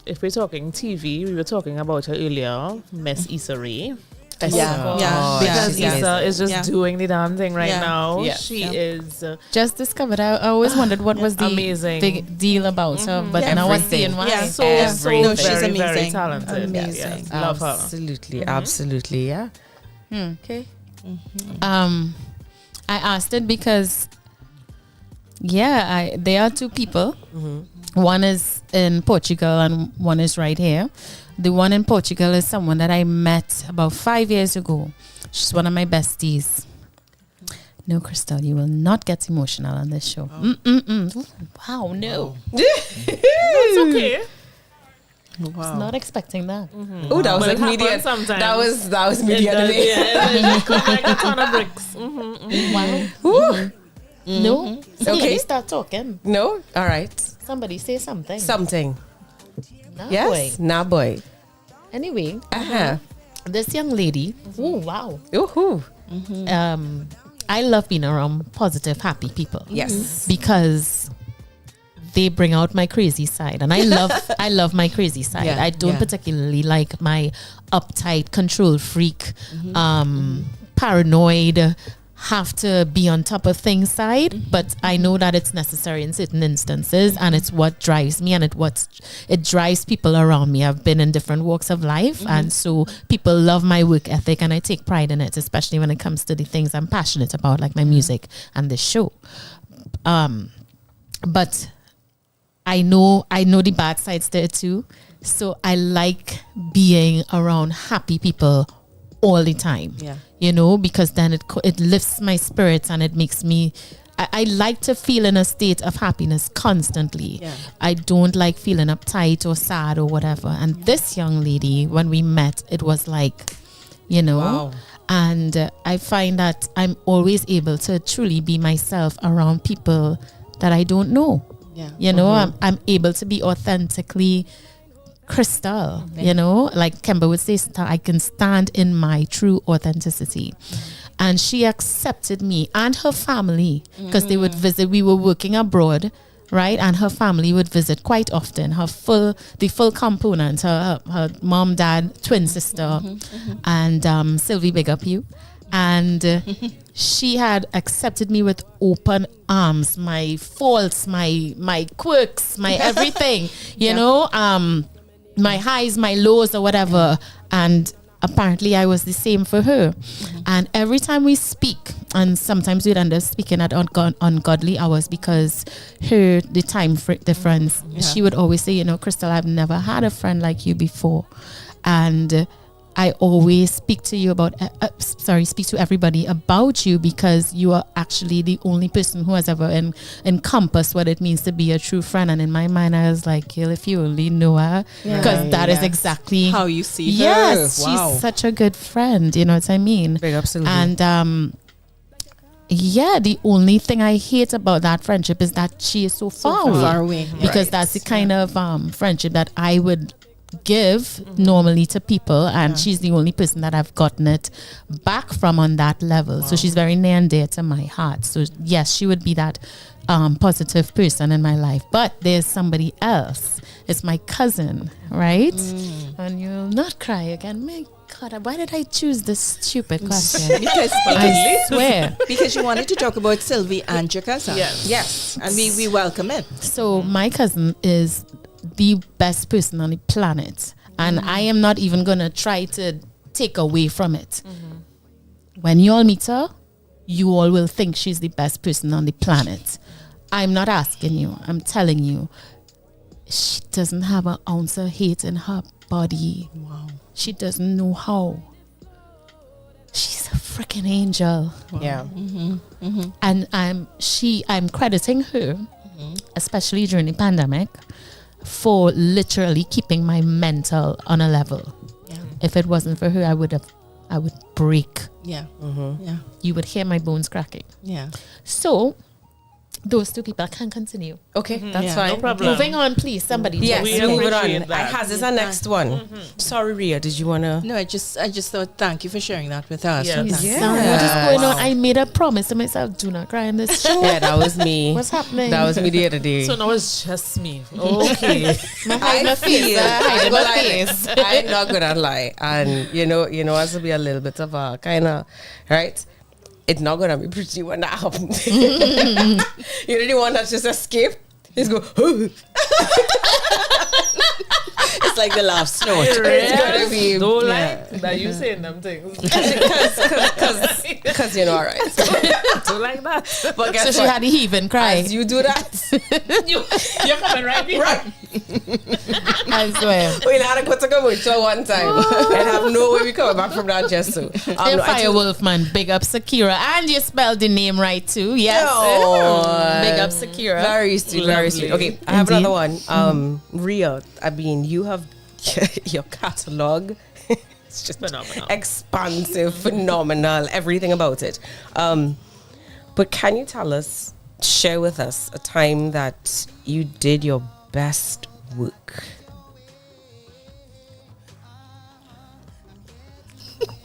If we're talking TV, we were talking about her earlier, Miss Issa Rae. Because Issa is just doing the damn thing right now. She is just discovered. I always wondered what was the amazing big deal about her, but now I see why. Yeah, so she's very, amazing. very talented. Amazing. Yes, love her. Absolutely, yeah. Okay. I asked it because there are two people. One is in Portugal and one is right here. The one in Portugal is someone that I met about 5 years ago. She's one of my besties. No, Crystal, you will not get emotional on this show. Wow, no. It's okay. Wow. I was not expecting that. Oh, that was like media. That was media today. Yeah, it come like a ton of bricks. Wow. No. Somebody Okay. start talking. No? All right. Somebody say something. Something. Nah, Yes? boy. Nah, boy. Anyway, Uh-huh. this young lady. Oh wow. Ooh. I love being around positive, happy people. Yes. Because they bring out my crazy side, and I love my crazy side. Yeah, I don't yeah. particularly like my uptight, control freak, paranoid, have to be on top of things side. But I know that it's necessary in certain instances, and it's what drives me, and it drives people around me. I've been in different walks of life, and so people love my work ethic, and I take pride in it, especially when it comes to the things I'm passionate about, like my music and this show. But I know the bad sides to it too. So I like being around happy people all the time. Yeah. You know, because then it lifts my spirits, and it makes me I like to feel in a state of happiness constantly. Yeah. I don't like feeling uptight or sad or whatever. And this young lady, when we met, it was like, you know, Wow. and I find that I'm always able to truly be myself around people that I don't know. Yeah. You know, I'm able to be authentically Crystal, you know, like Kemba would say, I can stand in my true authenticity. And she accepted me and her family, because they would visit. We were working abroad, right? And her family would visit quite often. The full component, her mom, dad, twin sister, and Sylvie, big up you. And she had accepted me with open arms, my faults, my quirks, my everything, you know, my highs, my lows, or whatever. And apparently I was the same for her. And every time we speak, and sometimes we'd end up speaking at ungodly hours because the time difference, she would always say, you know, Crystal, I've never had a friend like you before. And I always speak to everybody about you, because you are actually the only person who has ever encompassed what it means to be a true friend. And in my mind, I was like, if you only know her, because that is exactly how you see her. Yes, Wow. she's such a good friend. You know what I mean? Big absolutely. And the only thing I hate about that friendship is that she is so far away. Because that's the kind of friendship that I would give normally to people, and she's the only person that I've gotten it back from on that level. So she's very near and dear to my heart. So yes, she would be that positive person in my life. But there's somebody else. It's my cousin, right? And you'll not cry again. My God, why did I choose this stupid question? because I swear. Because you wanted to talk about Sylvie and your cousin. Yes. And we welcome it. So my cousin is the best person on the planet, and I am not even gonna try to take away from it. When you all meet her, you all will think she's the best person on the planet. I'm not asking you, I'm telling you, she doesn't have an ounce of hate in her body. Wow. She doesn't know how. She's a freaking angel. Wow. Yeah. And I'm crediting her, especially during the pandemic, for literally keeping my mental on a level. Yeah. If it wasn't for her, I would break. Yeah. Yeah. You would hear my bones cracking. Yeah. So those two people can continue. Okay, that's fine. No problem. Moving on, please. Somebody. Yes, We move it on. appreciate that. Has this our next one? Sorry, Ria, did you wanna? No, I just thought thank you for sharing that with us. Yes. So thank you. What is going on? I made a promise to myself, do not cry in this show. Yeah, that was me. What's happening? That was me the other day. So now it's just me. Okay. I feel hide my face. I'm not gonna lie, and you know, has to be a little bit of a kind of right. It's not gonna be pretty when that happens. You know, the one that just escaped. He's go. It's like the laugh snort. It's gonna be Don't like that you saying them things. because you know, all right. Don't like that. But guess So she what? had a heaving cry. As you do that, You're coming right behind. I swear. we had to go to Kamucha one time and have no way we coming back from that just so. And Firewolf, man, big up Sakira. And you spelled the name right too. Yes. Big up Sakira. Very sweet, very sweet. Okay, I have another one. Ria, I mean, you have your catalog. It's just Phenomenal. expansive, phenomenal, everything about it. But can you share with us a time that you did your best work?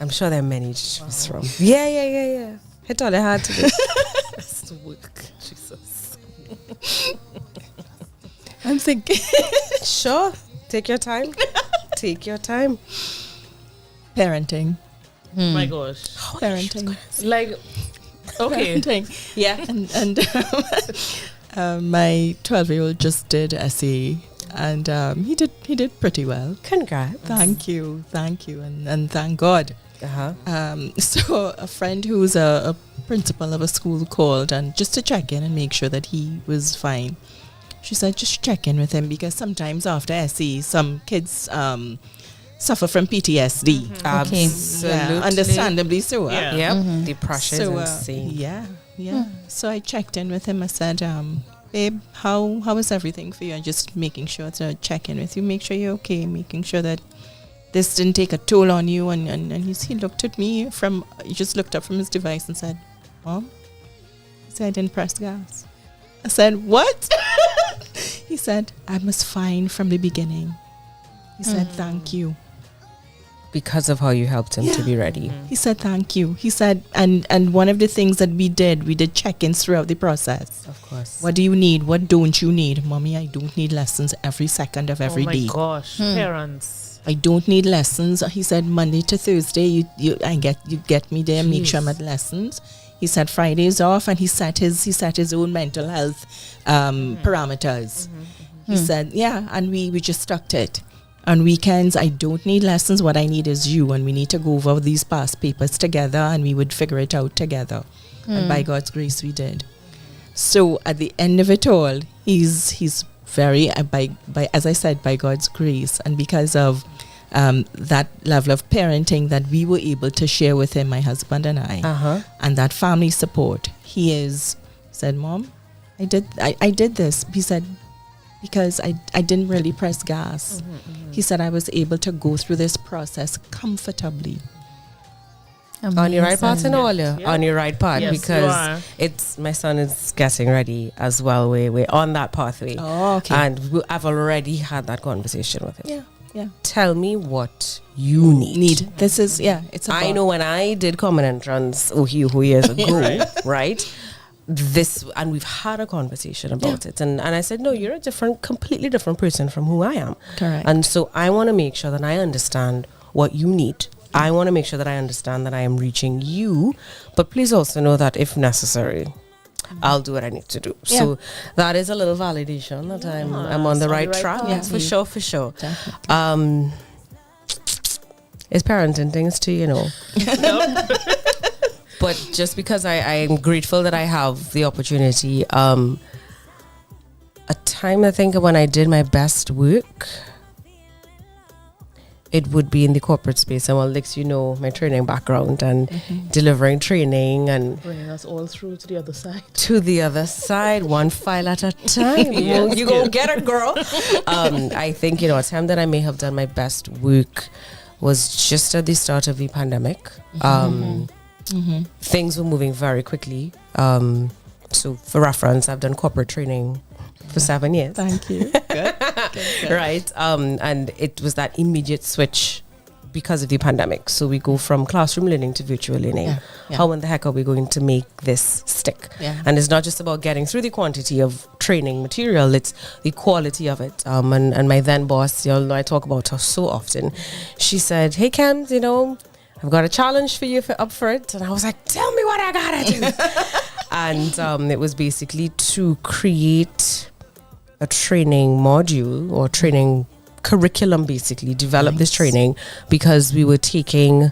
I'm sure there are many to choose from. Yeah. Hit all the hard to do. Best work. Jesus. I'm thinking. Sure. Take your time. Take your time. Parenting. Oh my gosh. Parenting. Like, okay. Parenting. Yeah. And my 12-year-old just did SE, and he did pretty well. Congrats. Thank you, and thank God. Uh-huh. So a friend who's a principal of a school called, and just to check in and make sure that he was fine. She said just check in with him, because sometimes after SE, some kids suffer from PTSD. Mm-hmm. Absolutely. Yeah, understandably so. Yeah. Yep. Mm-hmm. The pressure is insane. Yeah. So I checked in with him. I said, babe, how is everything for you? And just making sure to check in with you, make sure you're okay, making sure that this didn't take a toll on you. And he looked at me he just looked up from his device and said, Mom? He said, I didn't press gas. I said, what? He said, I was fine from the beginning. He said, thank you. Because of how you helped him to be ready. He said, thank you. He said, and one of the things that we did check-ins throughout the process. Of course. What do you need? What don't you need? Mommy, I don't need lessons every second of every day. Oh my gosh, parents. I don't need lessons. He said, Monday to Thursday, you get me there, make sure I'm at lessons. He said Fridays off, and he set his own mental health parameters. He said, and we just stuck to it. On weekends, I don't need lessons. What I need is you, and we need to go over these past papers together, and we would figure it out together. And by God's grace, we did. So at the end of it all, he's very, as I said, by God's grace, and because of that level of parenting that we were able to share with him, my husband and I, and that family support, said, Mom, I did this. He said, because I didn't really press gas. He said I was able to go through this process comfortably. Amazing. On your right path and all, on your right path, yes, because my son is getting ready as well. We're on that pathway. Oh, okay. And I've already had that conversation with him. Yeah. Tell me what you need. This is, it's I know when I did common entrance, years ago, right? And we've had a conversation about it, and I said, no, you're a completely different person from who I am. Correct. And so I want to make sure that I understand what you need. I want to make sure that I understand that I am reaching you, but please also know that if necessary, I'll do what I need to do. So that is a little validation that I'm on the right track. For sure. It's parenting things too, But just because I am grateful that I have the opportunity, a time I think when I did my best work, it would be in the corporate space. And my training background and delivering training and bringing us all through to the other side. To the other side, one file at a time. You go get it, girl. I think, a time that I may have done my best work was just at the start of the pandemic. Things were moving very quickly. So for reference, I've done corporate training for 7 years. Thank you. Good. Right. And it was that immediate switch because of the pandemic. So we go from classroom learning to virtual learning. How in the heck are we going to make this stick? And it's not just about getting through the quantity of training material, it's the quality of it. And my then boss, I talk about her so often. She said, hey, Cam, I've got a challenge for you up for it. And I was like, tell me what I gotta do. And it was basically to create a training module or training curriculum, basically develop this training, because we were taking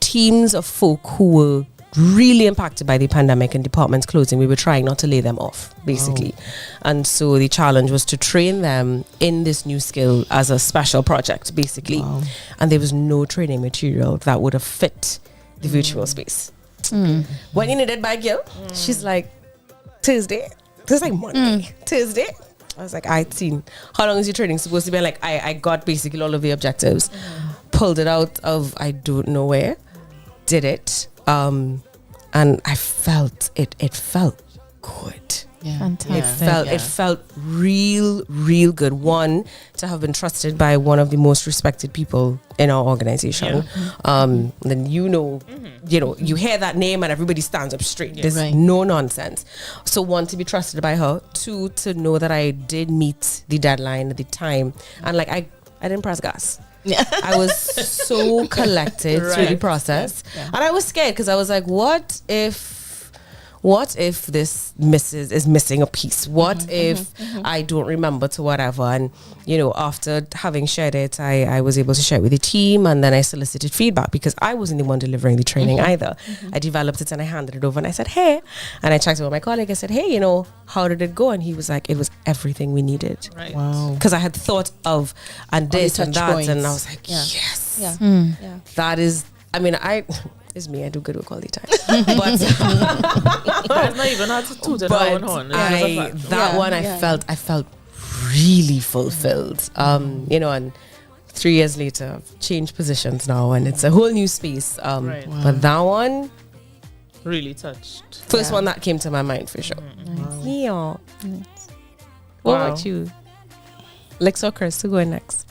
teams of folk who were really impacted by the pandemic and departments closing. We were trying not to lay them off, basically. And so the challenge was to train them in this new skill as a special project, basically. And there was no training material that would have fit the virtual space. When you needed by girl, she's like, Tuesday. It was like Monday, Tuesday. I was like, I'd seen. How long is your training supposed to be? Like, I got basically all of the objectives, pulled it out of I don't know where, did it. And and I felt it. It felt good. Yeah. Fantastic. It felt real good. One, to have been trusted by one of the most respected people in our organization. Then you hear that name and everybody stands up straight. There's no nonsense. So one, to be trusted by her. Two, to know that I did meet the deadline at the time, and like I didn't press gas. I was so collected through the process, and I was scared because I was like, what if this is missing a piece? What if I don't remember to whatever? And after having shared it, I was able to share it with the team, and then I solicited feedback because I wasn't the one delivering the training either. I developed it and I handed it over, and I said, hey, and I checked with my colleague. I said, hey, how did it go? And he was like, it was everything we needed. Right. Wow. Because I had thought of and this and that, points. and I was like, yes, that is. I mean, it's me. I do good work all the time, but it's not even hard to toot it our own horn. I felt really fulfilled. And 3 years later, I've changed positions now, and it's a whole new space. But that one really touched. First one that came to my mind for sure. Yeah. What about you? Lex or Chris to go next?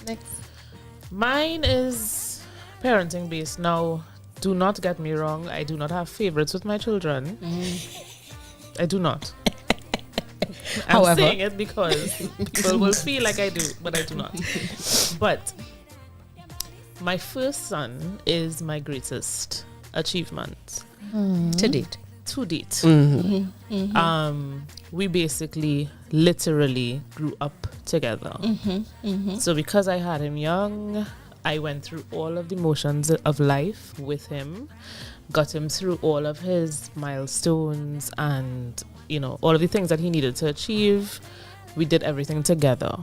Mine is parenting based. Now, do not get me wrong. I do not have favorites with my children. I do not. I'm saying it because people will feel like I do, but I do not. But my first son is my greatest achievement to date. We basically literally grew up together. So because I had him young, I went through all of the motions of life with him, got him through all of his milestones and, all of the things that he needed to achieve. We did everything together.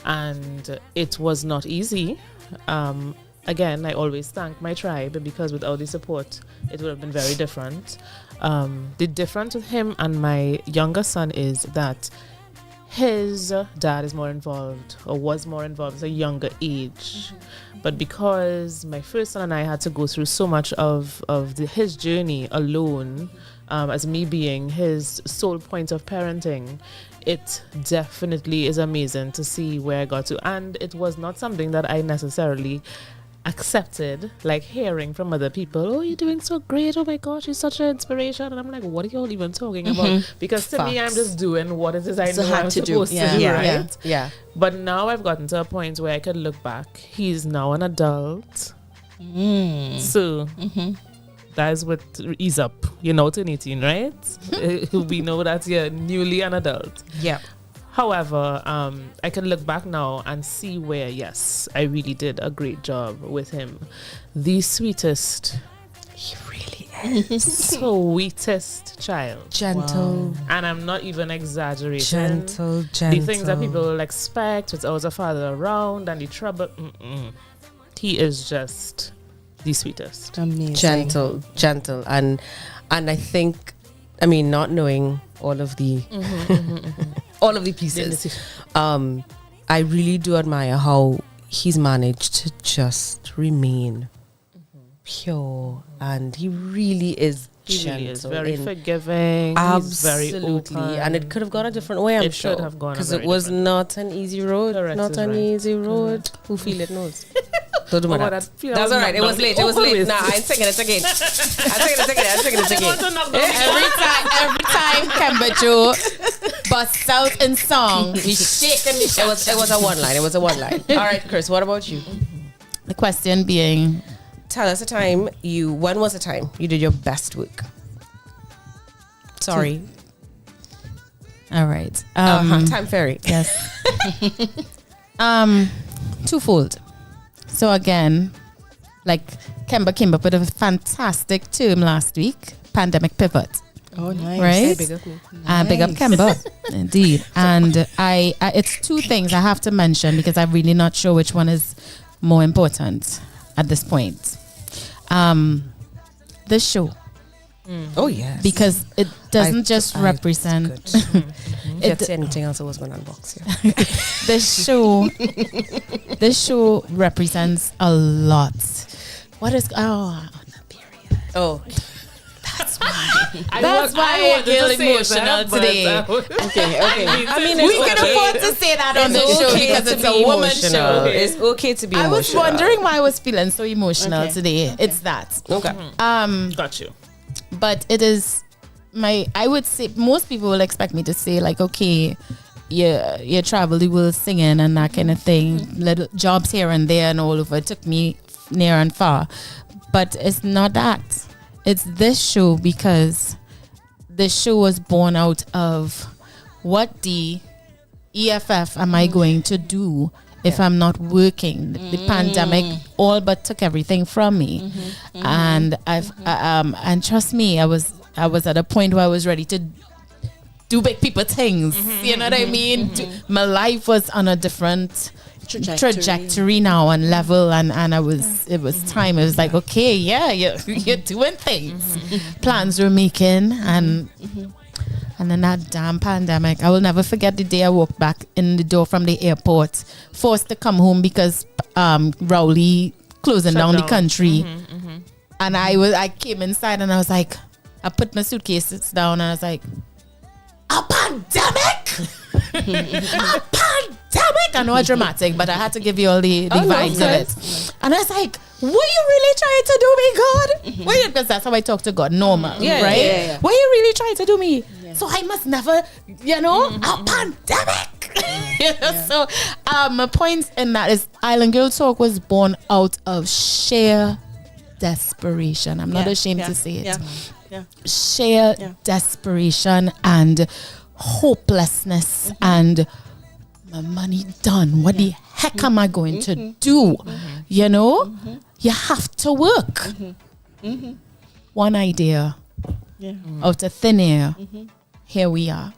And it was not easy. Again, I always thank my tribe because without the support, it would have been very different. The difference with him and my younger son is that his dad is more involved or was more involved at a younger age. But because my first son and I had to go through so much of his journey alone, as me being his sole point of parenting, it definitely is amazing to see where I got to. And it was not something that I necessarily accepted, like hearing from other people, oh, you're doing so great, oh my gosh, you're such an inspiration. And I'm like, what are you all even talking about? Because to me, I'm just doing what it is I know I'm supposed to do, right? Yeah. But now I've gotten to a point where I could look back. He's now an adult. So that is what is up. You're not an 18, right? We know that you're newly an adult. Yeah. However, I can look back now and see where, yes, I really did a great job with him. The sweetest, he really is. Sweetest child. Gentle. Wow. And I'm not even exaggerating. Gentle. The things that people will expect without a father around and the trouble. He is just the sweetest. Amazing. Gentle. And I think, not knowing all of the all of the pieces, I really do admire how he's managed to just remain pure, and he really is gentle. Really is very forgiving. Absolutely. He's very open. And it could have gone a different way, I'm sure. It should have gone because it was not an easy road. Easy road. Who feel it knows. Don't do that. That's all right. It was late. Nah, I'm taking it again. Every time Kemba Joe busts out in song, he's shaking the It was a one line. All right, Chris, what about you? The question being, tell us when was the time you did your best work? Sorry. All right. Time fairy. Yes. Twofold. So again, like Kemba came up with a fantastic term last week, pandemic pivot. Oh, nice. Right? Hey, big up me. Big up Kemba. Indeed. And I it's two things I have to mention because I'm really not sure which one is more important at this point. The show. Oh, yes. Because it doesn't just represent... If you anything else, I was going to unbox you. The show represents a lot. What is... Oh, period. Oh. That's why. That's why I feel emotional today. Okay. I mean, we can afford to say that on the show because it's a woman show. It's okay to be emotional. I was wondering why I was feeling so emotional today. Okay. It's that. Okay. Got you. But it is I would say most people will expect me to say like, okay, you travel the world singing and that kind of thing. Little jobs here and there and all over. It took me near and far. But it's not that. It's this show because the show was born out of what the EFF am I going to do if I'm not working. The pandemic all but took everything from me. And and trust me, I was at a point where I was ready to do big people things. You know what I mean? My life was on a different trajectory now and level, and it was time. It was like, okay, yeah, you're doing things. Plans were making, and then that damn pandemic. I will never forget the day I walked back in the door from the airport, forced to come home because Rowley closing down the country. And I came inside and I was like, I put my suitcases down and I was like, a pandemic? A pandemic? I know it's dramatic, but I had to give you all the vibes of it. And I was like, were you really trying to do me, God? Because that's how I talk to God, normal, right? Yeah. Were you really trying to do me? So I must never, a pandemic. So my point in that is Island Girl Talk was born out of sheer desperation. I'm not ashamed to say it. Sheer desperation and hopelessness and my money done. What the heck am I going to do? You know, you have to work. One idea out of thin air. Here we are.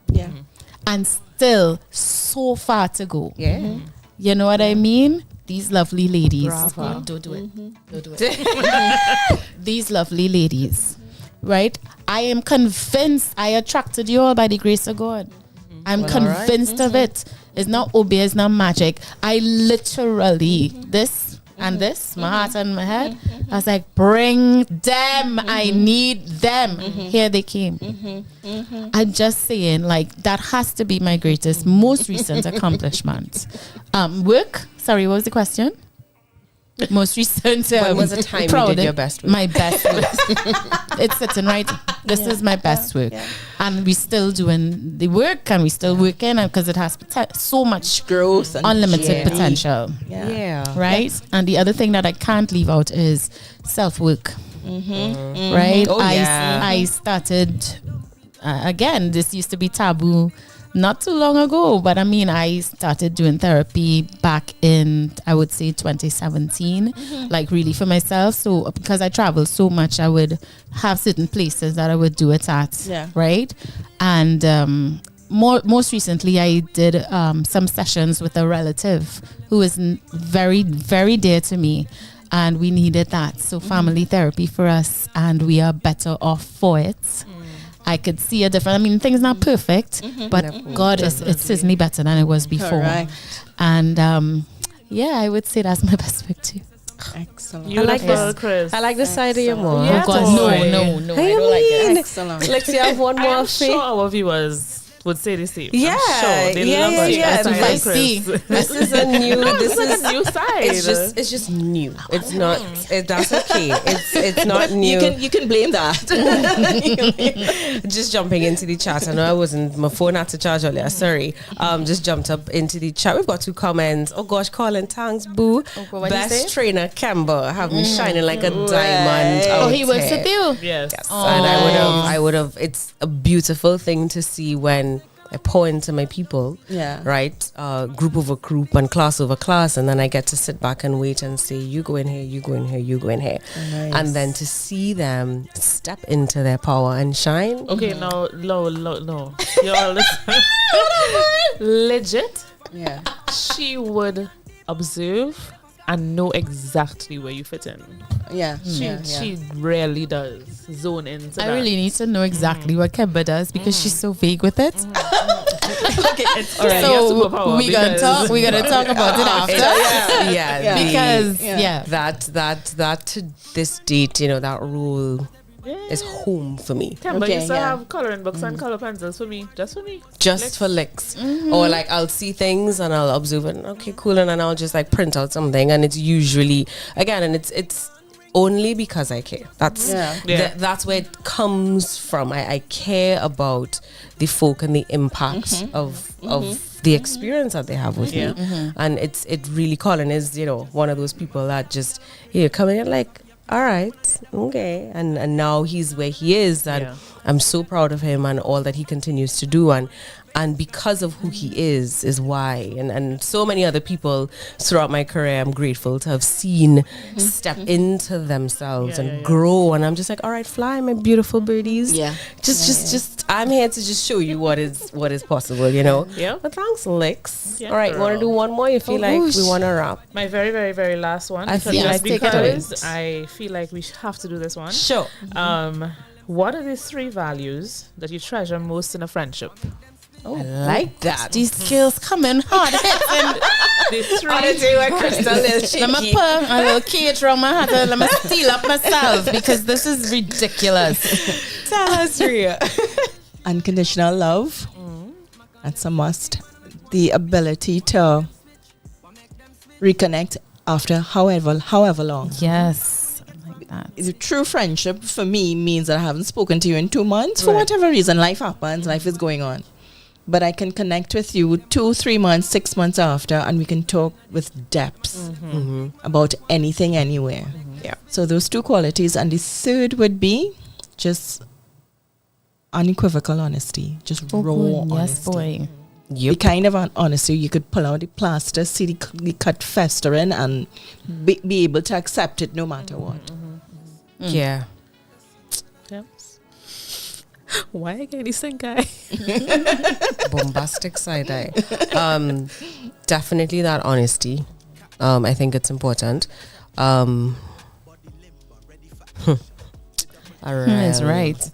And still so far to go. You know what I mean? These lovely ladies. Don't do it. Don't do it. These lovely ladies. Right? I am convinced I attracted you all by the grace of God. I'm convinced of it. It's not obvious, it's not magic. I literally, this and this, my heart and my head, I was like, bring them. I need them. Here they came. I'm just saying, like, that has to be my greatest, most recent accomplishment. Work? Sorry, what was the question? Most recent. When was the time you did your best work? My best work. It's sitting right. This is my best work. And we're still doing the work and we're still working because it has so much growth and unlimited potential. Right? And the other thing that I can't leave out is self-work. Right? I started, again, this used to be taboo not too long ago, but I mean, I started doing therapy back in, I would say 2017, like really for myself. So because I travel so much, I would have certain places that I would do it at, right? And most recently, I did some sessions with a relative who is very, very dear to me. And we needed that. So family therapy for us, and we are better off for it. I could see a difference. I mean, things not perfect, but God is certainly better than it was before. And I would say that's my best pick too. Excellent. I like this, Chris. I like the side of your mom. Yeah, no, I don't like it. Excellent. Let's see, I have one more. I'm sure our viewers would say the same. Yeah, I'm sure. They love it. This is a new. This is a new side. It's just new. It's not. That's okay. It's not new. You can blame that. Just jumping into the chat. I know I wasn't. My phone had to charge earlier. Sorry. Just jumped up into the chat. We've got 2 comments. Oh gosh, Colin, thanks, boo. Best trainer, Kemba, have me shining like a diamond. Oh, he works with you. Yes. And I would have. It's a beautiful thing to see when I pour into my people, right? Group over group and class over class, and then I get to sit back and wait and say, you go in here, you go in here, you go in here. Nice. And then to see them step into their power and shine. Okay, no. You're all legit. Yeah. She would observe and know exactly where you fit in. She rarely does zone into that. I really need to know exactly what Kemba does because she's so vague with it. Okay, it's already so a superpower. We're gonna talk about it after. Because that to this date, that role is home for me. But you used to have coloring books and color pencils for me. Just for me. Just for licks. Or like I'll see things and I'll observe it. Okay, cool. And then I'll just like print out something. And it's usually, again, and it's only because I care. That's that's where it comes from. I care about the folk and the impact of the experience that they have with me. And it really, Colin is, one of those people that just, come in and like, all right, okay. And now he's where he is. And I'm so proud of him and all that he continues to do. And because of who he is why. And so many other people throughout my career, I'm grateful to have seen step into themselves and grow. And I'm just like, all right, fly, my beautiful birdies. Just I'm here to just show you what is possible, But thanks, Licks. All right, want to do one more? You feel like we want to wrap? My very, very, very last one. Because I feel like we have to do this one. Sure. What are the 3 values that you treasure most in a friendship? I like that. These skills coming hard. The 3. Let me put a little cage around my hat and let me steal up myself because this is ridiculous. Tell us, Ria. Unconditional love. That's a must. The ability to reconnect after however long. Yes. That. The true friendship for me means that I haven't spoken to you in 2 months for whatever reason. Life happens, life is going on. But I can connect with you 2, 3 months, 6 months after, and we can talk with depth about anything, anywhere. Yeah. So those 2 qualities. And the 3rd would be just unequivocal honesty. Just raw honesty. Yes, boy. The kind of honesty you could pull out the plaster, see the cut festering, and be able to accept it no matter what. Yeah. Yep. Why again this guy? Bombastic side eye. Definitely that honesty. I think it's important. That's right.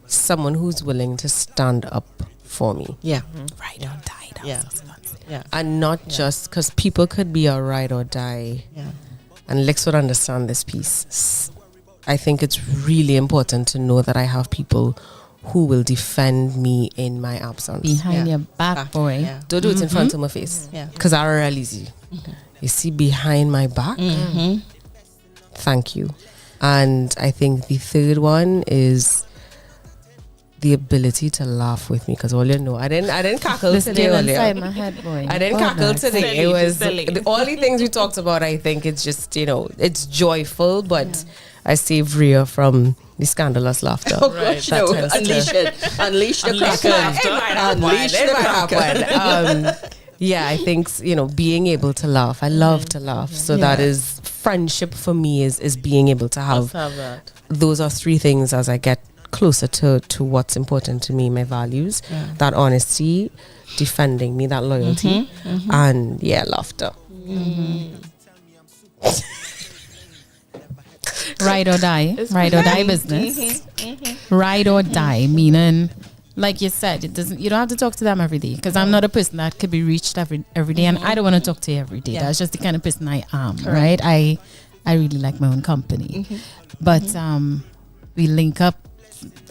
Someone who's willing to stand up for me. Yeah. Ride or die. Yeah. And not just because people could be a ride or die. Yeah. And Lex would understand this piece. I think it's really important to know that I have people who will defend me in my absence. Behind your back, boy. Yeah. Don't do it in front of my face. Because I realize you. You see behind my back? Thank you. And I think the 3rd one is the ability to laugh with me, because all I didn't cackle today earlier. Inside my head, boy. I didn't cackle today. It was all the things we talked about. I think it's just it's joyful, but I save Rhea from the scandalous laughter. Oh gosh, no! Unleash it! Unleash the kraken! Unleash the kraken! Yeah, I think being able to laugh. I love to laugh, so that is friendship for me. Is being able to have that. Those are 3 things as I get closer to what's important to me, my values, that honesty, defending me, that loyalty, and laughter. Ride or die. Ride or die business. Ride or die, meaning, like you said, you don't have to talk to them every day, because I'm not a person that could be reached every day, and I don't want to talk to you every day. That's just the kind of person I am, right? I really like my own company. But we link up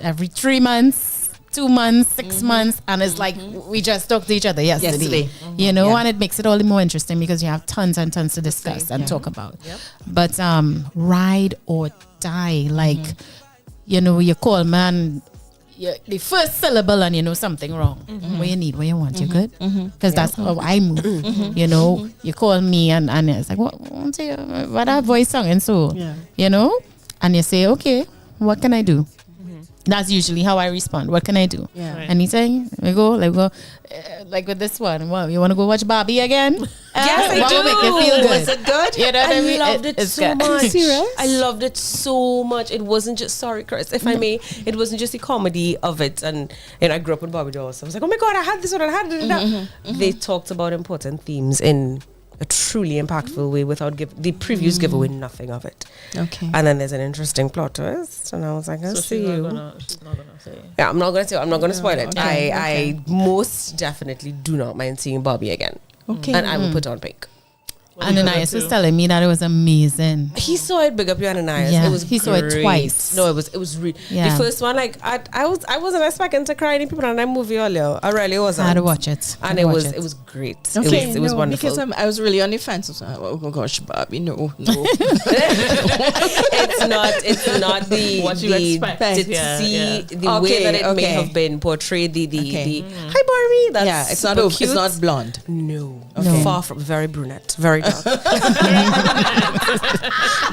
every 3 months, 2 months, 6 months, and it's like we just talked to each other yesterday. And it makes it all the more interesting because you have tons and tons to discuss and talk about. But ride or die, like you call man the first syllable and you know something wrong. What you need, what you want, you good? Because that's how I move. You call me and it's like, what that voice song and so and you say, okay, what can I do? That's usually how I respond. What can I do? Anything? We go, like with this one. Well, you want to go watch Barbie again? Yes, I do. Make you feel good? Was it good? You know what I mean? Loved it so much. Serious? I loved it so much. It wasn't just, sorry, Chris, if I may, it wasn't just the comedy of it. And I grew up with Barbie dolls. So I was like, oh my God, I had this one, I had it. They talked about important themes in a truly impactful way without the previews give away nothing of it. Okay. And then there's an interesting plot twist, and I was like, I'll see you. She's not gonna say. Yeah, I'm not gonna spoil it. Okay. I most definitely do not mind seeing Barbie again. Okay. And I will put on pink. Ananias was telling me that it was amazing. He saw it. Big up you, Ananias. Yeah, It was he saw it great. twice. No, it was really Yeah. the first one. Like I wasn't expecting to cry any people on that movie earlier. I really wasn't. I had to watch it. And it was great. Okay, It was wonderful. Because I was really on the fence. I was like, oh gosh, Bobby, no. It's not the What you expect. to Yeah, see yeah. the way that it may have been portrayed. The hi Barbie. That's it's not super it's not blonde. No, Okay. far from very brunette, very dark.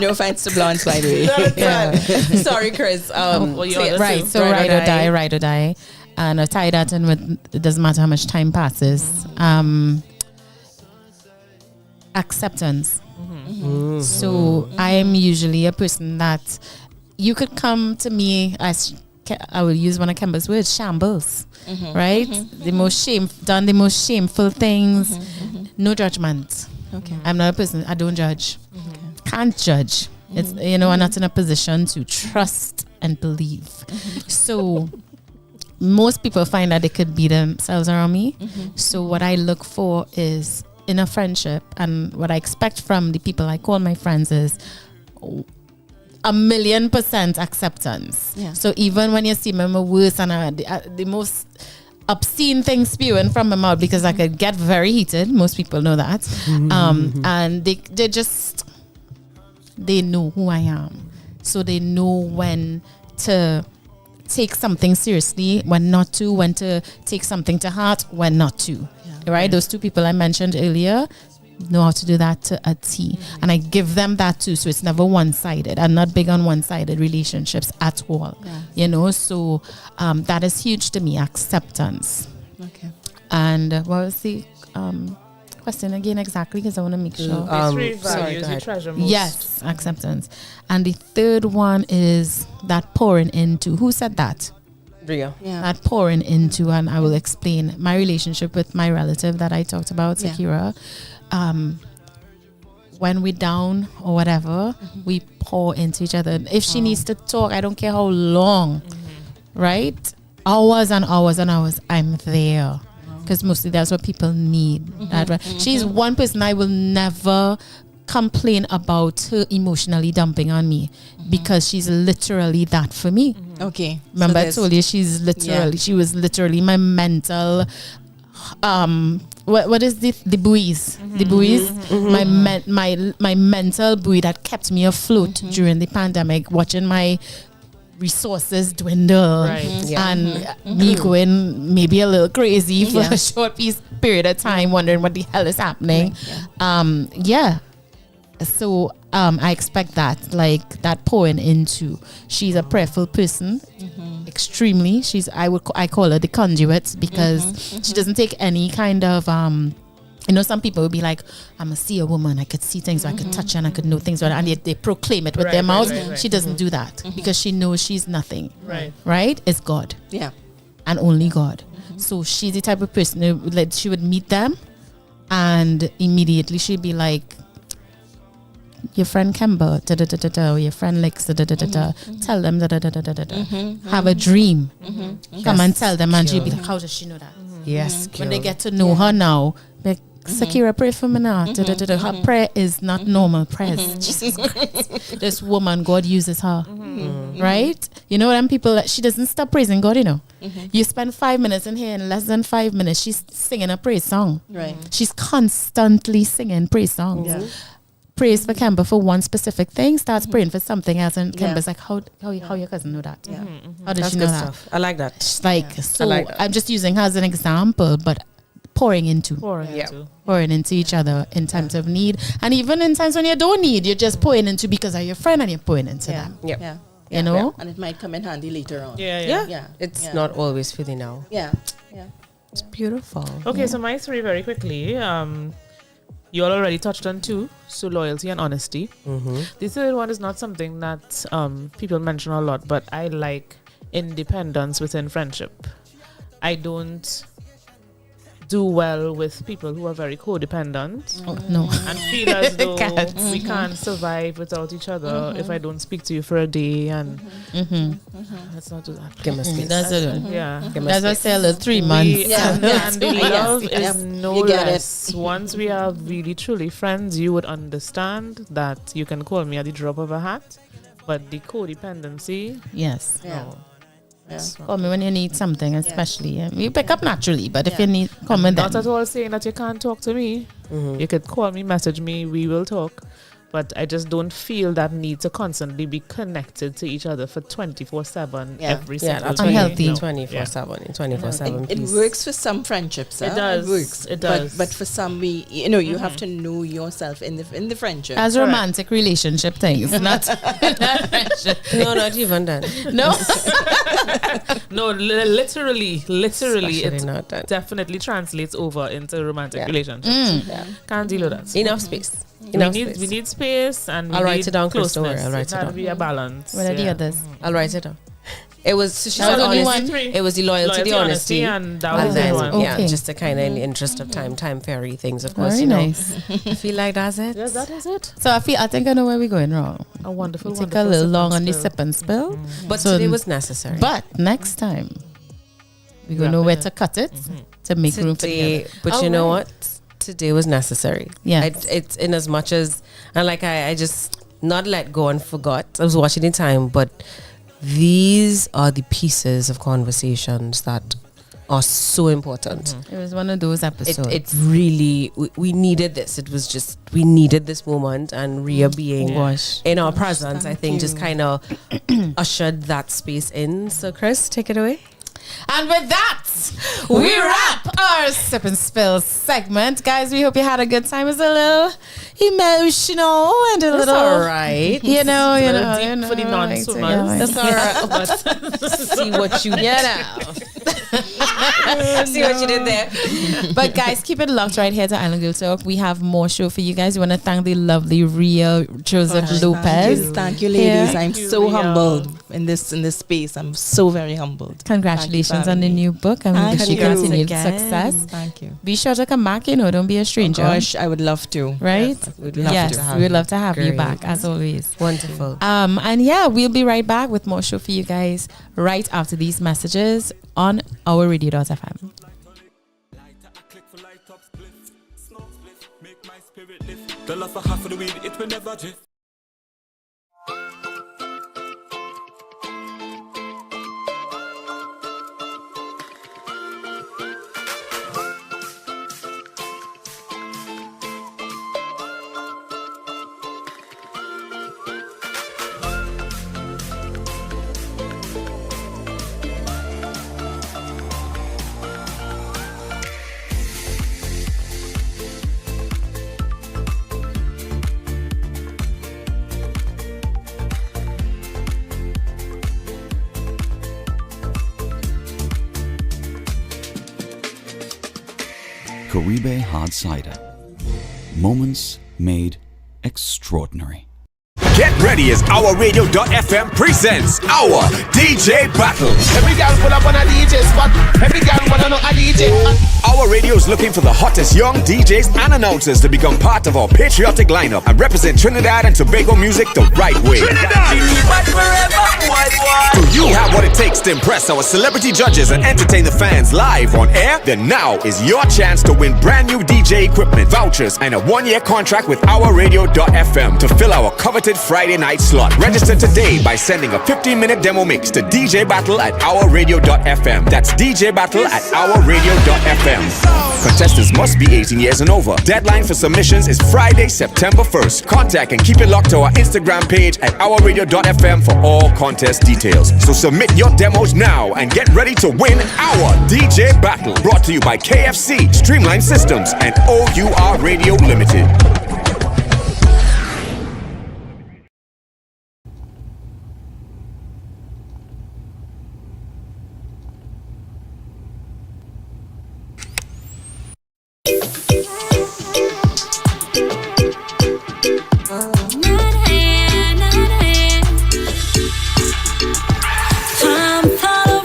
No offense to blondes, by the way. Sorry, Chris. Right, so ride or die. And I tie that in with, it doesn't matter how much time passes. Acceptance. So I am usually a person that you could come to me as, I will use one of Kemba's words, shambles, right? The most shameful things. No judgment. Okay. I'm not a person, I don't judge. Can't judge. It's, I'm not in a position to trust and believe. So most people find that they could be themselves around me. So what I look for is in a friendship, and what I expect from the people I call my friends is 1,000,000% acceptance. Yeah. So even when you see me worse and the most obscene things spewing from my mouth, because I could get very heated, most people know that, and they know who I am, so they know when to take something seriously, when not to, when to take something to heart, when not to. Right? Those two people I mentioned earlier know how to do that to a T. And I give them that too. So it's never one-sided. I'm not big on one-sided relationships at all. So that is huge to me, acceptance. Okay. And what was the question again exactly? Because I want to make sure. Values you treasure most. Yes, acceptance. And the third one is that pouring into. Who said that? Ria. Yeah. That pouring into, and I will explain my relationship with my relative that I talked about, Sakira. When we're down or whatever, we pour into each other. If she needs to talk, I don't care how long, right? Hours and hours and hours, I'm there. Because mostly that's what people need. That, right? She's one person I will never complain about her emotionally dumping on me, because she's literally that for me. Okay. Remember I told you she was literally my mental what is the buoys? The buoys? My mental buoy that kept me afloat during the pandemic, watching my resources dwindle and me going maybe a little crazy for a short period of time, wondering what the hell is happening. So I expect that, like that pouring into. She's a prayerful person, extremely. I call her the conduit, because she doesn't take any kind of some people will be like, I'm a seer woman, I could see things, I could touch and I could know things, and they proclaim it with their mouths. She doesn't do that, because she knows she's nothing. Right? It's God. Yeah. And only God. So she's the type of person who, she would meet them and immediately she'd be like, your friend Kemba, or your friend Lex, tell them, have a dream. Come and tell them, and she'll be like, how does she know that? Yes. When they get to know her now, like, Sakira, pray for me now. Her prayer is not normal prayers. Jesus Christ. This woman, God uses her. Right? You know them people, she doesn't stop praising God, You spend 5 minutes in here, in less than 5 minutes, she's singing a praise song. Right. She's constantly singing praise songs. Yeah. Prays for Kemba for one specific thing, starts praying for something else, and Kemba's like, how your cousin know that? How does she know that? Stuff. I like that. She's like, so I'm just using her as an example, but pouring into each other in times of need, and even in times when you don't need, you're just pouring into because of your friend, and you're pouring into them. You know, and it might come in handy later on. It's not always for the now. It's beautiful. Okay, so my three very quickly. You all already touched on two, so loyalty and honesty. The third one is not something that people mention a lot, but I like independence within friendship. I don't do well with people who are very codependent. Oh, no. And feel as though we can't survive without each other if I don't speak to you for a day. And let's not do that. Give me space. That's it. Yeah. That's why I say a little 3 months. And the love is no less. Once we are really truly friends, you would understand that you can call me at the drop of a hat. But the codependency, yes. No. Yeah. Call me when you need something, especially. You pick up naturally, but if you need, call me then. Not at all saying that you can't talk to me. You could call me, message me, we will talk. But I just don't feel that need to constantly be connected to each other for 24/7 every single day. That's unhealthy. 24/7, 24/7. It works for some friendships. It does. It works. It does. But for some, you have to know yourself in the friendship. As romantic relationship things, not friendship. No, not even that. No. No, literally, Especially it not that. definitely translates over into romantic relationships. Can't deal with that. Enough space. We need space, and I'll we write need it down, Chris. closeness. Don't worry, I'll write it It down. had to be a balance. What are the others? I'll write it down. It was she That said was only honesty. one? It was the loyalty, the honesty, and that was the then one. Okay. just to kind of in the interest of time fairy things. Of course, Very nice. I feel like that's it. Yes, that is it. So I think I know where we're going wrong. A wonderful, We take a little long on the sip and spill. But So today was necessary. But next time, we're going to know where to cut it to make room for the Today, other. but you know what? Today was necessary. Yeah. It's in as much as, and like I just not let go and forgot. I was watching the time, but these are the pieces of conversations that are so important. It was one of those episodes. It really, we needed this. It was just, we needed this moment, and Rhea being in our presence, I think just kind of ushered that space in. So Chris, take it away. And with that, we wrap our Sip and Spill segment. Guys, we hope you had a good time. It was a little emotional and a little... all right. You know, deep for the non-swimmers. That's all right. But see what you see what you did there. But guys, keep it locked right here to Island Girl Talk. We have more show for you guys. We want to thank the lovely Rhea Joseph Lopez. Thank you, ladies. Yeah. I'm so humbled in this space. I'm so very humbled. Congratulations on the new book, and we wish you continued success. Thank you. Be sure to come back. Don't be a stranger. Oh gosh, I would love to. Right? Yes, we would love to have you Great. back as always. Wonderful. And yeah, we'll be right back with more show for you guys right after these messages on our radio.fm. The love for half of the weed, it will never drift. Caribe Hard Cider. Moments made extraordinary. Get ready as OurRadio.fm presents our DJ Battle. Every girl pull up on a DJ spot. Every girl wanna know a DJ. Our radio is looking for the hottest young DJs and announcers to become part of our patriotic lineup and represent Trinidad and Tobago music the right way. Do you have what it takes to impress our celebrity judges and entertain the fans live on air? Then now is your chance to win brand new DJ equipment, vouchers, and a 1-year contract with OurRadio.fm to fill our coveted Friday night slot. Register today by sending a 15-minute demo mix to DJ Battle at OurRadio.fm. That's DJ Battle at OurRadio.fm. Contestants must be 18 years and over. Deadline for submissions is Friday, September 1st. Contact and keep it locked to our Instagram page at OurRadio.fm for all contest details. So submit your demos now and get ready to win our DJ Battle. Brought to you by KFC, Streamline Systems, and O.U.R. Radio Limited.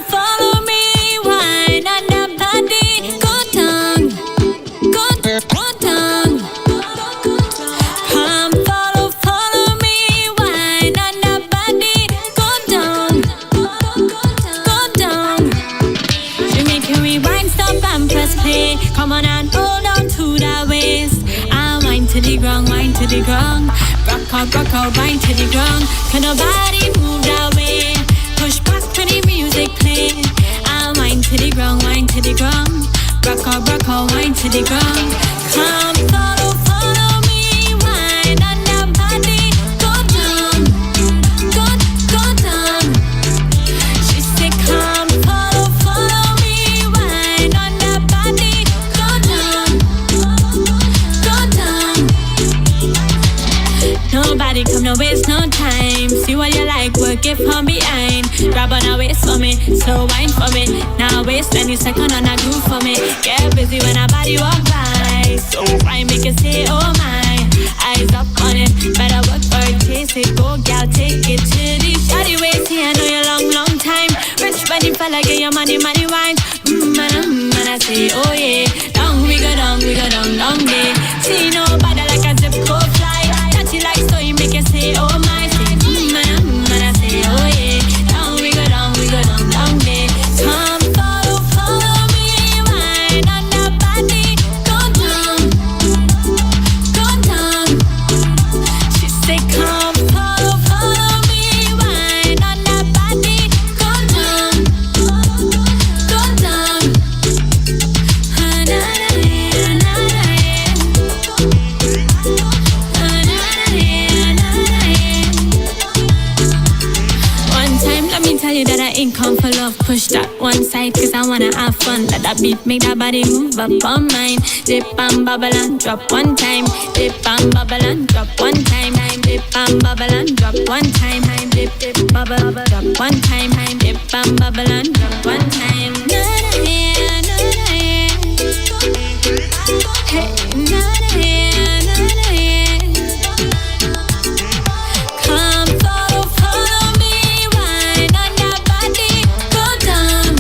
Follow me, wine and the body, go down. rock out, wine to the ground. Can nobody move that way? Push back when the music play. I'll wine to the ground, wine to the ground. Rock out, wine to the ground. Come follow me, wine on that body. Go down, go down. She said, come follow me, wine on that body. Go down. Nobody come, no waste no time. See what you like, work it from behind. Grab on a waist for me, slow wine for me. Now waste any second on a groove for me. Get busy when a body walk by. So fine, make you say, oh my. Eyes up on it, better work for it, chase it. Go gal, take it to the shawty waist. Here, I know you long time. Rich body fella, get your money wine. Man, I say, oh yeah. Down we go down, long day. See nobody like a zip code fly. Touchy like so you make you say, oh my. Say, man, I say, oh yeah. Down we go down, long day. Come follow me, wine on that body. Go down. She say, come follow me, wine on that body. Go down. One time, let me tell you that I ain't come for love. Push that one side, cause I wanna have fun. Let that beat make that body move up on mine. Dip and bubble and drop one time. Dip and bubble and drop one time. Dip and bubble and drop one time. Dip, bubble, drop one time. Dip and bubble and drop one time. Hey, come follow me, wine on that body. Go down.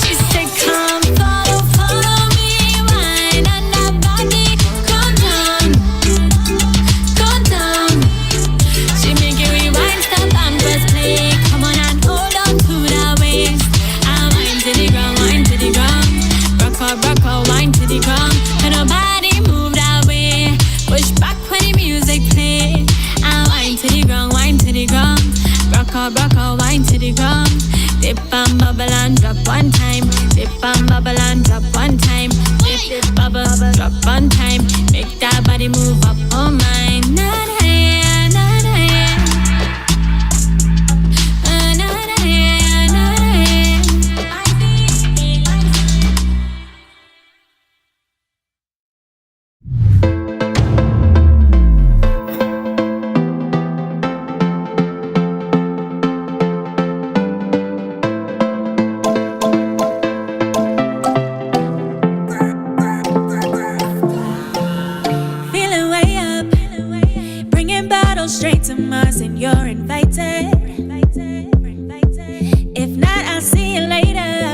She said, come follow me, wine on that body. Go down. She make you rewind, stop and press play. Come on and hold on to that waist. I wine to the ground, rock out, wine to the ground. Can nobody move that way? Push back when the music play. I wine to the ground, rock out, wine to the ground. Dip and bubble and drop one time. Dip and bubble and drop one time. Dip, bubble, drop one time. Make that body move up on mine. Straight to Mars and you're invited. If not, I'll see you later.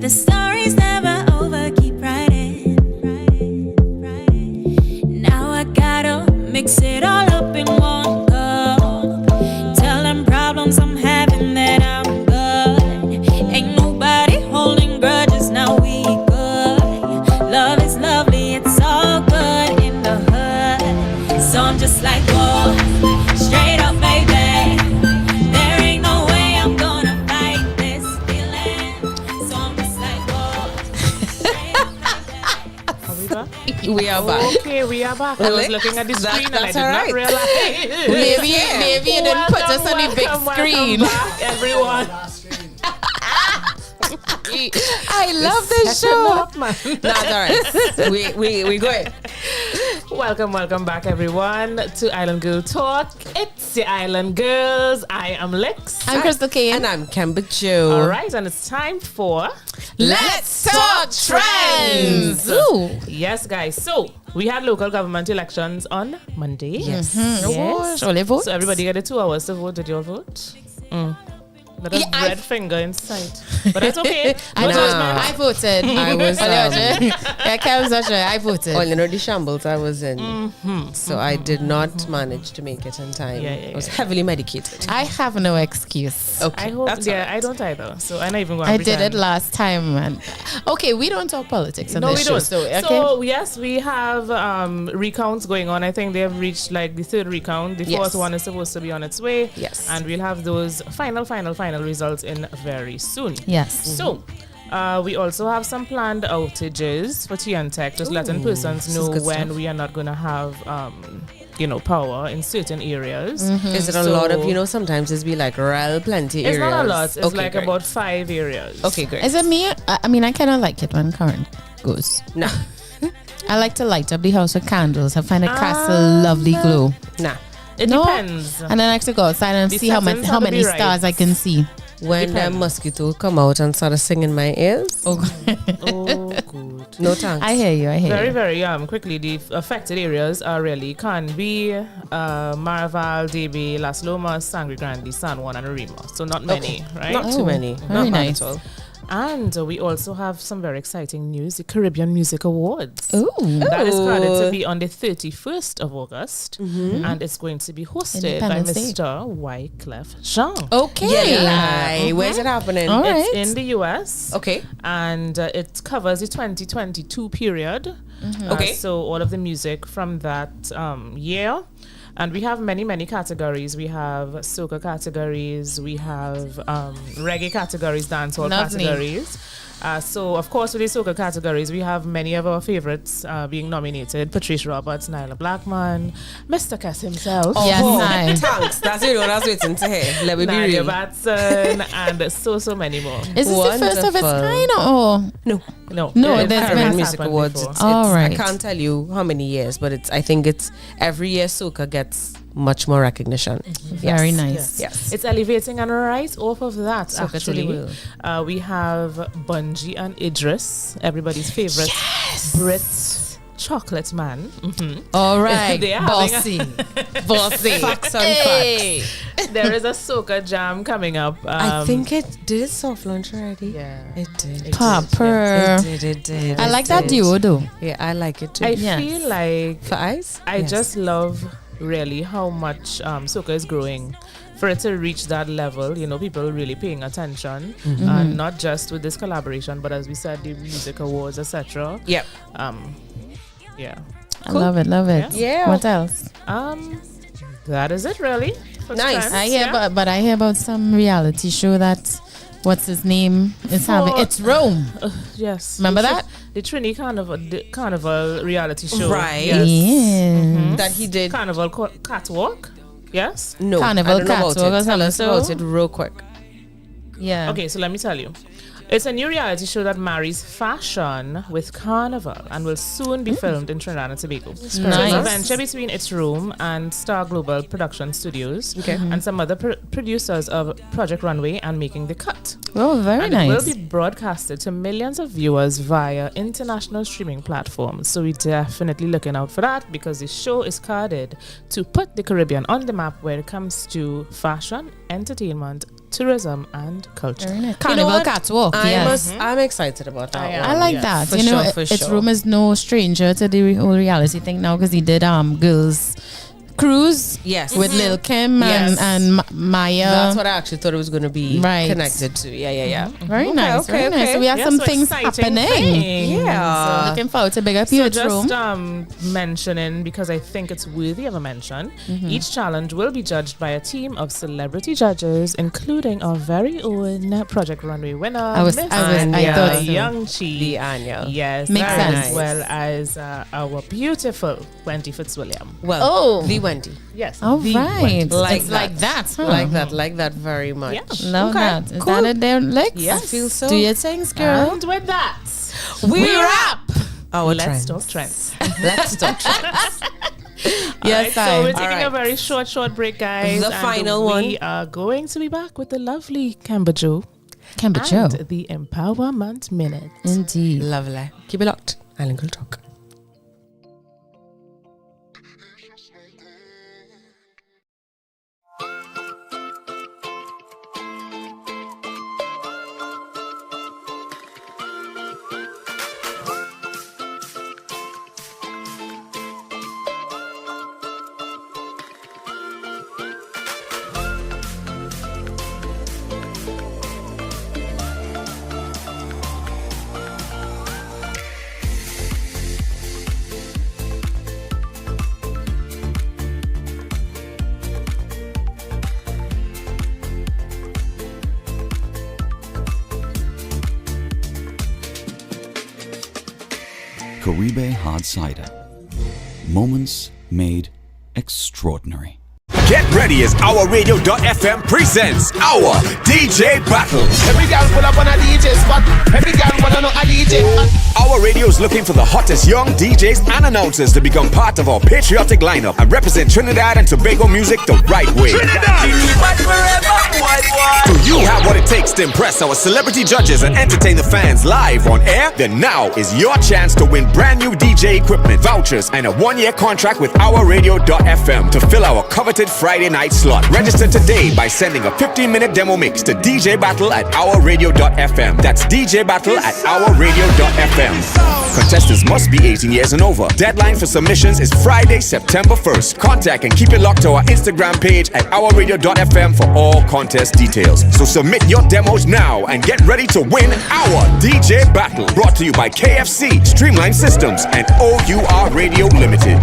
The story's never over, keep writing. Now I gotta mix it all up in one go. Tell them problems I'm having that I'm good. Ain't nobody holding grudges, now we good. Love is lovely, it's all good in the hood. So I'm just like, whoa, straight up, baby. There ain't no way I'm gonna fight this feeling. So I'm just like, whoa, straight up, baby. We are back. Okay, we are back. I was looking at the screen and I did not realize. Maybe you didn't put us on the big screen. Back, everyone. I love this show. That's all right. We go ahead. Welcome back, everyone, to Island Girl Talk. It's the Island Girls. I am Lex. I'm Crystal Kane. And I'm Kemba Joe. All right, and it's time for Let's Talk Trends. Ooh. Yes, guys. So we had local government elections on Monday. Yes. Yes. So everybody get 2 hours to vote. Did you all vote? Not a red finger in sight. But it's okay. I voted. I was. I voted. Well, you know the shambles I was in, so I did not manage to make it in time. I was heavily medicated. I have no excuse. Okay, I hope. that's Yeah, all right. I don't either. So I'm not even going. I did it last time. And okay, we don't talk politics on No, this we show, don't. So, okay. So yes, we have recounts going on. I think they have reached like the third recount. The fourth one is supposed to be on its way. Yes, and we'll have those final results in very soon. Yes. So. We also have some planned outages for TN Tech, just letting persons know when we are not going to have, power in certain areas. Is it a lot of, sometimes it's be like plenty it's areas? It's not a lot. It's okay, like about 5 areas. Okay, great. Is it me? I mean, I kind of like it when current goes. Nah. I like to light up the house with candles. I find it casts a lovely glow. Nah. It depends. And then I actually go outside and see how many stars I can see. When the mosquito come out and started singing my ears. Oh, good. No thanks. I hear you. Very, very quickly, the affected areas are really Canby, Maraval, DB, Las Lomas, Sangre Grande, San Juan, and Arima. So not many, right? Not too many. Very not nice. at all. And we also have some very exciting news, the Caribbean Music Awards. Ooh. That is scheduled to be on the 31st of August. And it's going to be hosted by Mr. Wyclef Jean. Okay. Yeah. Where's it happening? All right. It's in the US. Okay. And it covers the 2022 period. Okay. So all of the music from that year. And we have many, many categories. We have soca categories. We have reggae categories, dancehall categories. So, of course, with the soca categories, we have many of our favorites being nominated. Patrice Roberts, Nyla Blackman, Mr. Kess himself. Yes, thanks. That's what I was waiting to hear. Let me be Nadia real. Batson, and so many more. Is this the first of its kind? Or? No. No, it there's has been Music happened Awards. before. All right. I can't tell you how many years, but I think it's every year soca gets much more recognition. Very nice. Yes. It's elevating, and right off of that, Soca actually, we have Bunji and Idris, everybody's favorite Brit chocolate man. All right. They are Bossy. Bossy. Facts and facts. There is a soca jam coming up. I think it did soft launch already. Yeah. It did. Papa. It did. I like that duo though. Yeah, I like it too. I feel like For eyes? I just love really how much soca is growing. For it to reach that level, people really paying attention, and not just with this collaboration, but as we said, the music awards, etc. Yep. Yeah. I love it. Yeah. What else? That is it, really. for Nice. trends, I hear, but I hear about some reality show that what's his name is having. It's Rome. Yes. Remember that? The Trini Carnival reality show. Right. Yes. That he did. Carnival Catwalk. Yes. No. Carnival I don't know about Catwalk or it. Tell us something. about it real quick. Yeah. Okay, so let me tell you. It's a new reality show that marries fashion with carnival and will soon be filmed in Trinidad and Tobago. So it's a venture between It's Room and Star Global Production Studios and some other producers of Project Runway and Making the Cut. Oh, very nice. It will be broadcasted to millions of viewers via international streaming platforms. So we're definitely looking out for that because the show is carded to put the Caribbean on the map when it comes to fashion, entertainment, tourism and culture. Carnival Catwalk. Yes. I'm excited about that one. I like that. For you know, sure, It's Room is no stranger to the whole reality thing now because he did Girls Cruise. Yes. With Lil Kim and Maya. That's what I actually thought it was going to be connected to. Yeah. Very nice. Very nice. So we have some things happening. Yeah. So looking forward to bigger P.H. Room. Just mentioning, because I think it's worthy of a mention, each challenge will be judged by a team of celebrity judges, including our very own Project Runway winner, I thought so. Young Chi. The Anya. Yes. Makes very sense. nice. As well as our beautiful Wendy Fitzwilliam. Well, the Wendy. Yes. All the right. Wendy. Like it's that. like that, huh? Like that very much. Yeah. Love that. Is that it there, Lex? Yes. I feel so. Do your things, girl. And with that, We're up. Let's talk trends. Let's talk trends. Yes, so we're taking a very short break, guys. The final one. We are going to be back with the lovely Kemba Joe. And the Empowerment Minute. Indeed. Lovely. Keep it locked. Island Girl Talk. Caribe Hard Cider. Moments made extraordinary. Get ready as OurRadio.fm presents our DJ Battle. Every girl pull up on a DJ spot. Every girl wanna know a DJ. Our radio is looking for the hottest young DJs and announcers to become part of our patriotic lineup and represent Trinidad and Tobago music the right way. Do you have what it takes to impress our celebrity judges and entertain the fans live on air? Then now is your chance to win brand new DJ equipment, vouchers, and a 1-year contract with OurRadio.fm to fill our coveted Friday night slot. Register today by sending a 15-minute demo mix to DJ Battle at OurRadio.fm. That's DJ Battle at OurRadio.fm. Contestants must be 18 years and over. Deadline for submissions is Friday, September 1st. Contact and keep it locked to our Instagram page at OurRadio.fm for all contest details. So submit your demos now and get ready to win our DJ Battle. Brought to you by KFC, Streamline Systems, and O.U.R. Radio Limited.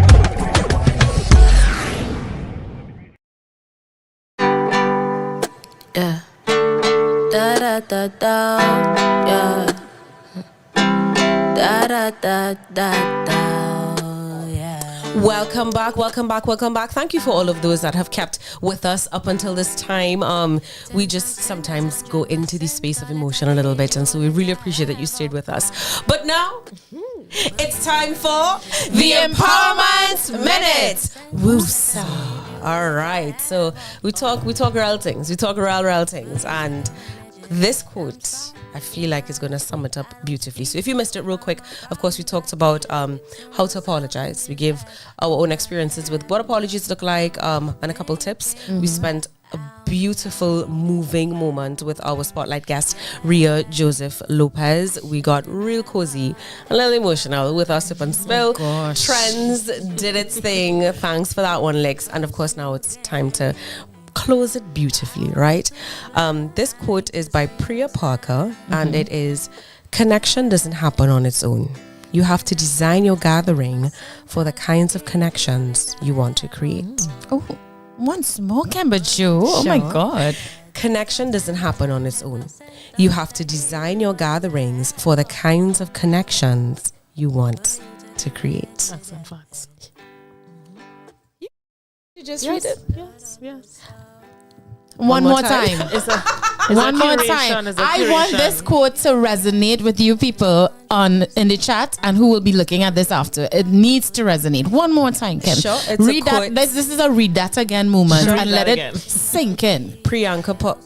Yeah. Da da da da. Yeah. Da da da da da. Welcome back. Thank you for all of those that have kept with us up until this time. We just sometimes go into the space of emotion a little bit, and so we really appreciate that you stayed with us. But now, it's time for the Empowerment Minute. Woosa. All right. So we talk real things. We talk real things, and this quote, I feel like it's going to sum it up beautifully. So if you missed it real quick, of course, we talked about how to apologize. We gave our own experiences with what apologies look like and a couple tips. Mm-hmm. We spent a beautiful, moving moment with our spotlight guest, Ria Joseph Lopez. We got real cozy, a little emotional with our sip and spill. Oh, Trends did its thing. Thanks for that one, Lex. And of course, now it's time to close it beautifully, right? This quote is by Priya Parker, and it is, "Connection doesn't happen on its own. You have to design your gathering for the kinds of connections you want to create." Oh, once more, Camber Joe. Oh my God. Connection doesn't happen on its own. You have to design your gatherings for the kinds of connections you want to create. Facts and facts. You just read it? Yes. One more time. One more time. I want this quote to resonate with you people in the chat and who will be looking at this after. It needs to resonate. One more time, Ken. Sure, it's read that. This is a read that again moment, Sure, and let it sink in. Priya Parker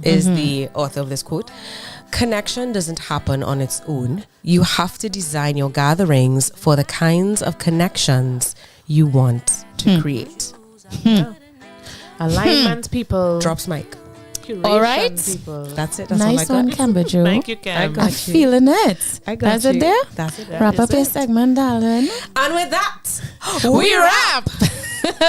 is the author of this quote. Connection doesn't happen on its own. You have to design your gatherings for the kinds of connections you want to create. Alignment people. Drops mic. Curation All right. people. That's it. That's Nice all I one, got. Camber Joe. Thank you, Cam. I'm feeling it. I got That's you. it there? That's it. Wrap up your segment, darling. And with that, We wrap.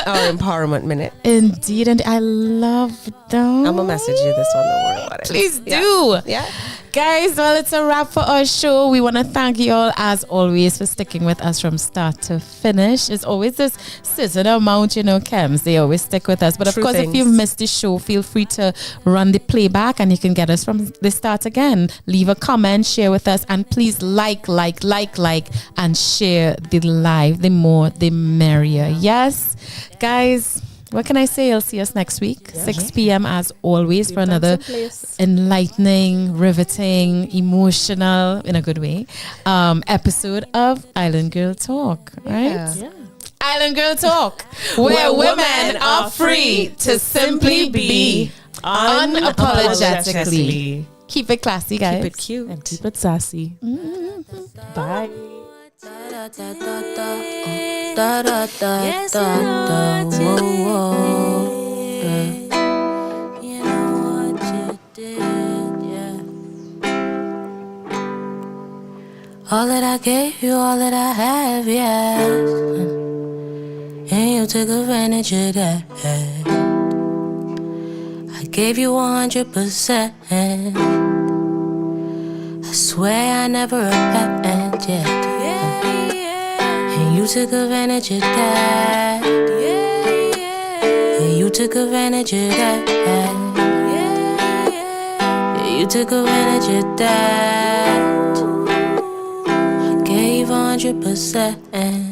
our empowerment minute. Indeed, and I love them. I'm gonna message you this one. Don't worry about it. Please do. Yeah. Guys, well, it's a wrap for our show. We want to thank you all, as always, for sticking with us from start to finish. It's always this certain amount, Chems. They always stick with us. But of True course, things. if you've missed the show, feel free to run the playback and you can get us from the start again. Leave a comment, share with us, and please like, and share the live. The more, the merrier. Yes, guys. What can I say? I'll see us next week, 6 p.m. as always, for another enlightening, riveting, emotional, in a good way, episode of Island Girl Talk. Right? Yeah. Island Girl Talk, where women are free to simply be unapologetically. Keep it classy, guys. Keep it cute. And keep it sassy. Bye. Yes, you know what you did, yeah. All that I gave you, all that I have, yeah. And you took advantage of that. I gave you 100%. I swear I never repent, yeah. And you took advantage of that. And you took advantage of that. And you took advantage of that. I 100%.